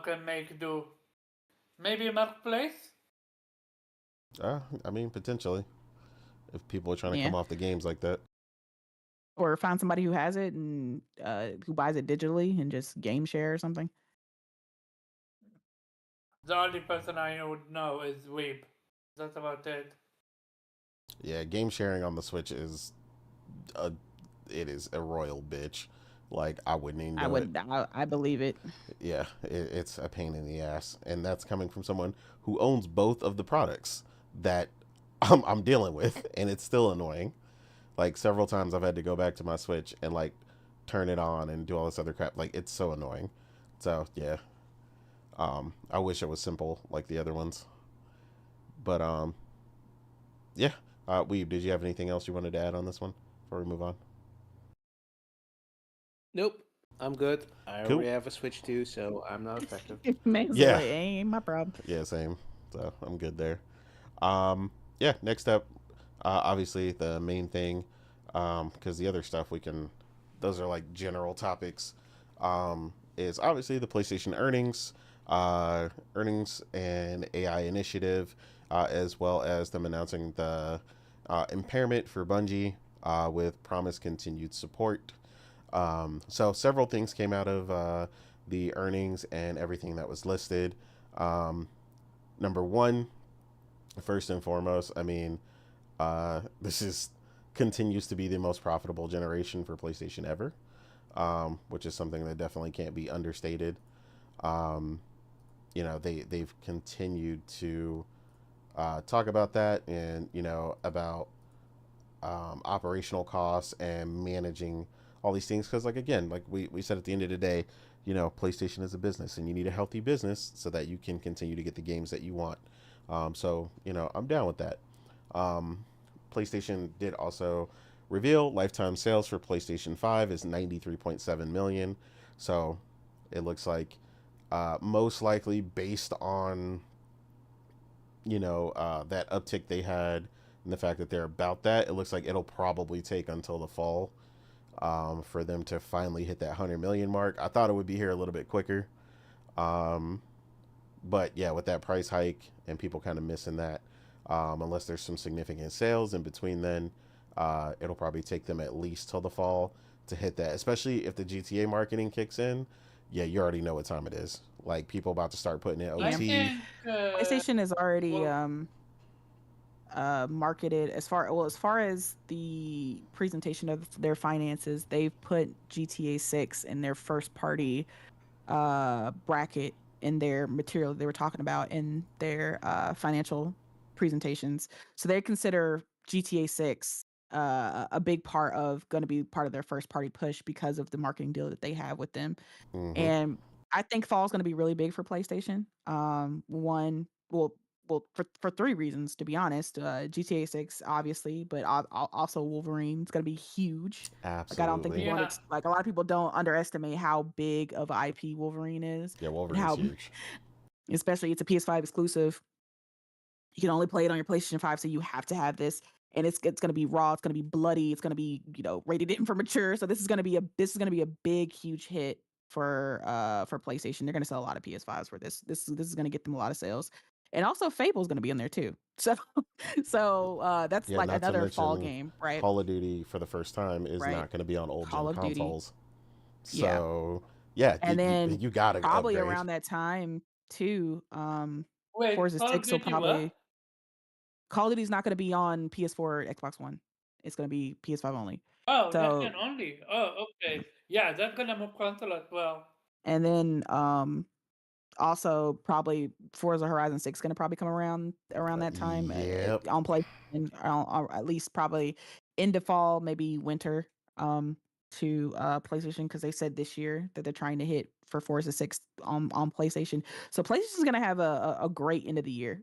can make do. Maybe marketplace. I mean, potentially if people are trying to Yeah. come off the games like that. Or find somebody who has it and who buys it digitally and just game share or something. The only person I would know is Weeb. That's about it. Yeah, game sharing on the Switch is a it is a royal bitch. Like I wouldn't even do it. I believe it. Yeah, it's a pain in the ass, and that's coming from someone who owns both of the products that I'm dealing with, and it's still annoying. Like several times I've had to go back to my Switch and like turn it on and do all this other crap. Like it's so annoying. So yeah, I wish it was simple like the other ones. But yeah. Weeb, did you have anything else you wanted to add on this one before we move on? Nope. I'm good. I Cool. already have a Switch 2, so I'm not affected. Man's Yeah. like, ain't my problem. Yeah, same. So I'm good there. Um, yeah. Next up, Obviously, the main thing, because the other stuff those are like general topics, is obviously the PlayStation earnings and AI initiative, as well as them announcing the impairment for Bungie with promised continued support. So several things came out of the earnings and everything that was listed. Um, Number one, first and foremost, I mean, this is continues to be the most profitable generation for PlayStation ever, which is something that definitely can't be understated. Um, they've continued to talk about that, and about operational costs and managing all these things, because like again, like we said, at the end of the day, PlayStation is a business and you need a healthy business so that you can continue to get the games that you want. So I'm down with that. um, PlayStation did also reveal lifetime sales for PlayStation 5 is 93.7 million. So it looks like, most likely based on that uptick they had, and the fact that they're about that, it looks like it'll probably take until the fall, for them to finally hit that 100 million mark. I thought it would be here a little bit quicker, um, but yeah, with that price hike and people kind of missing that, unless there's some significant sales in between, then it'll probably take them at least till the fall to hit that. Especially if the GTA marketing kicks in, yeah, you already know what time it is. Like, people about to start putting in I Yeah. OT. think, PlayStation is already well, marketed as far as the presentation of their finances. They've put GTA 6 in their first party bracket in their material they were talking about in their financial presentations. So they consider GTA 6 a big part of going to be part of their first party push because of the marketing deal that they have with them. Mm-hmm. And I think fall is going to be really big for PlayStation. One, for three reasons, to be honest. GTA 6, obviously, but also Wolverine's going to be huge. Like, I don't think Absolutely. people yeah. like a lot of people don't underestimate how big of an IP Wolverine is, Yeah, and Wolverine's how, huge. especially, it's a PS5 exclusive. You can only play it on your PlayStation 5, so you have to have this. And it's gonna be raw, it's gonna be bloody, it's gonna be, rated in for mature. So this is gonna be a big, huge hit for PlayStation. They're gonna sell a lot of PS5s for this. This is gonna get them a lot of sales. And also Fable's gonna be in there too. So that's Yeah, like not to another fall mention game, right? Call of Duty for the first time is Right. not going to be on old Call gen of Duty. consoles. Yeah. So yeah, And then you got to probably upgrade. around that time too, Wait, Forza Call of 6 will Duty probably what? Call of Duty's not gonna be on PS4 or Xbox One. It's gonna be PS5 only. Oh, next So, gen only. Oh, yeah. okay. Yeah, that's gonna move console as well. And then, also probably Forza Horizon 6 gonna probably come around that time, Yep. on PlayStation, or at least probably into fall, maybe winter, to, PlayStation, because they said this year that they're trying to hit for Forza 6 on PlayStation. So PlayStation's gonna have a great end of the year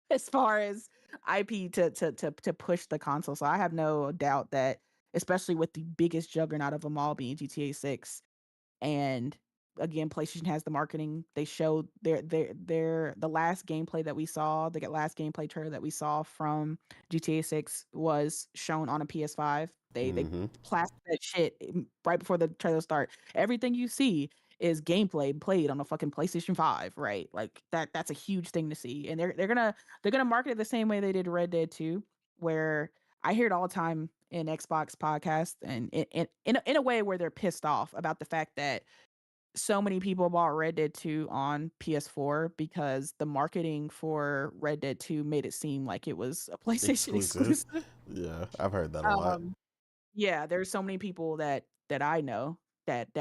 as far as IP to push the console. So I have no doubt that, especially with the biggest juggernaut of them all being GTA 6, and again, PlayStation has the marketing. They showed the last gameplay that we saw, the last gameplay trailer that we saw from GTA 6 was shown on a PS5. They Mm-hmm. plastered that shit right before the trailer start. Everything you see is gameplay played on a fucking PlayStation 5, right? Like that's a huge thing to see. And they're gonna market it the same way they did Red Dead 2, where I hear it all the time in Xbox podcasts, and in a way where they're pissed off about the fact that so many people bought Red Dead 2 on PS4 because the marketing for Red Dead 2 made it seem like it was a PlayStation Exclusive. exclusive. Yeah, I've heard that a lot. Um, yeah, there's so many people that I know that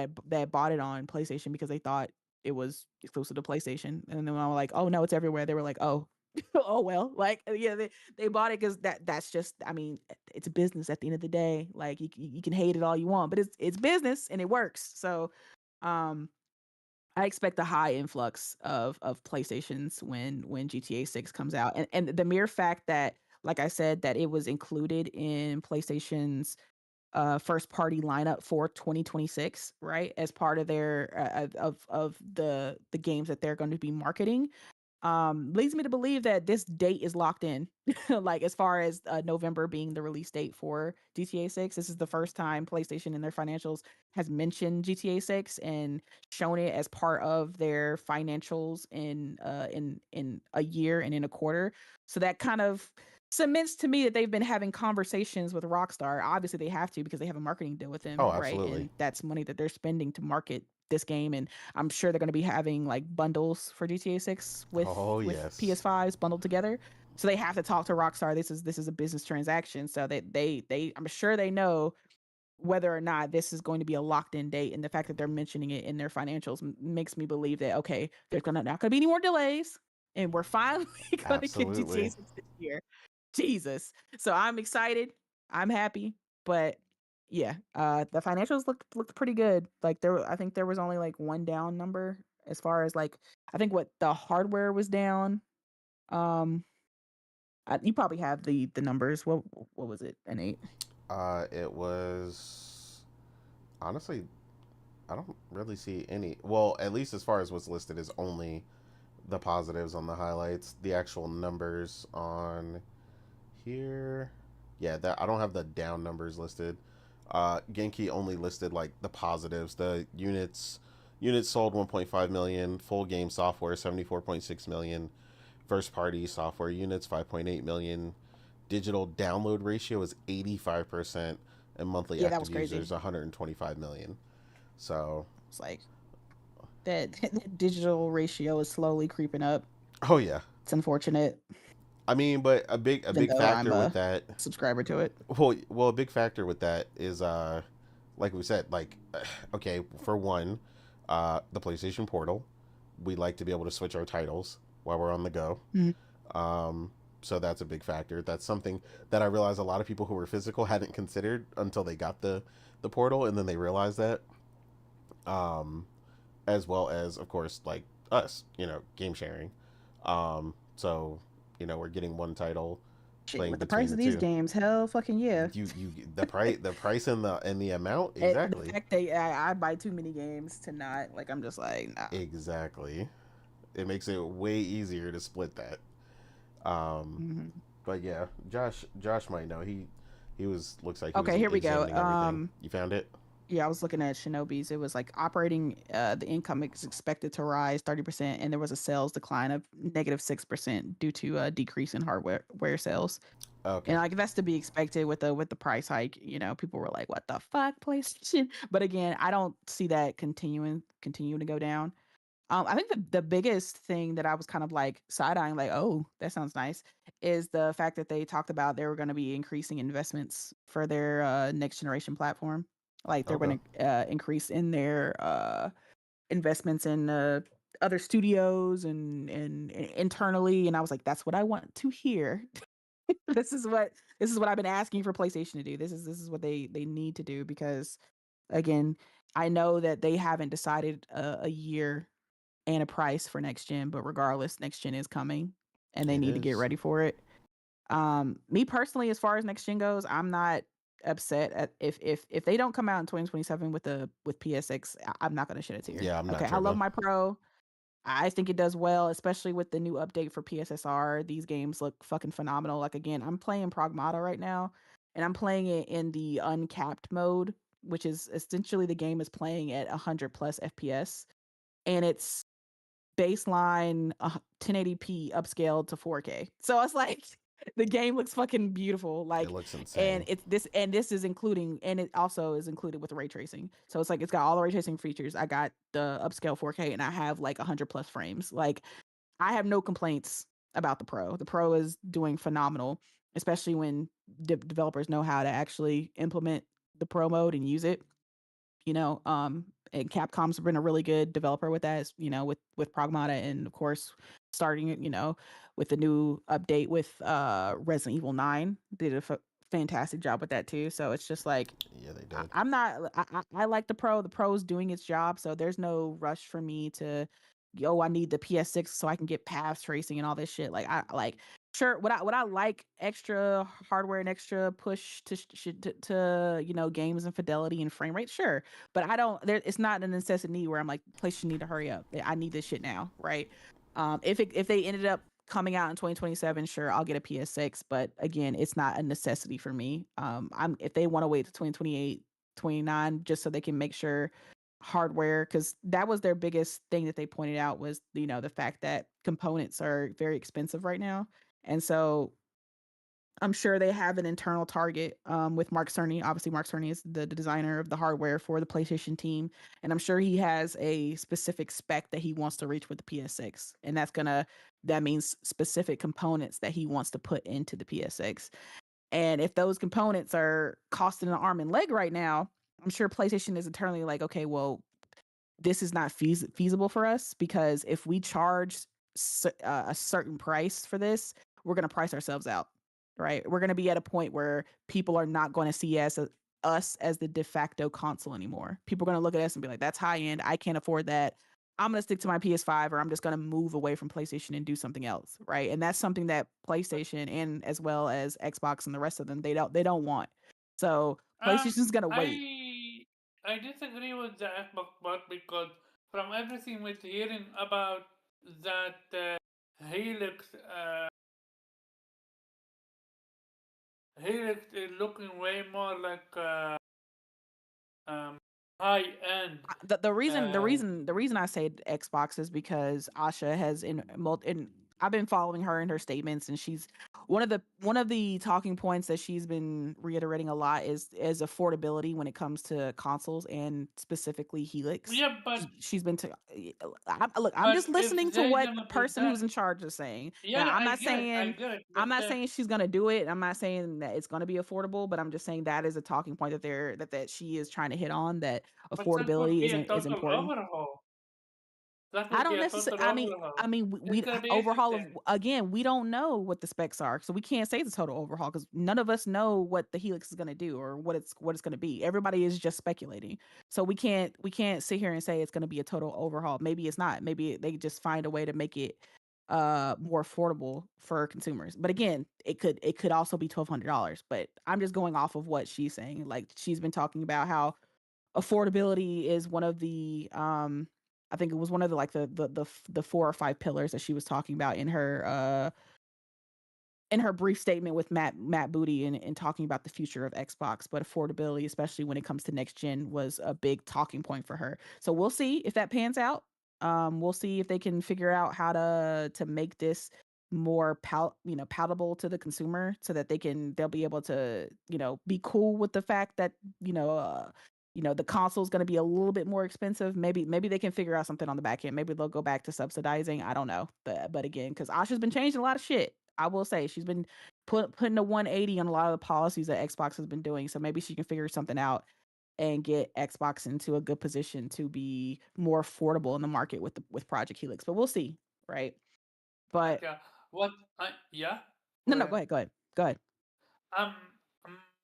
bought it on PlayStation because they thought it was exclusive to PlayStation, and then when I was like, "Oh no, it's everywhere," they were like, "Oh, oh well." Like, yeah, they bought it because that's just, I mean, it's a business at the end of the day. Like, you can hate it all you want, but it's business and it works. So, um, I expect a high influx of PlayStations when GTA 6 comes out, and the mere fact that, like I said, that it was included in PlayStation's first party lineup for 2026, right? As part of their of the games that they're going to be marketing. leads me to believe that this date is locked in. Like as far as November being the release date for GTA 6, this is the first time PlayStation in their financials has mentioned GTA 6 and shown it as part of their financials in a year and in a quarter. So that kind of cements to me that they've been having conversations with Rockstar. Obviously they have to because they have a marketing deal with them, Oh, right? absolutely. And that's money that they're spending to market this game, and I'm sure they're going to be having like bundles for GTA 6 Oh, with yes. PS5s bundled together. So they have to talk to Rockstar. This is a business transaction, so they I'm sure they know whether or not this is going to be a locked in date, and the fact that they're mentioning it in their financials makes me believe that okay, there's gonna not gonna be any more delays, and we're finally gonna get GTA Absolutely. 6 this year. Jesus. So I'm excited. I'm happy, but yeah, the financials looked pretty good. Like I think there was only like one down number as far as like I think what the hardware was down. Um, you probably have the numbers. What was it? An 8? It was honestly, I don't really see any. Well, at least as far as what's listed is only the positives on the highlights. The actual numbers on here, yeah, that I don't have the down numbers listed. Genki only listed like the positives. The units sold 1.5 million. Full game software 74.6 million. First party software units 5.8 million. Digital download ratio is 85%, and monthly Yeah, that was active crazy. users 125 million. So, It's like that, that digital ratio is slowly creeping up. oh yeah. It's unfortunate, I mean, but a even big though I'm factor with a that. subscriber to it. Well, a big factor with that is like we said, like okay, for one, the PlayStation Portal. We like to be able to switch our titles while we're on the go. Mhm. Um, so that's a big factor. That's something that I realized a lot of people who were physical hadn't considered until they got the portal, and then they realized that. Um, as well as, of course, like us, game sharing. So we're getting one title, Shit, playing with the between price the of these two. games, hell fucking yeah. You the price and the amount The exactly. fact that I buy too many games to not like I'm just like nah. Exactly. It makes it way easier to split that. Um, Mhm. but yeah, Josh might know. He was looks like he was Okay, here we go. examining everything. You found it? Yeah, I was looking at Shinobi's. It was like operating, the income is expected to rise 30%, and there was a sales decline of -6% due to a decrease in hardware sales. Okay. And like that's to be expected with the price hike. People were like, "What the fuck, PlayStation?" But again, I don't see that continuing to go down. I think the biggest thing that I was kind of like side eyeing, like, oh, that sounds nice, is the fact that they talked about they were going to be increasing investments for their next generation platform. Like they're Okay. going to increase in their investments in other studios and internally. And I was like, that's what I want to hear. This is what I've been asking for PlayStation to do. This is what they need to do because again, I know that they haven't decided a year and a price for next gen, but regardless, next gen is coming and they It need to get is. ready for it. Me personally, as far as next gen goes, I'm not upset at if they don't come out in 2027 with PSX. I'm not gonna shed a tear. Yeah, I'm not Okay, I love tripping. my Pro. I think it does well, especially with the new update for PSSR. These games look fucking phenomenal. Like again, I'm playing Pragmata right now, and I'm playing it in the uncapped mode, which is essentially the game is playing at 100 plus FPS, and it's baseline 1080p upscaled to 4K. So it's like the game looks fucking beautiful. It Like, looks and insane. this is including, and it also is included with ray tracing. So it's like it's got all the ray tracing features. I got the upscale 4K, and I have like 100 plus frames. Like, I have no complaints about the Pro. The Pro is doing phenomenal, especially when developers know how to actually implement the Pro mode and use it. And Capcom's been a really good developer with that, with Pragmata, and of course starting it, with the new update with Resident Evil 9. Did a fantastic job with that too. So it's just like Yeah, they did. I'm not I like the Pro. The Pro's doing its job, so there's no rush for me to I need the PS6 so I can get path tracing and all this shit. Like I like sure what I like extra hardware and extra push to games and fidelity and frame rate, sure. But I don't there it's not a necessity where I'm like, PlayStation need to hurry up. I need this shit now, right? If they ended up coming out in 2027, sure, I'll get a PS6. But again, it's not a necessity for me. If they want to wait to 2028, 29, just so they can make sure hardware, because that was their biggest thing that they pointed out was, the fact that components are very expensive right now. And so I'm sure they have an internal target with Mark Cerny. Obviously, Mark Cerny is the designer of the hardware for the PlayStation team, and I'm sure he has a specific spec that he wants to reach with the PS6, and that means specific components that he wants to put into the PS6. And if those components are costing an arm and leg right now, I'm sure PlayStation is internally like, okay, well, this is not feasible for us, because if we charge a certain price for this, we're going to price ourselves out, right? We're going to be at a point where people are not going to see us as the de facto console anymore. People are going to look at us and be like, that's high end. I can't afford that. I'm going to stick to my PS5, or I'm just going to move away from PlayStation and do something else, right? And that's something that PlayStation and as well as Xbox and the rest of them, they don't want. So PlayStation's going to wait. I disagree with the Xbox part because from everything we're hearing about that Helix, Helix is looking way more like high end. The reason I say Xbox is because Asha has in I've been following her in her statements, and she's one of the talking points that she's been reiterating a lot is affordability when it comes to consoles, and specifically Helix. Yeah, but She's been I'm just listening to what the person who's in charge is saying. Yeah, Now, I get it. I'm not saying she's gonna do it. I'm not saying that it's gonna be affordable, but I'm just saying that is a talking point that she is trying to hit on, that But that would affordability be a is total important. overhaul. That I would don't be a necessarily. total overhaul. I mean, It's we gonna be overhaul of interesting. again. We don't know what the specs are, so we can't say it's a total overhaul because none of us know what the Helix is going to do or what it's going to be. Everybody is just speculating, so we can't sit here and say it's going to be a total overhaul. Maybe it's not. Maybe they just find a way to make it more affordable for consumers. But again, it could also be $1,200. But I'm just going off of what she's saying. Like, she's been talking about how affordability is one of the I think it was one of the like the 4 or 5 pillars that she was talking about in her brief statement with Matt Booty, and talking about the future of Xbox. But affordability, especially when it comes to next gen, was a big talking point for her. So we'll see if that pans out. We'll see if they can figure out how to make this more palatable to the consumer, so that they'll be able to be cool with the fact that the console is going to be a little bit more expensive. Maybe they can figure out something on the back end. Maybe they'll go back to subsidizing. I don't know. But again, because Asha's been changing a lot of shit. I will say she's been putting a 180 on a lot of the policies that Xbox has been doing. So maybe she can figure something out and get Xbox into a good position to be more affordable in the market with Project Helix. But we'll see, right? But Yeah. What? Yeah. no, go ahead. Um,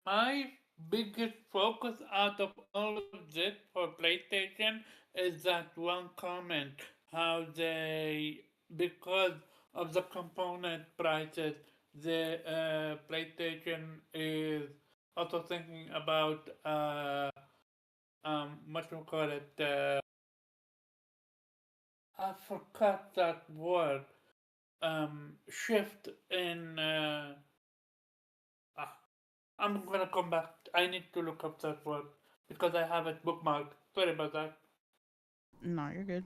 my biggest focus out of all of this for PlayStation is that one comment, how they, because of the component prices, the PlayStation is also thinking about what do you call it? I forgot that word. Shift in. Ah, I'm gonna come back. I need to look up that word because I have it bookmarked. Sorry about that. No, you're good.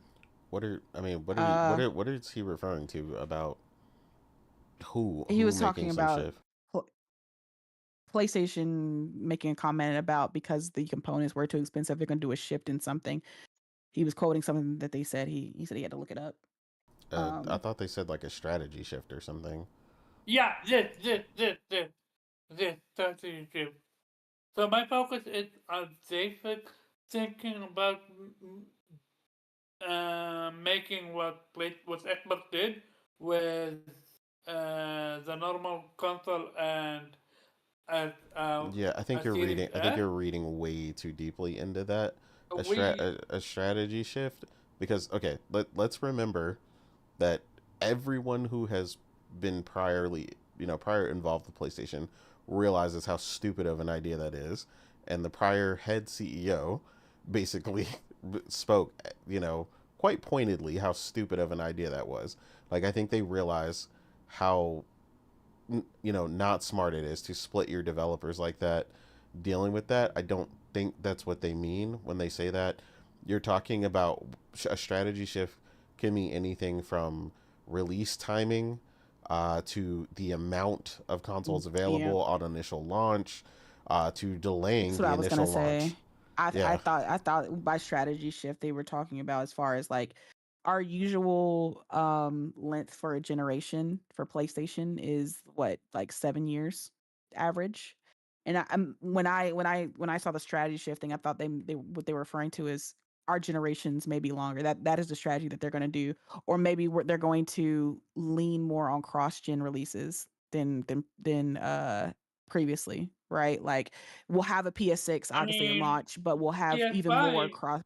What is he referring to about who He was making talking some about shift? PlayStation making a comment about, because the components were too expensive, they're going to do a shift in something. He was quoting something that they said. He said he had to look it up. I thought they said like a strategy shift or something. Yeah, this strategy shift. So my focus is on basic thinking about making what Xbox did with the normal console and as Yeah, I think a you're Series reading. I think S. you're reading way too deeply into that. We A strategy shift, because okay, let's remember that everyone who has been prior involved with PlayStation realizes how stupid of an idea that is, and the prior head CEO basically spoke, quite pointedly how stupid of an idea that was. Like I think they realize how not smart it is to split your developers like that. Dealing with that, I don't think that's what they mean when they say that. You're talking about a strategy shift can mean anything from release timing to the amount of consoles Yeah, available on initial launch to delaying that's what the I was gonna initial launch. say. I Yeah. thought by strategy shift they were talking about as far as like our usual length for a generation for PlayStation is what, like 7 years average. And when I saw the strategy shifting, I thought they what they were referring to is our generations may be longer. That is the strategy that they're going to do, or maybe they're going to lean more on cross gen releases than previously, right? Like we'll have a PS6 I obviously at mean, launch, but we'll have even more PS5 cross.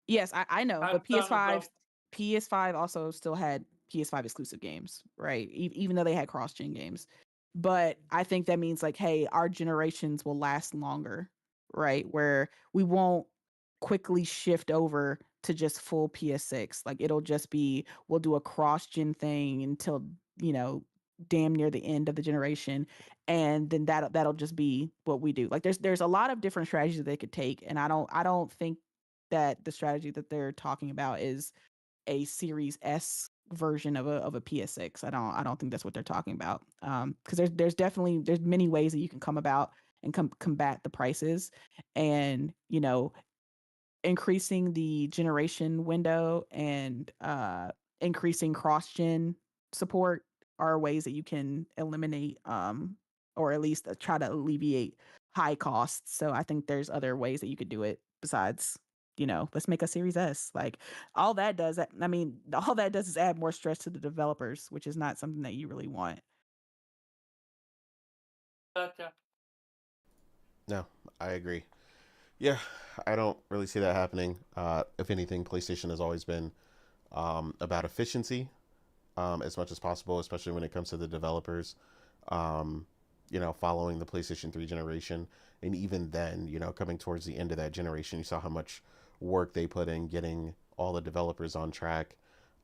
Yes, I know, had but some of those. PS5 also still had PS5 exclusive games, right? Even though they had cross gen games. But I think that means like, hey, our generations will last longer, right? Where we won't quickly shift over to just full PS6. Like it'll just be we'll do a cross gen thing until, you know, damn near the end of the generation, and then that'll just be what we do. Like there's a lot of different strategies that they could take, and I don't think that the strategy that they're talking about is a Series S version of a PS6. I don't think that's what they're talking about. Because there's definitely there's many ways that you can come about and combat the prices, and increasing the generation window and increasing cross gen support are ways that you can eliminate or at least try to alleviate high costs. So I think there's other ways that you could do it besides let's make a Series S. Like all that does, I mean, all that does is add more stress to the developers, which is not something that you really want. Gotcha. No, I agree. Yeah, I don't really see that happening. If anything, PlayStation has always been about efficiency as much as possible, especially when it comes to the developers. Um, following the PlayStation 3 generation. And even then, coming towards the end of that generation, you saw how much work they put in getting all the developers on track,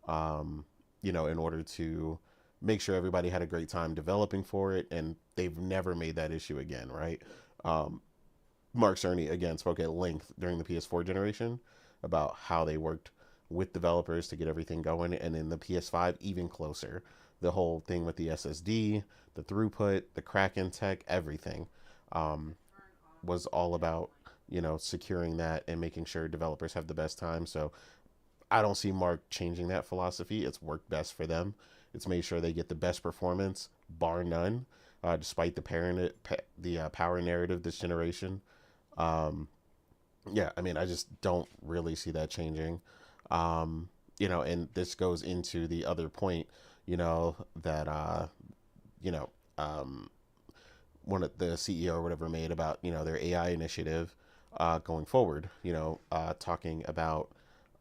in order to make sure everybody had a great time developing for it. And they've never made that issue again, right? Um, Mark Cerny again spoke at length during the PS4 generation about how they worked with developers to get everything going, and in the PS5 even closer. The whole thing with the SSD, the throughput, the Kraken tech, everything um, was all about securing that and making sure developers have the best time. So I don't see Mark changing that philosophy. It's worked best for them. It's made sure they get the best performance, bar none, despite the power narrative this generation. Um, yeah, I mean, I just don't really see that changing. And this goes into the other point, that you know, um, one of the CEO or whatever made about their AI initiative going forward. Talking about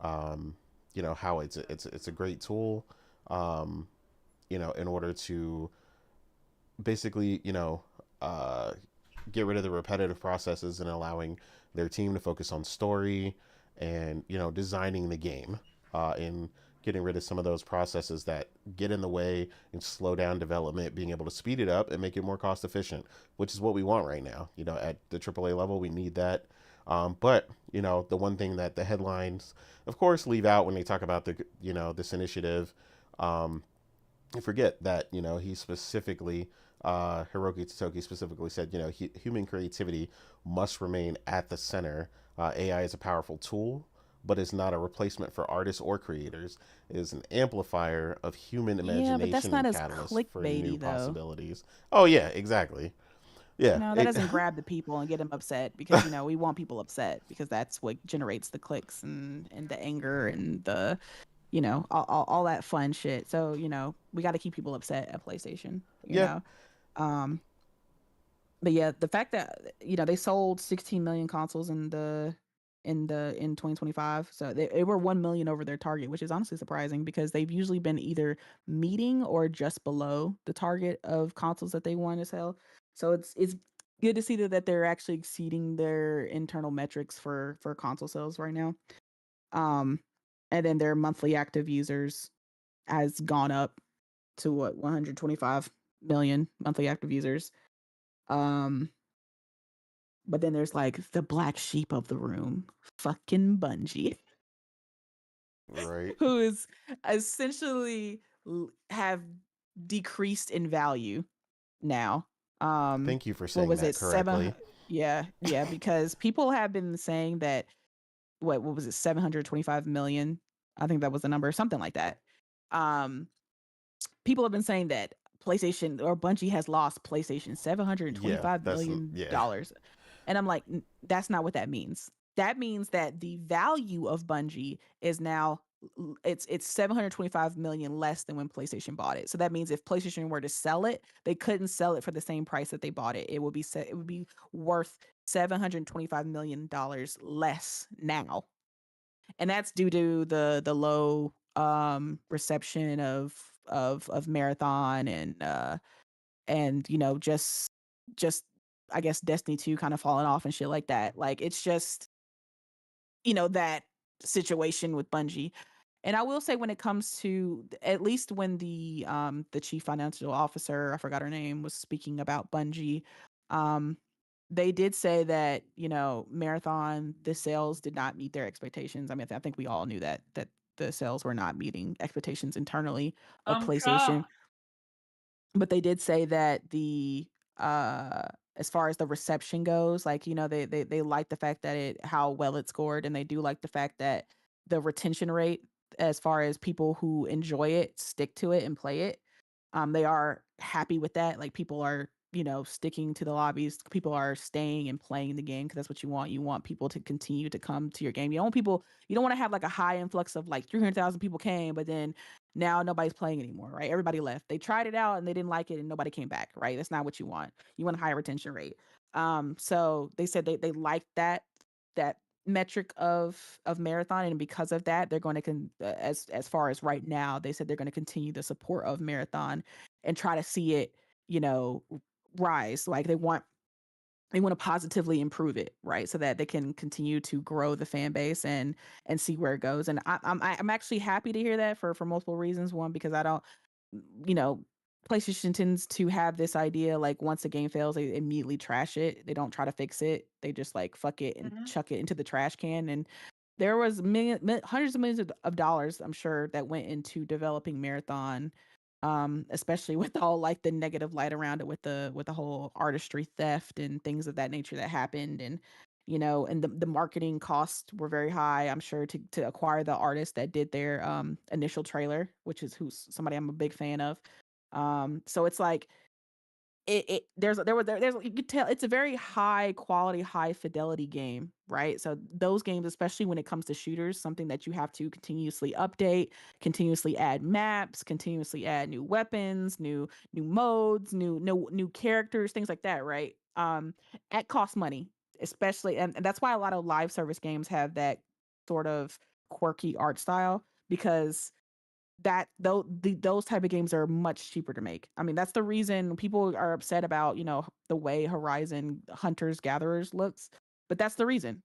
how it's a great tool, um, in order to basically uh, get rid of the repetitive processes and allowing their team to focus on story and designing the game and getting rid of some of those processes that get in the way and slow down development, being able to speed it up and make it more cost efficient, which is what we want right now. At the AAA level, we need that. But the one thing that the headlines, of course, leave out when they talk about this initiative, um, you forget that he specifically Hiroki Totoki specifically said human creativity must remain at the center. AI is a powerful tool, but is not a replacement for artists or creators. It is an amplifier of human Yeah, but that's imagination not and as catalyst for new clickbaity though. possibilities. Oh yeah, exactly. Yeah, That doesn't grab the people and get them upset because we want people upset because that's what generates the clicks and the anger and the all that fun shit. So we got to keep people upset at PlayStation. yeah, Um, but yeah, the fact that they sold 16 million consoles in 2025, so they were 1 million over their target, which is honestly surprising because they've usually been either meeting or just below the target of consoles that they want to sell. So it's good to see that they're actually exceeding their internal metrics for console sales right now. Um, and then their monthly active users. has gone up to 125 million monthly active users. But then there's like the black sheep of the room, fucking Bungie, Right. who is essentially have decreased in value now. Thank you for What saying was that it? correctly. Yeah, because people have been saying that what was it, 725 million? I think that was the number, something like that. Um, People have been saying that PlayStation or Bungie has lost PlayStation Yeah, 725 that's million yeah. dollars. And I'm like, that's not what that means. That means that the value of Bungie is now it's 725 million less than when PlayStation bought it. So that means if PlayStation were to sell it, they couldn't sell it for the same price that they bought it. It would be worth 725 million dollars less now. And that's due to the low reception of Marathon and just I guess Destiny 2 kind of falling off and shit like that. Like it's just that situation with Bungie. And I will say when it comes to at least when the chief financial officer, I forgot her name, was speaking about Bungie, um they did say that, Marathon, the sales did not meet their expectations. I mean, I think we all knew that the sales were not meeting expectations internally of I'm PlayStation, shocked. but they did say that as far as the reception goes, like, they like the fact that how well it scored, and they do like the fact that the retention rate, as far as people who enjoy it stick to it and play it, they are happy with that. Like, people are, sticking to the lobbies, people are staying and playing the game, because that's what you want people to continue to come to your game. You don't want to have like a high influx of like 300,000 people came, but then now nobody's playing anymore, right? Everybody left. They tried it out and they didn't like it and nobody came back, right? That's not what you want. You want a higher retention rate. So they said they like that metric of Marathon, and because of that, they're going to as far as right now, they said they're going to continue the support of Marathon and try to see it, rise. Like they want to positively improve it, right? So that they can continue to grow the fan base and see where it goes. And I'm actually happy to hear that for multiple reasons. One, because I don't, you know, PlayStation tends to have this idea, like, once a game fails, they immediately trash it. They don't try to fix it. They just like fuck it and Hmm. chuck it into the trash can. And there was hundreds of millions of dollars, I'm sure, that went into developing Marathon, especially with all like the negative light around it, with the whole artistry theft and things of that nature that happened. And and the marketing costs were very high, I'm sure, to acquire the artist that did their initial trailer, which is who's somebody I'm a big fan of. So it's like it there's you could tell it's a very high quality, high fidelity game, right? So those games, especially when it comes to shooters, something that you have to continuously update, continuously add maps, continuously add new weapons, new modes, new characters, things like that, right? That costs money, especially, and that's why a lot of live service games have that sort of quirky art style, because those type of games are much cheaper to make. I mean, that's the reason people are upset about, the way Horizon Hunters Gatherers looks. But that's the reason.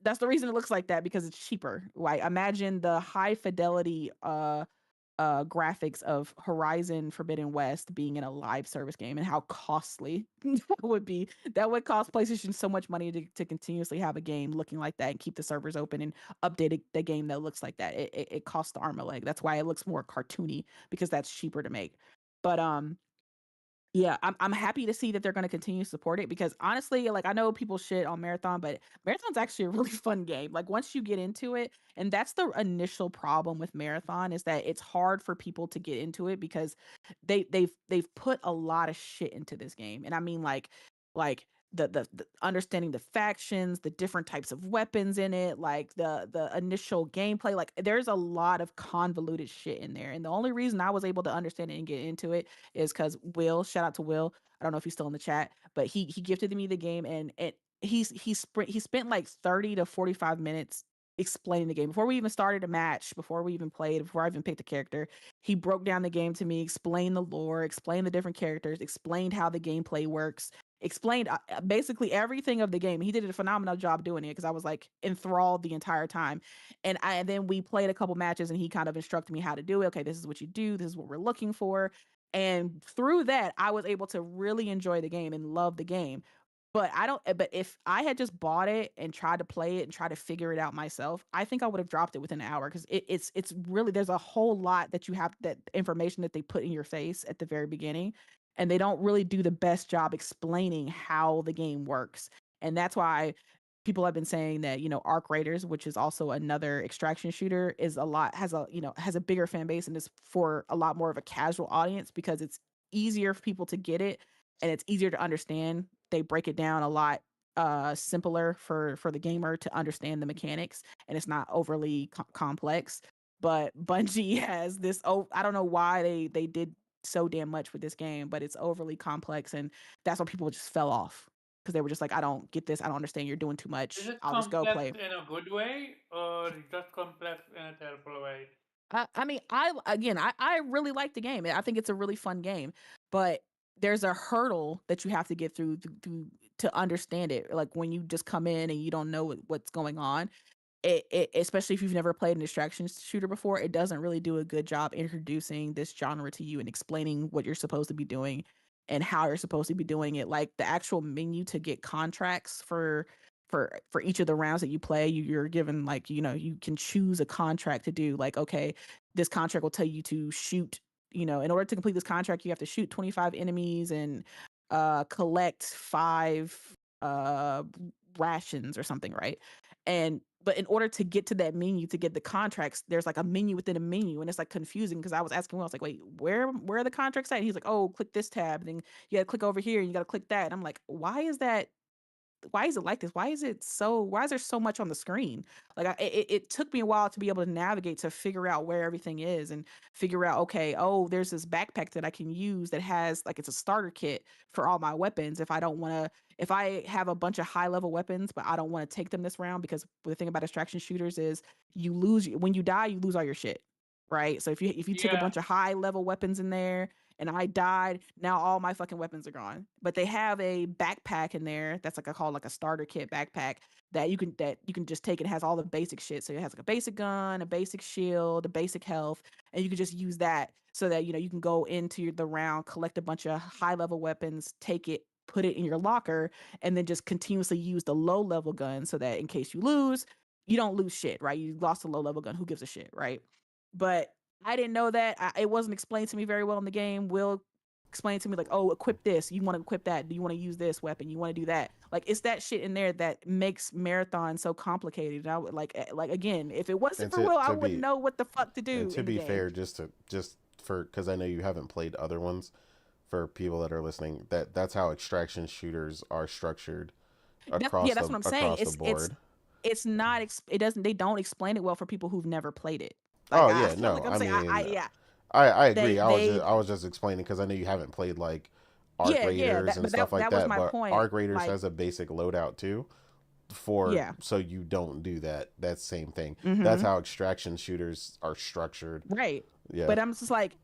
That's the reason it looks like that, because it's cheaper. Like, imagine the high fidelity graphics of Horizon Forbidden West being in a live service game, and how costly that would be. That would cost PlayStation so much money to continuously have a game looking like that and keep the servers open and update the game that looks like that. It costs the arm a leg. That's why it looks more cartoony, because that's cheaper to make. But yeah, I'm happy to see that they're going to continue to support it, because honestly, like, I know people shit on Marathon, but Marathon's actually a really fun game. Like, once you get into it, and that's the initial problem with Marathon, is that it's hard for people to get into it, because they've put a lot of shit into this game. And I mean, like the understanding the factions, the different types of weapons in it, like the initial gameplay, like, there's a lot of convoluted shit in there. And the only reason I was able to understand it and get into it is because Will, shout out to Will. I don't know if he's still in the chat, but he gifted me the game, and he spent like 30 to 45 minutes explaining the game before we even started a match, before we even played, before I even picked a character. He broke down the game to me, explained the lore, explained the different characters, explained how the gameplay works, explained basically everything of the game. He did a phenomenal job doing it because I was like enthralled the entire time. And then we played a couple matches and he kind of instructed me how to do it. Okay, this is what you do. This is what we're looking for. And through that, I was able to really enjoy the game and love the game. But I don't but if I had just bought it and tried to play it and try to figure it out myself, I think I would have dropped it within an hour because it's really there's a whole lot that you have that information that they put in your face at the very beginning, and they don't really do the best job explaining how the game works. And that's why people have been saying that, Arc Raiders, which is also another extraction shooter, is a lot has a bigger fan base and is for a lot more of a casual audience because it's easier for people to get it and it's easier to understand. They break it down a lot simpler for the gamer to understand the mechanics, and it's not overly complex. But Bungie has this, I don't know why they did so damn much with this game, but it's overly complex, and that's when people just fell off because they were just like, I don't get this, I don't understand, you're doing too Is much, it I'll just go complex play. in a good way or just complex in a terrible way? I mean, I really like the game. I think it's a really fun game, but there's a hurdle that you have to get through to understand it. Like when you just come in and you don't know what's going on, it especially if you've never played an distraction shooter before, it doesn't really do a good job introducing this genre to you and explaining what you're supposed to be doing and how you're supposed to be doing it. Like the actual menu to get contracts for each of the rounds that you play, you're given like, you can choose a contract to do. Like, okay, this contract will tell you to shoot, in order to complete this contract, you have to shoot 25 enemies and collect 5 rations or something, right? And but in order to get to that menu to get the contracts, there's like a menu within a menu, and it's like confusing because I was asking, well, I was like, wait, where are the contracts at? And he's like, oh, click this tab, and then you gotta click over here, and you gotta click that. And I'm like, why is it like this? Why is there so much on the screen? Like it took me a while to be able to navigate to figure out where everything is and figure out, okay, oh, there's this backpack that I can use that has like it's a starter kit for all my weapons. If I have a bunch of high level weapons, but I don't want to take them this round because the thing about distraction shooters is when you die, you lose all your shit. Right. So if you took a Yeah, bunch of high level weapons in there and I died, now all my fucking weapons are gone. But they have a backpack in there that's like called like a starter kit backpack that you can just take. It has all the basic shit. So it has like a basic gun, a basic shield, a basic health, and you can just use that so that you can go into the round, collect a bunch of high level weapons, take it, put it in your locker, and then just continuously use the low level gun so that in case you lose, you don't lose shit, right? You lost a low level gun, who gives a shit, right? But I didn't know that. It wasn't explained to me very well in the game. Will explained to me like, oh, equip this. You want to equip that. Do you want to use this weapon? You want to do that. Like it's that shit in there that makes marathon so complicated. And I would like again, if it wasn't And for Will, I to wouldn't be know what the fuck to and do to in the be game. fair, just for because I know you haven't played other ones. For people that are listening, that's how extraction shooters are structured That's what I'm saying. across the board. It's not it doesn't they don't explain it well for people who've never played it. Like Oh I yeah, no, like I'm I saying mean, yeah. I agree. They I was just explaining because I know you haven't played like Arc yeah, Raiders that and but stuff like that was that, my but point. Arc Raiders Like has a basic loadout too. For yeah. so you don't do that same thing. That's Mhm. how extraction shooters are structured. Right. Yeah, But I'm just like,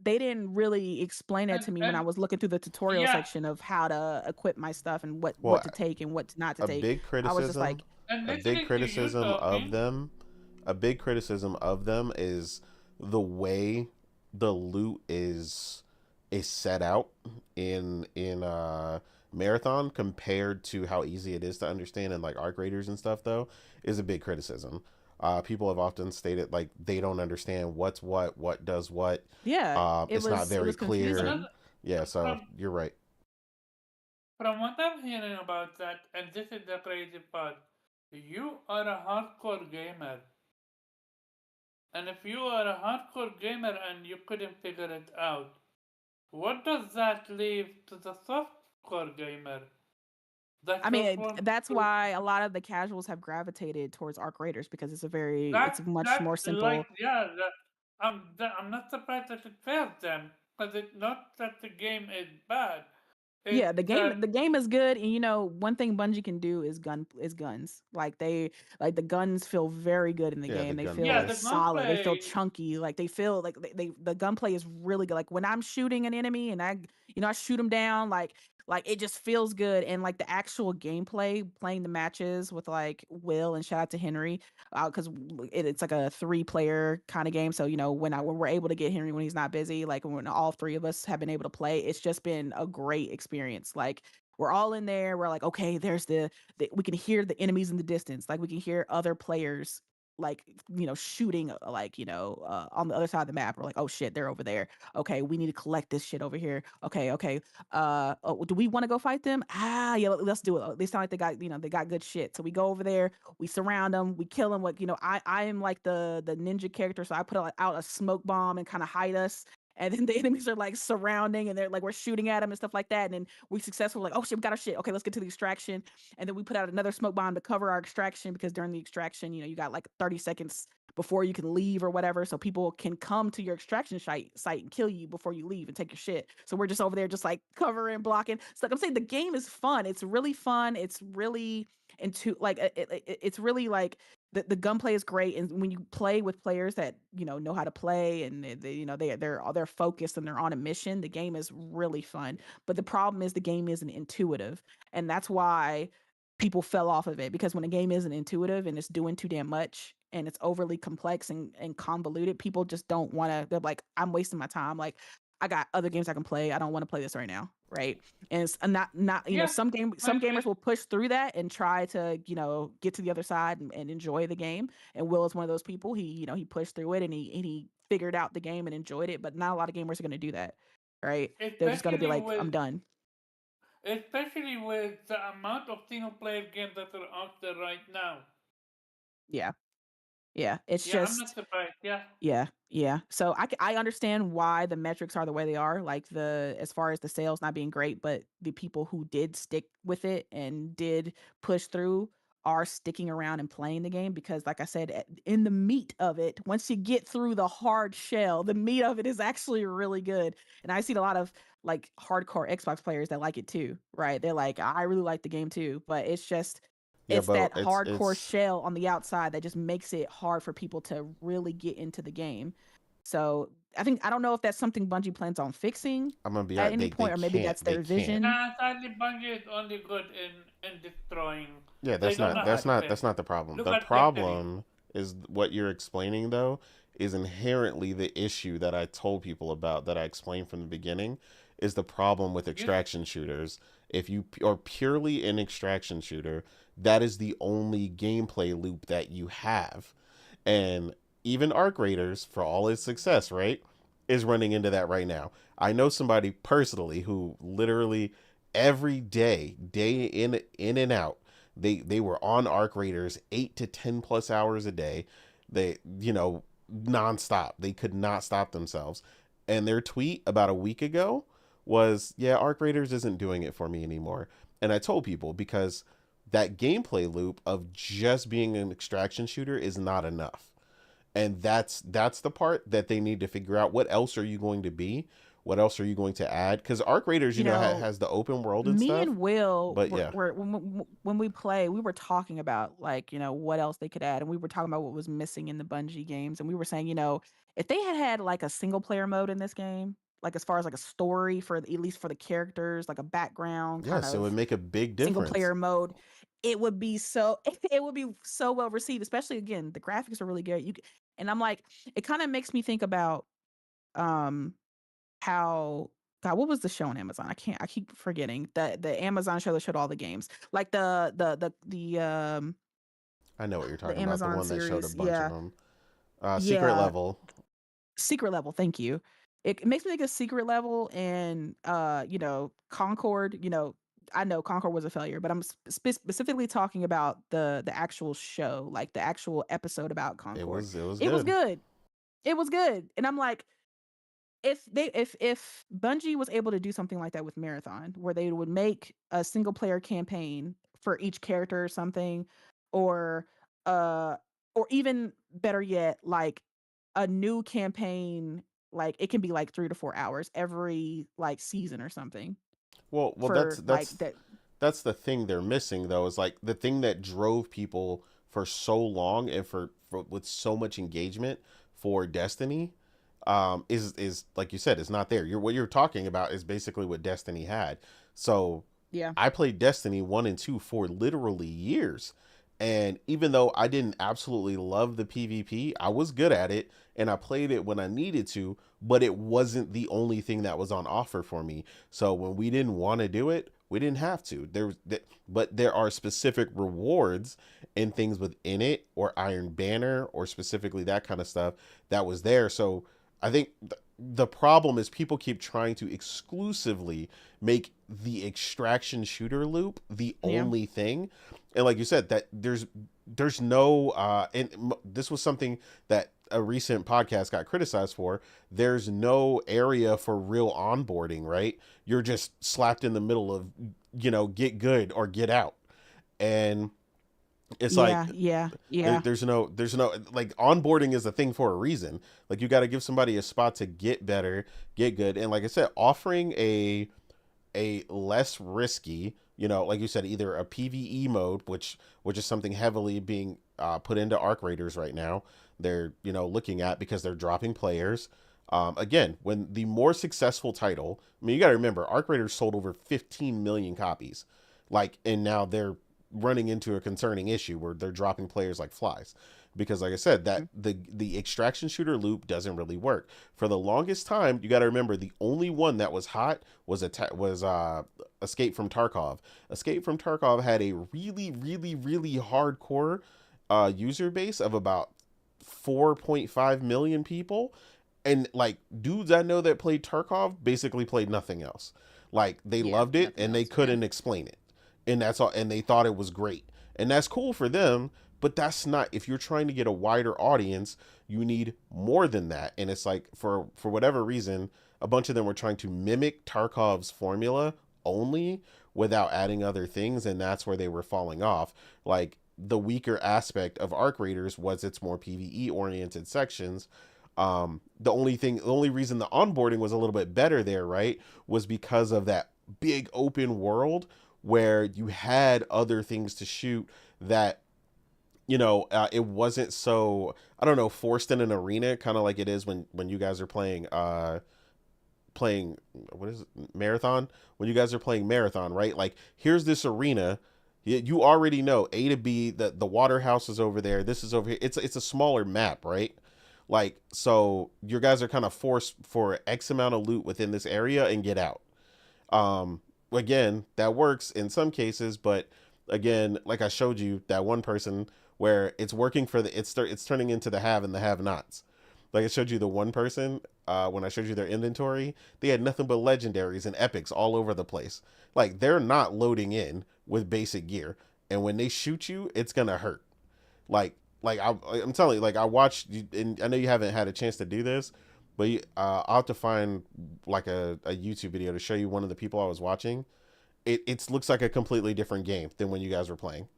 they didn't really explain that to me when I and was looking through the tutorial yeah, section of how to equip my stuff and what well, to take and what not to a take. big I was just criticism like, and a big listening to you criticism of talking, them a big criticism of them is the way the loot is set out in marathon compared to how easy it is to understand in like arc raiders and stuff though is a big criticism. People have often stated like they don't understand what's what does what. yeah, It's not it very was clear. confusing. another Yeah, so from you're right. from what I'm hearing about that, and this is the crazy part, you are a hardcore gamer. And if you are a hardcore gamer and you couldn't figure it out, what does that leave to the softcore gamer that I just mean, wants that's to? why a lot of the casuals have gravitated towards Arc Raiders because it's much That's more like simple. yeah. I'm not surprised that it failed them because it's not that the game is bad. It's Yeah, that the game is good, and one thing Bungie can do is guns. Like the guns feel very good in the Yeah, the game. They yeah, feel gunplay. the solid. They feel gunplay. chunky. Like they feel like the gunplay is really good. Like when I'm shooting an enemy and I shoot them down, like Like it just feels good, and like the actual gameplay, playing the matches with like Will, and shout out to Henry, because it's like a 3-player kind of game. So when we're able to get Henry when he's not busy, like when all 3 of us have been able to play, it's just been a great experience. Like we're all in there. We're like, okay, there's we can hear the enemies in the distance. Like we can hear other players like shooting like on the other side of the map. We're like, oh shit, they're over there. Okay, we need to collect this shit over here. Okay. Oh, do we want to go fight them? Yeah, let's do it. They sound like they got good shit. So we go over there, we surround them, we kill them. What I am like the ninja character, so I put out a smoke bomb and kind of hide us. And then the enemies are like surrounding, and they're like we're shooting at them and stuff like that. And then we successful, like, oh shit, we got our shit. Okay, let's get to the extraction. And then we put out another smoke bomb to cover our extraction, because during the extraction, you got like 30 seconds before you can leave or whatever, so people can come to your extraction site and kill you before you leave and take your shit. So we're just over there just like covering, blocking. So like I'm saying, the game is fun. It's really fun. It's really it's really like the gunplay is great, and when you play with players that know how to play, and they're focused and they're on a mission, the game is really fun. But the problem is the game isn't intuitive, and that's why people fell off of it, because when a game isn't intuitive and it's doing too damn much and it's overly complex and convoluted, people just don't want to. They're like, I'm wasting my time. Like, I got other games I can play. I don't want to play this right now, right? And it's not Yeah, some but gamers will push through that and try to get to the other side and enjoy the game. And Will is one of those people. He pushed through it, and he figured out the game and enjoyed it. But not a lot of gamers are going to do that, right? They're just going to be especially like, with I'm done. especially with the amount of single player games that are out there right now. Yeah, yeah. It's Yeah, I'm not just surprised. Yeah. Yeah. So I understand why the metrics are the way they are, like as far as the sales not being great, but the people who did stick with it and did push through are sticking around and playing the game, because like I said, in the meat of it, once you get through the hard shell, the meat of it is actually really good. And I see a lot of like hardcore Xbox players that like it too, right? They're like, I really like the game too, but Yeah, it's but that hardcore it's shell on the outside that just makes it hard for people to really get into the game. So I don't know if that's something Bungie plans on fixing I'm gonna be at honest, any they point, or maybe can't that's they their can't. vision. Nah, sadly, Bungie is only good in destroying. Yeah, They that's don't Oh know not how that's God. to not fix. that's not the problem. Look The at Destiny. problem is what you're explaining though is inherently the issue that I told people about, that I explained from the beginning, is the problem with You, extraction shooters. If you are purely an extraction shooter, that is the only gameplay loop that you have. And even Arc Raiders, for all its success, right, is running into that right now. I know somebody personally who literally every day, day in and out, they were on Arc Raiders 8 to 10 plus hours a day. They nonstop. They could not stop themselves. And their tweet about a week ago was, "Yeah, Arc Raiders isn't doing it for me anymore." And I told people, because that gameplay loop of just being an extraction shooter is not enough. And that's the part that they need to figure out. What else are you going to be? What else are you going to add? Because Arc Raiders, You know, has the open world and me stuff. and Will But yeah, were when we play, we were talking about like, what else they could add, and we were talking about what was missing in the Bungie games, and we were saying, if they had like a single player mode in this game, like as far as like a story for at least for the characters, like a background kind yes, it would of make a big single difference. player mode, it would be so it would be so well received. Especially again, the graphics are really good. And I'm like, it kind of makes me think about um how God, what was the show on Amazon? I keep forgetting the Amazon show that showed all the games, like I know what you're the talking about. The Amazon one that showed a series. bunch of Yeah, them. Secret yeah, Level. Secret Level. Thank you. It makes me think of Secret Level and Concord. I know Concord was a failure, but I'm specifically talking about the actual show, like the actual episode about Concord. It was It was good. good. It was good, and I'm like, if Bungie was able to do something like that with Marathon, where they would make a single player campaign for each character or something, or uh or even better yet, like a new campaign, like it can be like 3 to 4 hours every like season or something Well, for like that. that's the thing they're missing though, is like the thing that drove people for so long and for with so much engagement for Destiny. is like you said, is not there. What you're talking about is basically what Destiny had. So Yeah. I played Destiny 1 and 2 for literally years. And even though I didn't absolutely love the PvP, I was good at it and I played it when I needed to, but it wasn't the only thing that was on offer for me. So when we didn't want to do it, we didn't have to. But there are specific rewards and things within it, or Iron Banner, or specifically that kind of stuff that was there. So I think the problem is people keep trying to exclusively make the extraction shooter loop the Yeah. only thing. And like you said, that there's no this was something that a recent podcast got criticized for. There's no area for real onboarding, right? You're just slapped in the middle of, get good or get out. And it's like Yeah. Yeah. Yeah. there's no like, onboarding is a thing for a reason. Like, you got to give somebody a spot to get better, get good. And like I said, offering a less risky, like you said, either a PvE mode, which is something heavily being put into Arc Raiders right now. They're looking at, because they're dropping players. Again, when the more successful title, I mean, you got to remember, Arc Raiders sold over 15 million copies, like, and now they're running into a concerning issue where they're dropping players like flies, because like I said, that the extraction shooter loop doesn't really work. For the longest time, you got to remember, the only one that was hot was Escape from Tarkov. Escape from Tarkov had a really, really, really hardcore user base of about 4.5 million people. And like, dudes I know that played Tarkov basically played nothing else. Like, they Yeah. loved it Nothing and they else. Yeah. couldn't explain it. And that's all, and they thought it was great. And that's cool for them, but that's not, if you're trying to get a wider audience, you need more than that. And it's like, for whatever reason, a bunch of them were trying to mimic Tarkov's formula only, without adding other things, and that's where they were falling off. Like, the weaker aspect of Arc Raiders was its more PvE oriented sections. The only reason the onboarding was a little bit better there, right, was because of that big open world where you had other things to shoot, that it wasn't so, I don't know, forced in an arena, kind of like it is when you guys are playing what is it, marathon, when you guys are playing marathon, right? Like, here's this arena, you already know A to B, the water house is over there, this is over here. It's a smaller map, right? Like, so your guys are kind of forced for X amount of loot within this area and get out. Again, that works in some cases, but again, like I showed you, that one person where it's working for it's turning into the have and the have nots. Like, I showed you the one person, when I showed you their inventory, they had nothing but legendaries and epics all over the place. Like, they're not loading in with basic gear, and when they shoot you, it's gonna hurt. I'm telling you, like, I watched, and I know you haven't had a chance to do this, but I'll have to find like a YouTube video to show you one of the people I was watching. It looks like a completely different game than when you guys were playing.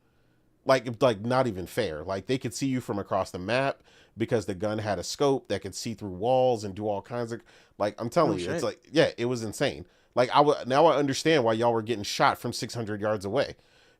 Like, not even fair. Like, they could see you from across the map, because the gun had a scope that could see through walls and do all kinds of, like, I'm Oh telling you, it's shit. like, yeah, it was insane. Like, now I understand why y'all were getting shot from 600 yards away,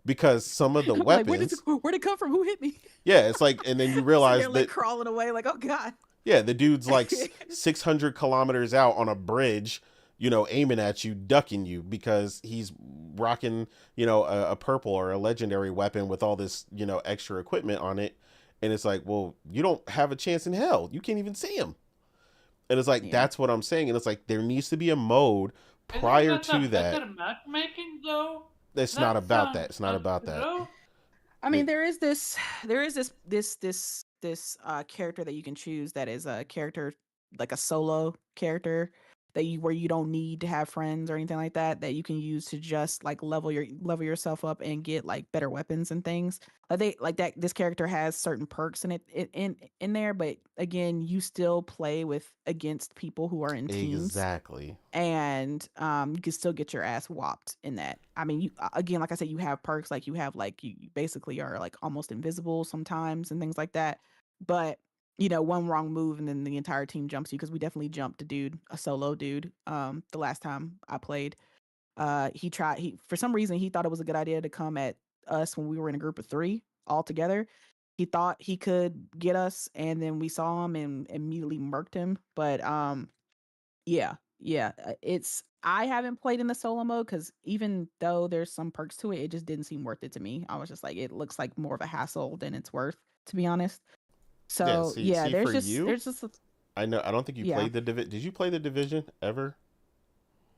because some of the I'm like, weapons, where'd it come from? Who hit me? yeah, it's like, and then you Sitting realize there like that, crawling away, like, oh god. yeah, the dude's like 600 kilometers out on a bridge, aiming at you, ducking you, because he's rocking, a purple or a legendary weapon with all this, extra equipment on it. And it's like, well, you don't have a chance in hell. You can't even see him. And it's like, Yeah. that's what I'm saying. And it's like, there needs to be a mode Isn't prior that to a that. better matchmaking though? It's not That about that. sounds It's not about that. untrue. I mean, It, there is this character that you can choose that is a character, like a solo character, that you where you don't need to have friends or anything like that, that you can use to just like level yourself up and get like better weapons and things. Like that this character has certain perks in there, but again, you still play with against people who are in teams, exactly. and you can still get your ass whopped in that. I mean, you again, like I said, you have perks, like you have like you basically are like almost invisible sometimes and things like that. But one wrong move and then the entire team jumps you, because we definitely jumped a solo dude. The last time I played, he for some reason he thought it was a good idea to come at us when we were in a group of 3 all together. he thought he could get us, and then we saw him and immediately murked him. But yeah, it's I haven't played in the solo mode because even though there's some perks to it, it just didn't seem worth it to me. I was just like, it looks like more of a hassle than it's worth, to be honest. Yeah, So yeah, see for you, there's just I don't think you yeah. played the Division. Did you play the Division ever?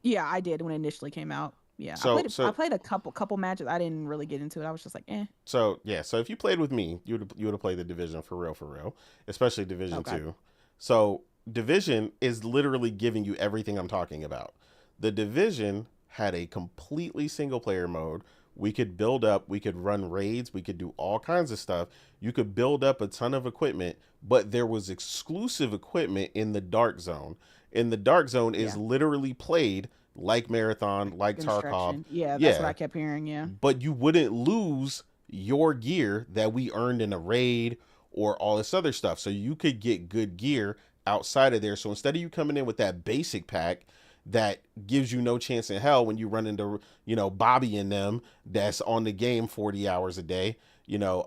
Yeah, I did when it initially came out. Yeah, So I so played a couple matches. I didn't really get into it. I was just like, eh. so if you played with me, you would have played the Division for real, especially Division Okay. 2. So Division is literally giving you everything I'm talking about. The Division had a completely single player mode. We could build up, we could run raids, we could do all kinds of stuff. You could build up a ton of equipment, but there was exclusive equipment in the Dark Zone. And the Dark Zone is Yeah. literally played like Marathon, like Tarkov. Construction. Yeah, that's what Yeah, I kept hearing. Yeah. but you wouldn't lose your gear that we earned in a raid or all this other stuff. So you could get good gear outside of there. So instead of you coming in with that basic pack that gives you no chance in hell when you run into, Bobby and them that's on the game 40 hours a day,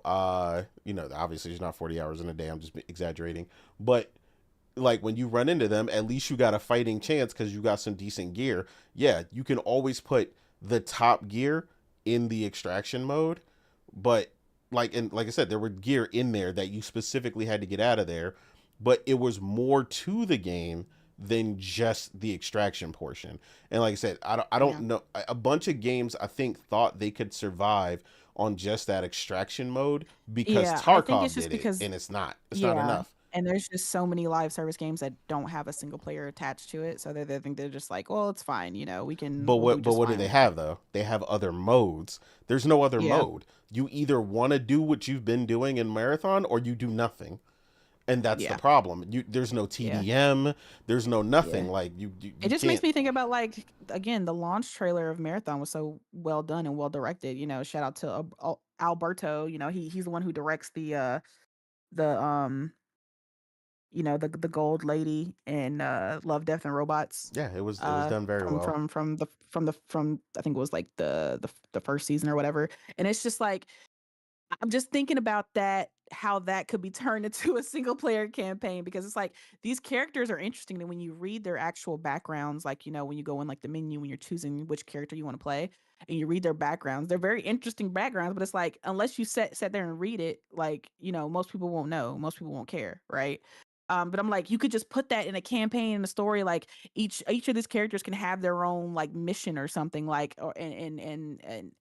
obviously it's not 40 hours in a day. I'm just exaggerating. But like when you run into them, at least you got a fighting chance because you got some decent gear. Yeah, you can always put the top gear in the extraction mode, but like I said, there were gear in there that you specifically had to get out of there, but it was more to the game than just the extraction portion. And like I said, I don't Yeah. know, a bunch of games I think thought they could survive on just that extraction mode because Yeah, I think it's Tarkov just did it, because and it's not yeah, enough. and there's just so many live service games that don't have a single player attached to it, so they think they're just like, well, it's fine, we'll do But just what do fine they with it. have though? They have other modes. There's no other Yeah, mode. You either want to do what you've been doing in Marathon or you do nothing. And that's the yeah, problem. There's no yeah, TDM, there's no yeah. nothing. Like It you just makes can't. me think about like again, the launch trailer of Marathon was so well done and well directed. Shout out to Alberto. He's the one who directs the the gold lady in Love, Death and Robots. Yeah, it was done very From well. I think it was like the first season or whatever. And it's just like I'm just thinking about that, how that could be turned into a single player campaign because it's like these characters are interesting. And when you read their actual backgrounds, like, when you go in like the menu, when you're choosing which character you want to play and you read their backgrounds, they're very interesting backgrounds, but it's like, unless you sit there and read it, like, most people won't know, most people won't care. Right. But I'm like, you could just put that in a campaign in a story, like each of these characters can have their own like mission or something like, or and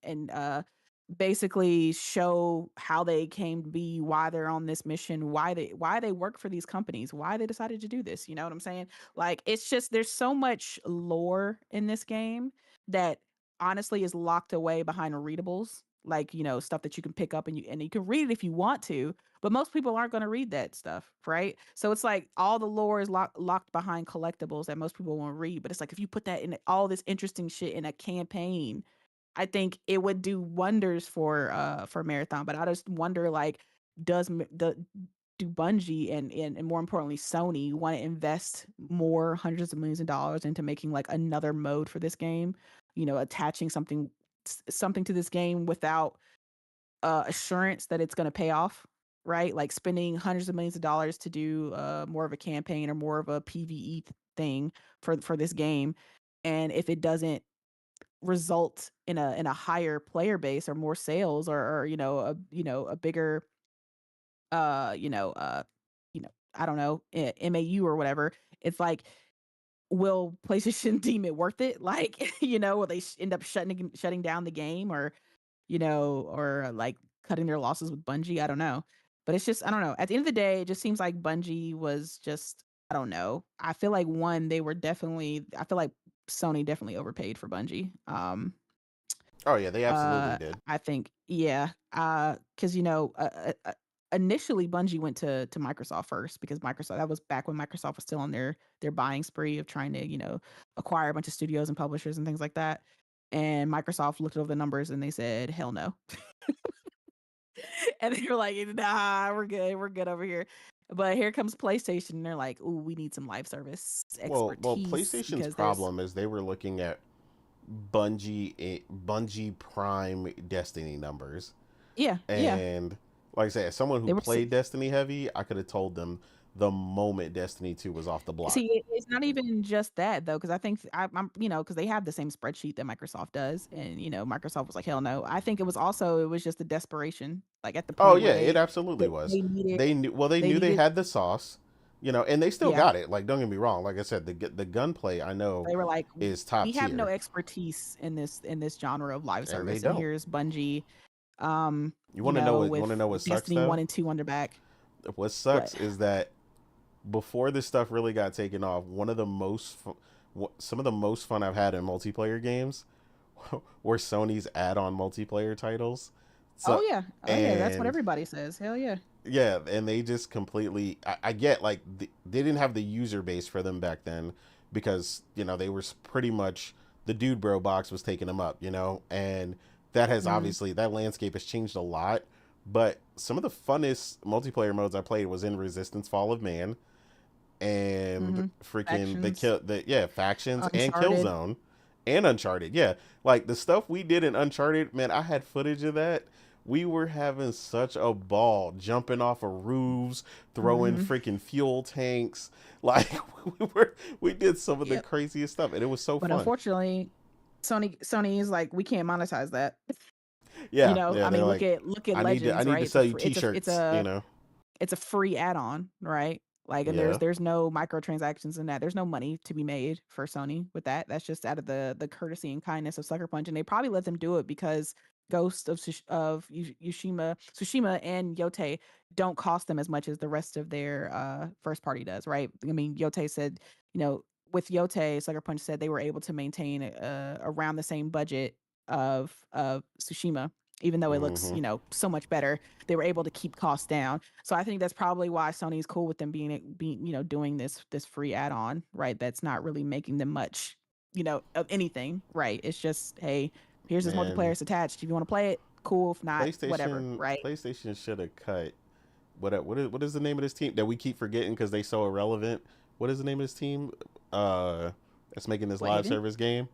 basically show how they came to be, why they're on this mission, why they work for these companies, why they decided to do this. You know what I'm saying? Like it's just there's so much lore in this game that honestly is locked away behind readables, like, stuff that you can pick up and you can read it if you want to, but most people aren't going to read that stuff, right? So it's like all the lore is locked behind collectibles that most people won't read, but it's like if you put that in all this interesting shit in a campaign, I think it would do wonders for Marathon, but I just wonder like does M- the do Bungie and more importantly Sony want to invest more hundreds of millions of dollars into making like another mode for this game, attaching something to this game without assurance that it's going to pay off, right? Like spending hundreds of millions of dollars to do more of a campaign or more of a PvE thing for this game, and if it doesn't result in a higher player base or more sales or a bigger uh you know uh I don't know, MAU or whatever. It's like, will PlayStation deem it worth it? Like, will they end up shutting down the game, or like cutting their losses with Bungie? I don't know. But it's just, I don't know. At the end of the day, it just seems like Bungie was just, I don't know. I feel like I feel like Sony definitely overpaid for Bungie. Oh yeah, they absolutely did. I think, yeah, because initially Bungie went to Microsoft first because Microsoft that was back when Microsoft was still on their buying spree of trying to acquire a bunch of studios and publishers and things like that. And Microsoft looked over the numbers and they said, "Hell no," and they were like, "Nah, we're good over here." But here comes PlayStation, and they're like, "Ooh, we need some live service Well, expertise PlayStation's because there's problem is they were looking at Bungie Prime Destiny numbers, yeah, yeah, and Like I said, as someone who They were played Destiny heavy, I could have told them the moment Destiny 2 was off the block. See, it's not even just that though, because I think I'm, because they have the same spreadsheet that Microsoft does, and Microsoft was like, hell no. I think it was just a desperation, like at the Oh point where yeah, it absolutely was. they needed They knew, well, they they knew they needed, had the sauce, and they still yeah. got it. Like, don't get me wrong. Like I said, the gunplay I know They were like, is we top have no tier, expertise in this genre of live and they service, and don't. here's Bungie, You want to know what? You want with to know what sucks Destiny 1 though? and 2 on their back. What What? sucks is that before this stuff really got taken off, some of the most fun I've had in multiplayer games were Sony's add-on multiplayer titles. Oh So, yeah, oh yeah, that's what and everybody says. Hell yeah. yeah, and they just completely. I get like they didn't have the user base for them back then because they were pretty much the dude bro box was taking them up, and that has Mm-hmm. obviously that landscape has changed a lot. But some of the funnest multiplayer modes I played was in Resistance: Fall of Man and Mm-hmm. freaking Factions, factions and Uncharted. Killzone and Uncharted. Yeah, like the stuff we did in Uncharted, man, I had footage of that. We were having such a ball jumping off of roofs, throwing Mm-hmm. freaking fuel tanks. Like we did some of the Yep. craziest stuff, and it was so But fun. unfortunately, Sony is like, we can't monetize that. Yeah, yeah, I they're mean, like, look at I Legends, need to right? sell you T-shirts. It's a free add-on, right? Like, and Yeah. there's no microtransactions in that. There's no money to be made for Sony with that. That's just out of the courtesy and kindness of Sucker Punch, and they probably let them do it because Ghost of Tsushima and Yote don't cost them as much as the rest of their first party does, right? I mean, Yote said, with Yote, Sucker Punch said they were able to maintain around the same budget of Tsushima, even though it looks, Mm-hmm. so much better. They were able to keep costs down. So I think that's probably why Sony's cool with them being doing this free add-on, right? That's not really making them much, of anything, right? It's just, hey, here's this multiplayer, Man, it's attached. If you want to play it, cool. If not, whatever, right? PlayStation should have cut what is the name of this team that we keep forgetting because they so irrelevant? What is the name of this team? That's making this What, live Haven? service game.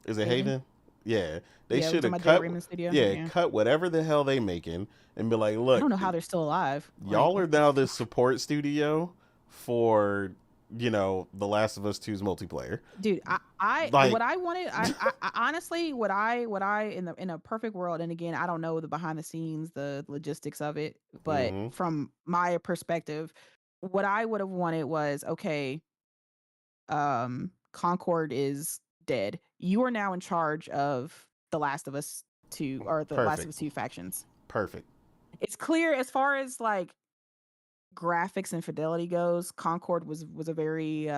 Is it Haven? Haven? Yeah, they Yeah, we're should talking have about Jade cut. Raymond Studio. Yeah, Yeah. cut whatever the hell they making and be like, I look, don't know how they're still alive. Like, y'all are what the now the fuck? support studio for The Last of Us 2's multiplayer. Dude, Like, what I wanted, I honestly, what I in a perfect world, and again, I don't know the behind the scenes, the logistics of it, but mm-hmm, from my perspective, what I would have wanted was, okay, Concord is dead. You are now in charge of the Last of Us 2, or the Last of perfect, Us 2 factions. perfect. It's clear as far as like graphics and fidelity goes, Concord was a very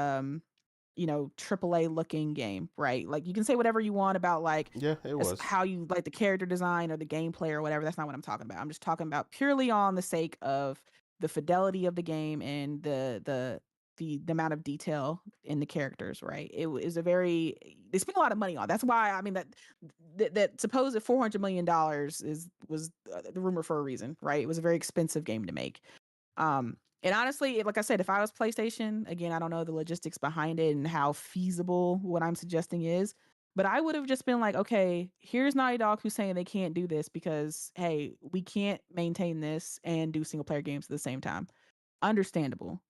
AAA looking game, right? Like, you can say whatever you want about like Yeah, it was. how you like the character design or the gameplay or whatever. That's not what I'm talking about. I'm just talking about purely on the sake of the fidelity of the game and the amount of detail in the characters, right? It was a very, they spent a lot of money on. That's why, I mean, that supposed $400 million was the rumor for a reason, right? It was a very expensive game to make. And honestly, like I said, if I was PlayStation, again, I don't know the logistics behind it and how feasible what I'm suggesting is, but I would have just been like, okay, here's Naughty Dog who's saying they can't do this because, hey, we can't maintain this and do single player games at the same time. Understandable.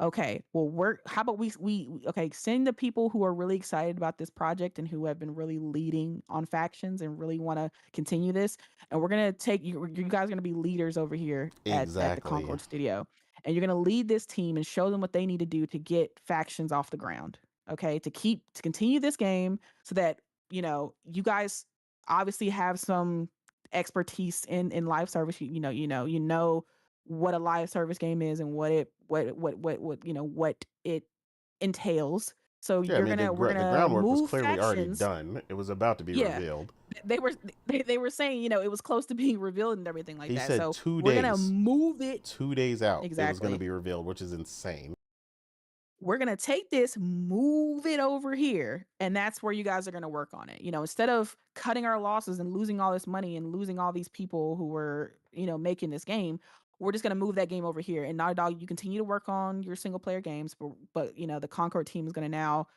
Okay, well, how about okay, send the people who are really excited about this project and who have been really leading on factions and really want to continue this, and we're gonna take you guys are gonna be leaders over here at the Exactly. Concord Studio, and you're gonna lead this team and show them what they need to do to get factions off the ground. Okay, to continue this game so that you guys obviously have some expertise in live service. You know what a live service game is and what it entails. So Yeah, I mean we're the gonna groundwork was move clearly already factions. done. It was about to be Yeah, revealed. they were they were saying it was close to being revealed and everything like He that. said So two we're gonna days, move it 2 days out, it was going to exactly. be revealed, which is insane. We're gonna take this, move it over here, and that's where you guys are gonna work on it. Instead of cutting our losses and losing all this money and losing all these people who were, making this game, we're just gonna move that game over here. And Naughty Dog, you continue to work on your single player games, but the Concord team is gonna now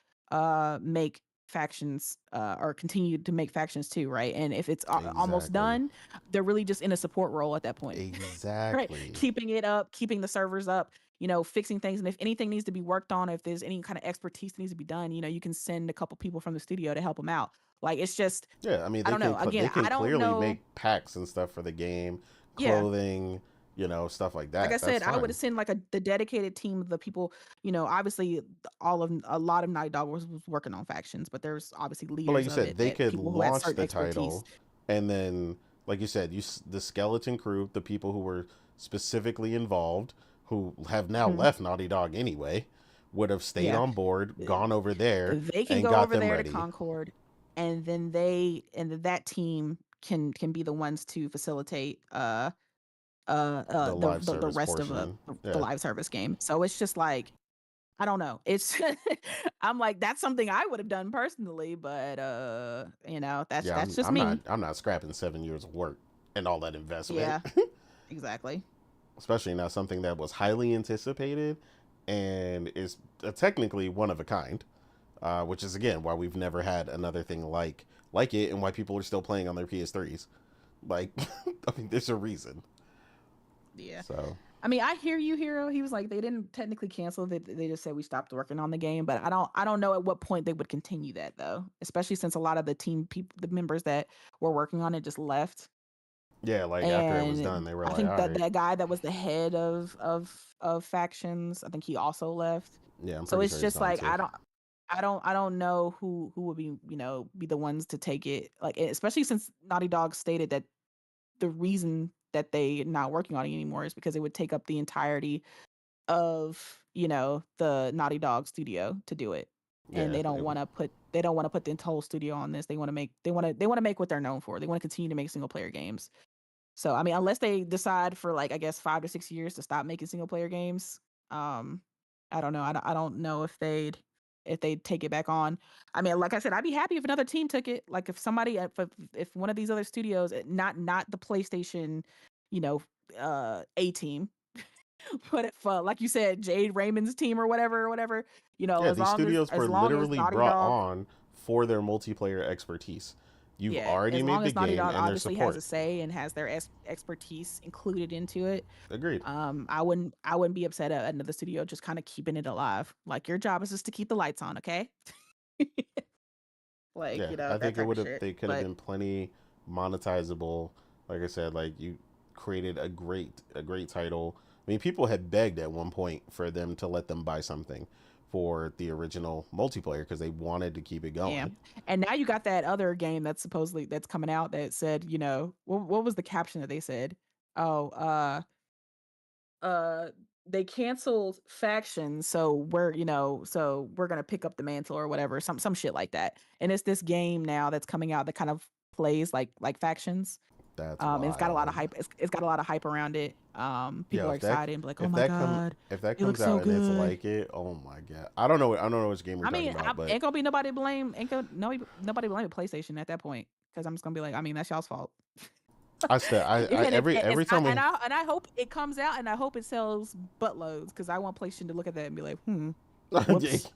make factions or continue to make factions too, right? And if it's almost Exactly. done, they're really just in a support role at that point. Right? Exactly. Keeping it up, keeping the servers up, fixing things. And if anything needs to be worked on, if there's any kind of expertise that needs to be done, you can send a couple people from the studio to help them out. Like, it's just, Yeah, I mean, I don't know. they Again, can I don't clearly know. make packs and stuff for the game, Yeah. clothing, stuff like Like I that. That's said, I would fine. have sent like the dedicated team of the people. Obviously, a lot of Naughty Dog was working on factions, but there's obviously But like leaders you of said, it, they that could people who had launch certain the expertise. title, and then, like you said, the skeleton crew, the people who were specifically involved, who have now Mhm. left Naughty Dog anyway, would have stayed Yeah. on board, gone over there, They can and go got over them there to ready. Concord, and then that team can be the ones to facilitate The live the service rest of portion. the Yeah. live service game. So it's just like, I don't know. It's I'm like, that's something I would have done personally, but that's Yeah, just me. I'm not scrapping 7 years of work and all that investment. Yeah, exactly. Especially now something that was highly anticipated and is technically one of a kind. Which is again why we've never had another thing like it, and why people are still playing on their PS3s. Like, I mean, there's a reason. Yeah. So, I mean, I hear you, Hero. He was like, they didn't technically cancel. They just said we stopped working on the game, but I don't know at what point they would continue that though. Especially since a lot of the team people, the members that were working on it, just left. yeah, like after it was done, And they were I like, think all that right. that guy that was the head of factions, I think he also left. Yeah, I'm So pretty it's sure he's just gone like, too. I don't know who would be the ones to take it, like, especially since Naughty Dog stated that the reason that they not working on it anymore is because it would take up the entirety of the Naughty Dog studio to do it, and Yeah, they don't want to put the whole studio on this. They want to make what they're known for. They want to continue to make single player games. So I mean, unless they decide for, like, I guess 5 to 6 years to stop making single player games, um, I don't know. I don't know if they'd take it back on. I mean, like I said, I'd be happy if another team took it. Like, if somebody, if one of these other studios, not the PlayStation, you know, A team, but if like you said, Jade Raymond's team or whatever, yeah. These studios as were long as literally Naughty brought Dog, on for their multiplayer expertise. You've yeah, already as made long the as Naughty game Dog and their obviously has a support. say and has their expertise included into it, Agreed. I wouldn't be upset at another studio just kind of keeping it alive. Like, your job is just to keep the lights on, okay? Like, Yeah, I that think it type of would have. shit. They could have But been plenty monetizable. Like I said, like you created a great title. I mean, people had begged at one point for them to let them buy something for the original multiplayer because they wanted to keep it yeah, going. and now you got that other game that's supposedly that's coming out that said, what was the caption that they said? Oh, uh they canceled factions, so we're gonna pick up the mantle or whatever, some shit like that. And it's this game now that's coming out that kind of plays like factions. That's And it's got a lot of wild. hype. It's got a lot of hype around it. People Yo, are excited and be like, oh if my that god, it comes looks so out and it's good. like it, oh my god. I don't know which game we're I talking mean, about, but ain't gonna be nobody blame PlayStation at that point, because I'm just gonna be like, I mean, that's y'all's fault. I still I And every time we I hope it comes out, and I hope it sells buttloads, because I want PlayStation to look at that and be like, whoops.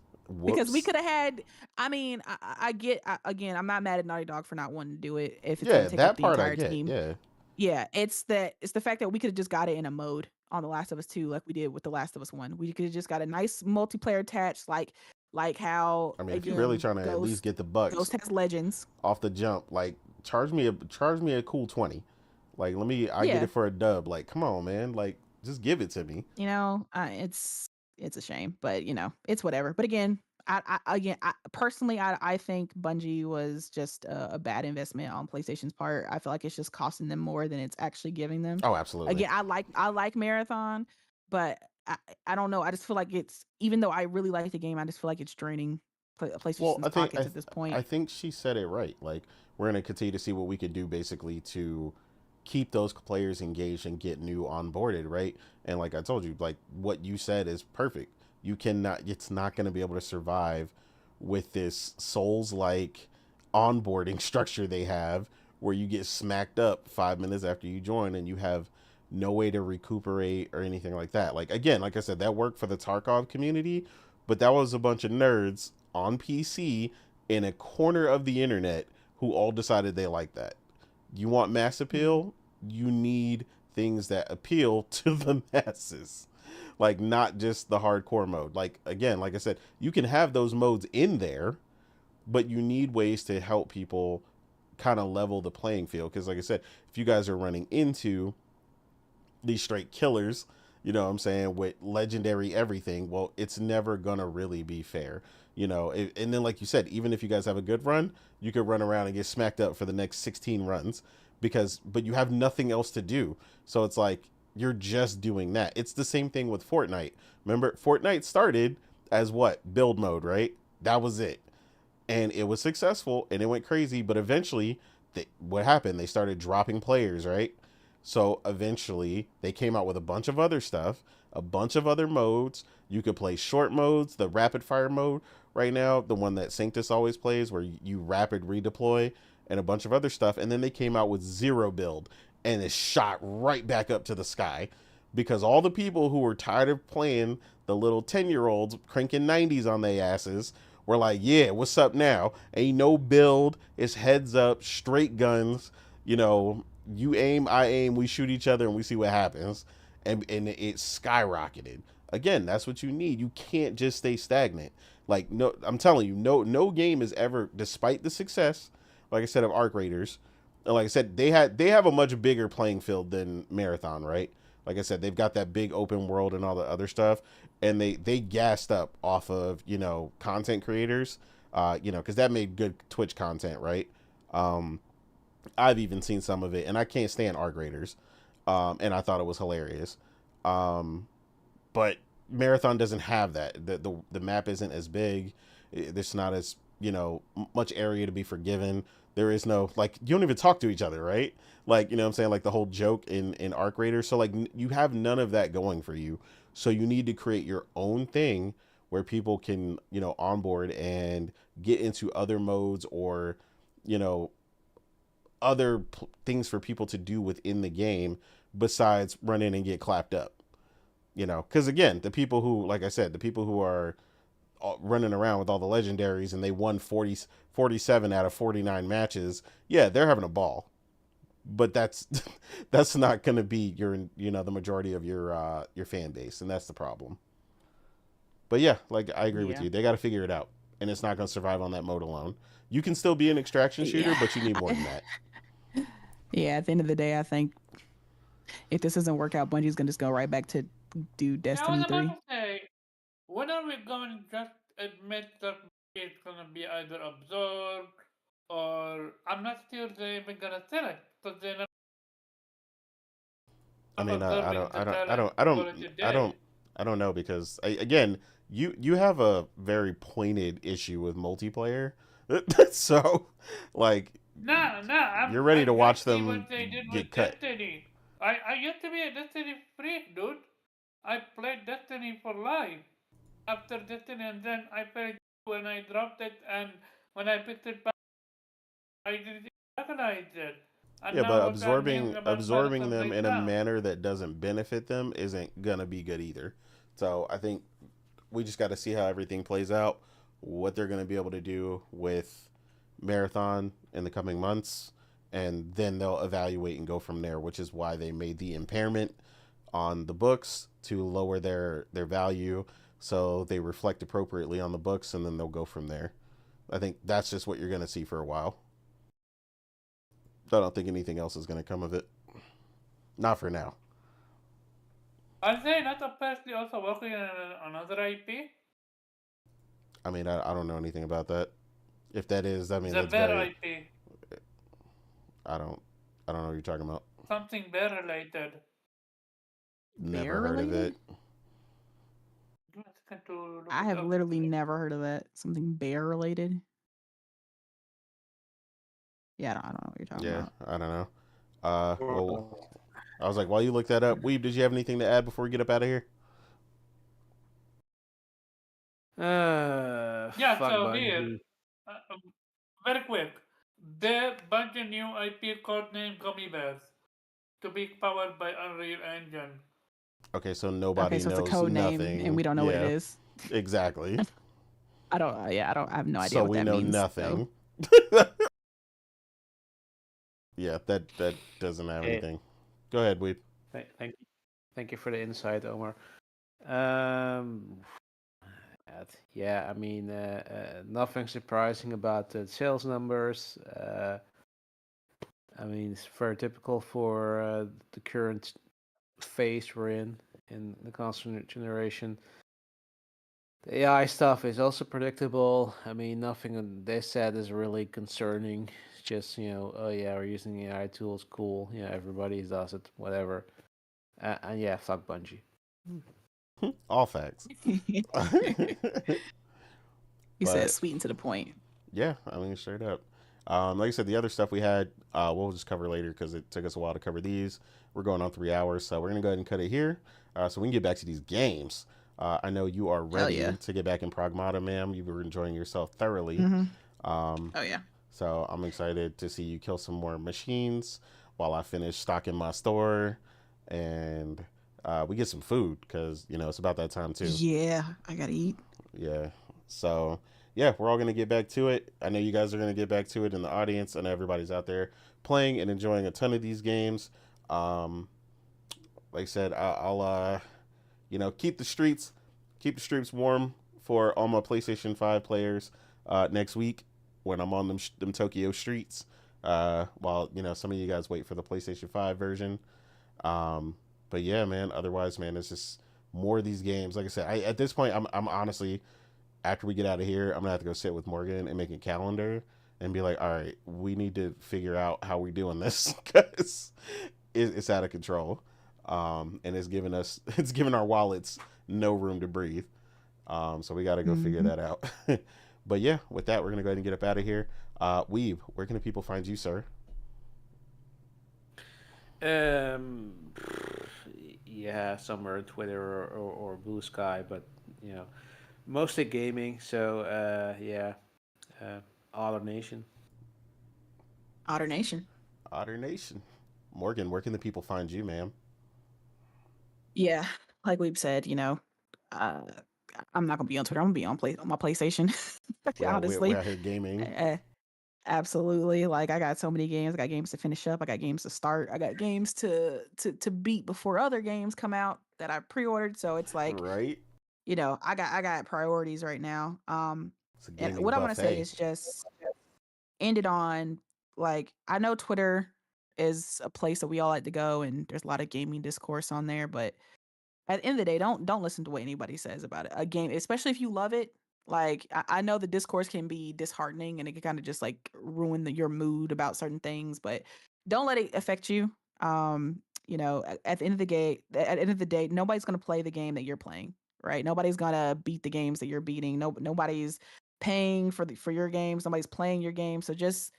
Because we whoops. could have had. I mean, I get. Again, I'm not mad at Naughty Dog for not wanting to do it if it's Yeah, going to take up that the part I entire get. team. Yeah. Yeah, it's the fact that we could have just got it in a mode on The Last of Us 2, like we did with The Last of Us 1. We could have just got a nice multiplayer attached, like how, I mean, if you're really again, trying to at least get the bucks Ghost has Legends. off the jump, like charge me a cool 20. Like I get Yeah, it for a dub. Like come on, man. Like just give it to me. it's a shame, but it's whatever. But again, personally, I think Bungie was just a bad investment on PlayStation's part. I feel like it's just costing them more than it's actually giving them. Oh, absolutely. Again, I like Marathon, but I don't know. I just feel like it's, even though I really like the game, I just feel like it's draining Well, PlayStation's pockets at this point. I think she said it right. Like we're gonna continue to see what we could do basically to keep those players engaged and get new onboarded, right? And like I told you, like what you said is perfect. You cannot. It's not gonna be able to survive with this Souls like onboarding structure they have, where you get smacked up 5 minutes after you join and you have no way to recuperate or anything like that. Like again, like I said, that worked for the Tarkov community, but that was a bunch of nerds on PC in a corner of the internet who all decided they like that. You want mass appeal? You need things that appeal to the masses. Like not just the hardcore mode. Like again, like I said, you can have those modes in there, but you need ways to help people kind of level the playing field because like I said, if you guys are running into these straight killers, you know what I'm saying, with legendary everything, well, it's never gonna really be fair, you know. And then, like you said, even if you guys have a good run, you could run around and get smacked up for the next 16 runs but you have nothing else to do. So it's like you're just doing that. It's the same thing with Fortnite. Remember, Fortnite started as what? Build mode, right? That was it. And it was successful and it went crazy, but eventually what happened? They started dropping players, right? So eventually they came out with a bunch of other stuff, a bunch of other modes. You could play short modes, the rapid fire mode right now, the one that Sanctus always plays where you rapid redeploy and a bunch of other stuff. And then they came out with zero build and it shot right back up to the sky because all the people who were tired of playing the little 10-year-olds cranking 90s on their asses were like, yeah, what's up now? Ain't no build. It's heads up, straight guns. You know, you aim, I aim, we shoot each other, and we see what happens. And it skyrocketed. Again, that's what you need. You can't just stay stagnant. Like no, I'm telling you, no game is ever, despite the success, like I said, of Arc Raiders. And like I said, they have a much bigger playing field than Marathon, right? Like I said, they've got that big open world and all the other stuff, and they gassed up off of content creators, because that made good Twitch content, right? Um, I've even seen some of it, and I can't stand Arc Raiders, and I thought it was hilarious. Um, but Marathon doesn't have that. The map isn't as big. There's not as much area to be forgiven. There is no, like, you don't even talk to each other, right? Like, you know what I'm saying, like the whole joke in Arc Raiders. So like you have none of that going for you. So you need to create your own thing where people can onboard and get into other modes or you know things for people to do within the game besides run in and get clapped up. Because again, the people who, like I said, the people who are running around with all the legendaries and they won 47 out of 49 matches, yeah, they're having a ball. But that's that's not going to be the majority of your fan base, and that's the problem. But yeah, like I agree with Yeah. you. They got to figure it out, and it's not going to survive on that mode alone. You can still be an extraction shooter, Yeah. but you need more than that. Yeah, at the end of the day, I think if this doesn't work out, Bungie's gonna just go right back to do Yeah, I was Destiny about 3. to say, when are we going to just admit that it's gonna be either absorbed or I'm not sure they're even gonna tell it because they're not I mean, I absorbing don't, the I don't, I talent don't, I don't, quality I dead. don't, I don't know because again, you have a very pointed issue with multiplayer, so like Nah, you're ready I to just watch see them what they did with get cut. Destiny. I used to be a Destiny freak, dude. I played Destiny for life. After Destiny, and then I played when I dropped it, and when I picked it back, I didn't recognize it. And Yeah, but now what I'm hearing absorbing about absorbing Marathon them right in a now. manner that doesn't benefit them isn't gonna be good either. So I think we just got to see how everything plays out, what they're gonna be able to do with Marathon in the coming months, and then they'll evaluate and go from there. Which is why they made the impairment on the books to lower their value, so they reflect appropriately on the books, and then they'll go from there. I think that's just what you're gonna see for a while. I don't think anything else is gonna come of it. Not for now. Are they not apparently also working on another IP? I mean, I don't know anything about that. If that is, I mean, The that's bear very. IP. I don't. I don't know what you're talking about. Something bear related. Never Bear heard of related? it. Give me a second to look I it have up. literally never heard of that. Something bear related. Yeah, I don't know what you're talking Yeah, about. I don't know. Well, I was like, while you look that up, Weeb, did you have anything to add before we get up out of here? Yeah, Fuck so here, Bungie. very quick. Their bunch of new IP codename Gummy Bears to be powered by Unreal Engine. Okay, so Okay, nobody so it's a knows code name and nothing. we don't know what it Yeah, is. exactly. I don't. Yeah, I have no idea So what we that know means. nothing. Yeah, that doesn't have Eh, anything. Go ahead, Weeb. thank you for the insight, Omar. Um, yeah, I mean, nothing surprising about the sales numbers. I mean, it's very typical for the current phase we're in the constant generation. The AI stuff is also predictable. I mean, nothing they said is really concerning. It's just, oh yeah, we're using AI tools, cool. Yeah, everybody does it, whatever. And yeah, fuck Bungie. All facts. He said, But "Sweet and to the point." yeah, I mean, straight up. Like I said, the other stuff we had, we'll just cover later because it took us a while to cover these. We're going on 3 hours, so we're gonna go ahead and cut it here, so we can get back to these games. I know you are Hell ready yeah. to get back in Pragmata, ma'am. You were enjoying yourself thoroughly. Mm-hmm. Um, Oh yeah. so I'm excited to see you kill some more machines while I finish stocking my store, and we get some food because it's about that time too. Yeah, I gotta eat. Yeah. So yeah, we're all gonna get back to it. I know you guys are gonna get back to it in the audience. I know everybody's out there playing and enjoying a ton of these games. Um, like I said, I'll keep the streets warm for all my PlayStation 5 players next week when I'm on them Tokyo streets. While some of you guys wait for the PlayStation 5 version. But yeah, man. Otherwise, man, it's just more of these games. Like I said, at this point, I'm honestly, after we get out of here, I'm gonna have to go sit with Morgan and make a calendar and be like, all right, we need to figure out how we're doing this because it's out of control, and it's giving our wallets no room to breathe. So we got to go figure Mm-hmm. that out. But yeah, with that, we're gonna go ahead and get up out of here. Weeb, where can the people find you, sir? Um, yeah, somewhere on Twitter or Blue Sky, but you know, mostly gaming. So yeah, uh, Other Nation. Otter Nation. Otter Nation. Morgan, where can the people find you, ma'am? Yeah, like we've said, uh, I'm not gonna be on Twitter. I'm gonna be on my PlayStation. We're Honestly, out here gaming. uh, absolutely. Like I got so many games. I got games to finish up. I got games to start. I got games to beat before other games come out that I pre-ordered. So it's like, Right? I got priorities right now. It's a And gaming what I want to say buffet. is just end it on, like, I know Twitter is a place that we all like to go, and there's a lot of gaming discourse on there, but at the end of the day, don't listen to what anybody says about it. A game, especially if you love it. Like I know the discourse can be disheartening and it can kind of just like ruin your mood about certain things, but don't let it affect you. At the end of the day, nobody's gonna play the game that you're playing, right? Nobody's gonna beat the games that you're beating. Nobody's paying for your games. Nobody's playing your game. So just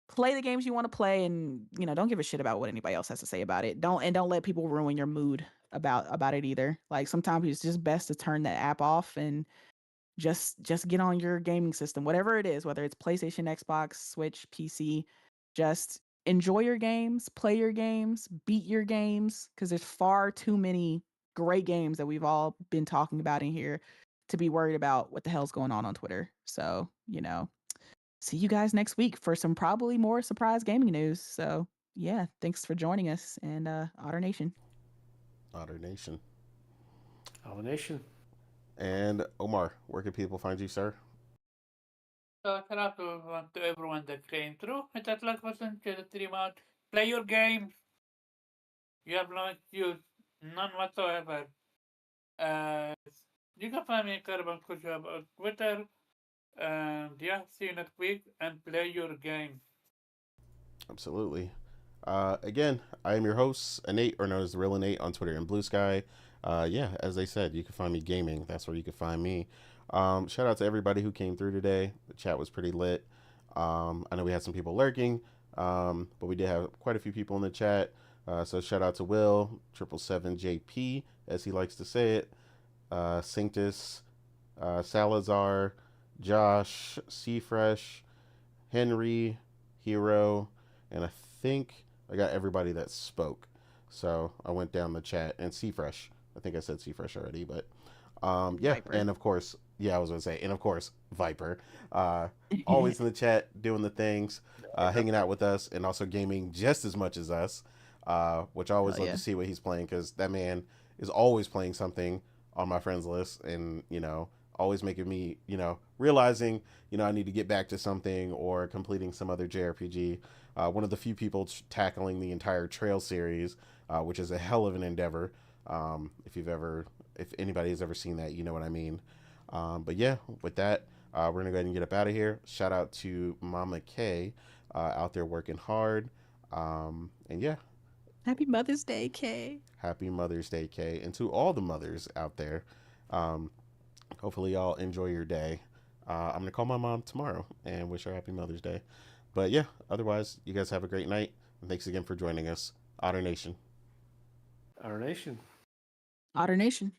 play the games you want to play, and don't give a shit about what anybody else has to say about it. Don't let people ruin your mood about it either. Like sometimes it's just best to turn that app off and just get on your gaming system, whatever it is, whether it's PlayStation, Xbox, Switch, PC. Just enjoy your games, play your games, beat your games, because there's far too many great games that we've all been talking about in here to be worried about what the hell's going on Twitter. So see you guys next week for some probably more surprise gaming news. So yeah, thanks for joining us, and Otter Nation. Otter Nation. Other Nation. And Omar, where can people find you, sir? So shout out to everyone that came through. And that like wasn't just a stream out. Play your games. You have no excuse. None whatsoever. Uh, you can find me at Carbon Culture on Twitter. And yeah, see you next week and play your game. Absolutely. Again, I am your host, Innate, or known as the Real Innate on Twitter and Blue Sky. Yeah, as they said, you can find me gaming. That's where you can find me. Shout out to everybody who came through today. The chat was pretty lit. I know we had some people lurking, but we did have quite a few people in the chat. So shout out to Will, 777JP, as he likes to say it, Sanctus, Salazar, Josh, Seafresh, Henry, Hero, and I think I got everybody that spoke. So I went down the chat and Seafresh. I think I said Seafresh already, but yeah, Viper. and of course Yeah, I was gonna say, and of course, Viper, always in the chat doing the things, hanging out with us, and also gaming just as much as us. Which I always Hell love yeah. to see what he's playing because that man is always playing something on my friends list, and always making me realizing I need to get back to something or completing some other JRPG. One of the few people tackling the entire Trail series, which is a hell of an endeavor. If anybody has ever seen that, you know what I mean. But yeah, with that, we're gonna go ahead and get up out of here. Shout out to Mama K, out there working hard. And yeah, Happy Mother's Day, Kay. happy Mother's Day, K, and to all the mothers out there. Um, hopefully, y'all enjoy your day. I'm gonna call my mom tomorrow and wish her happy Mother's Day. But yeah, otherwise, you guys have a great night. And thanks again for joining us, Otter Nation. Our nation. Otter Nation.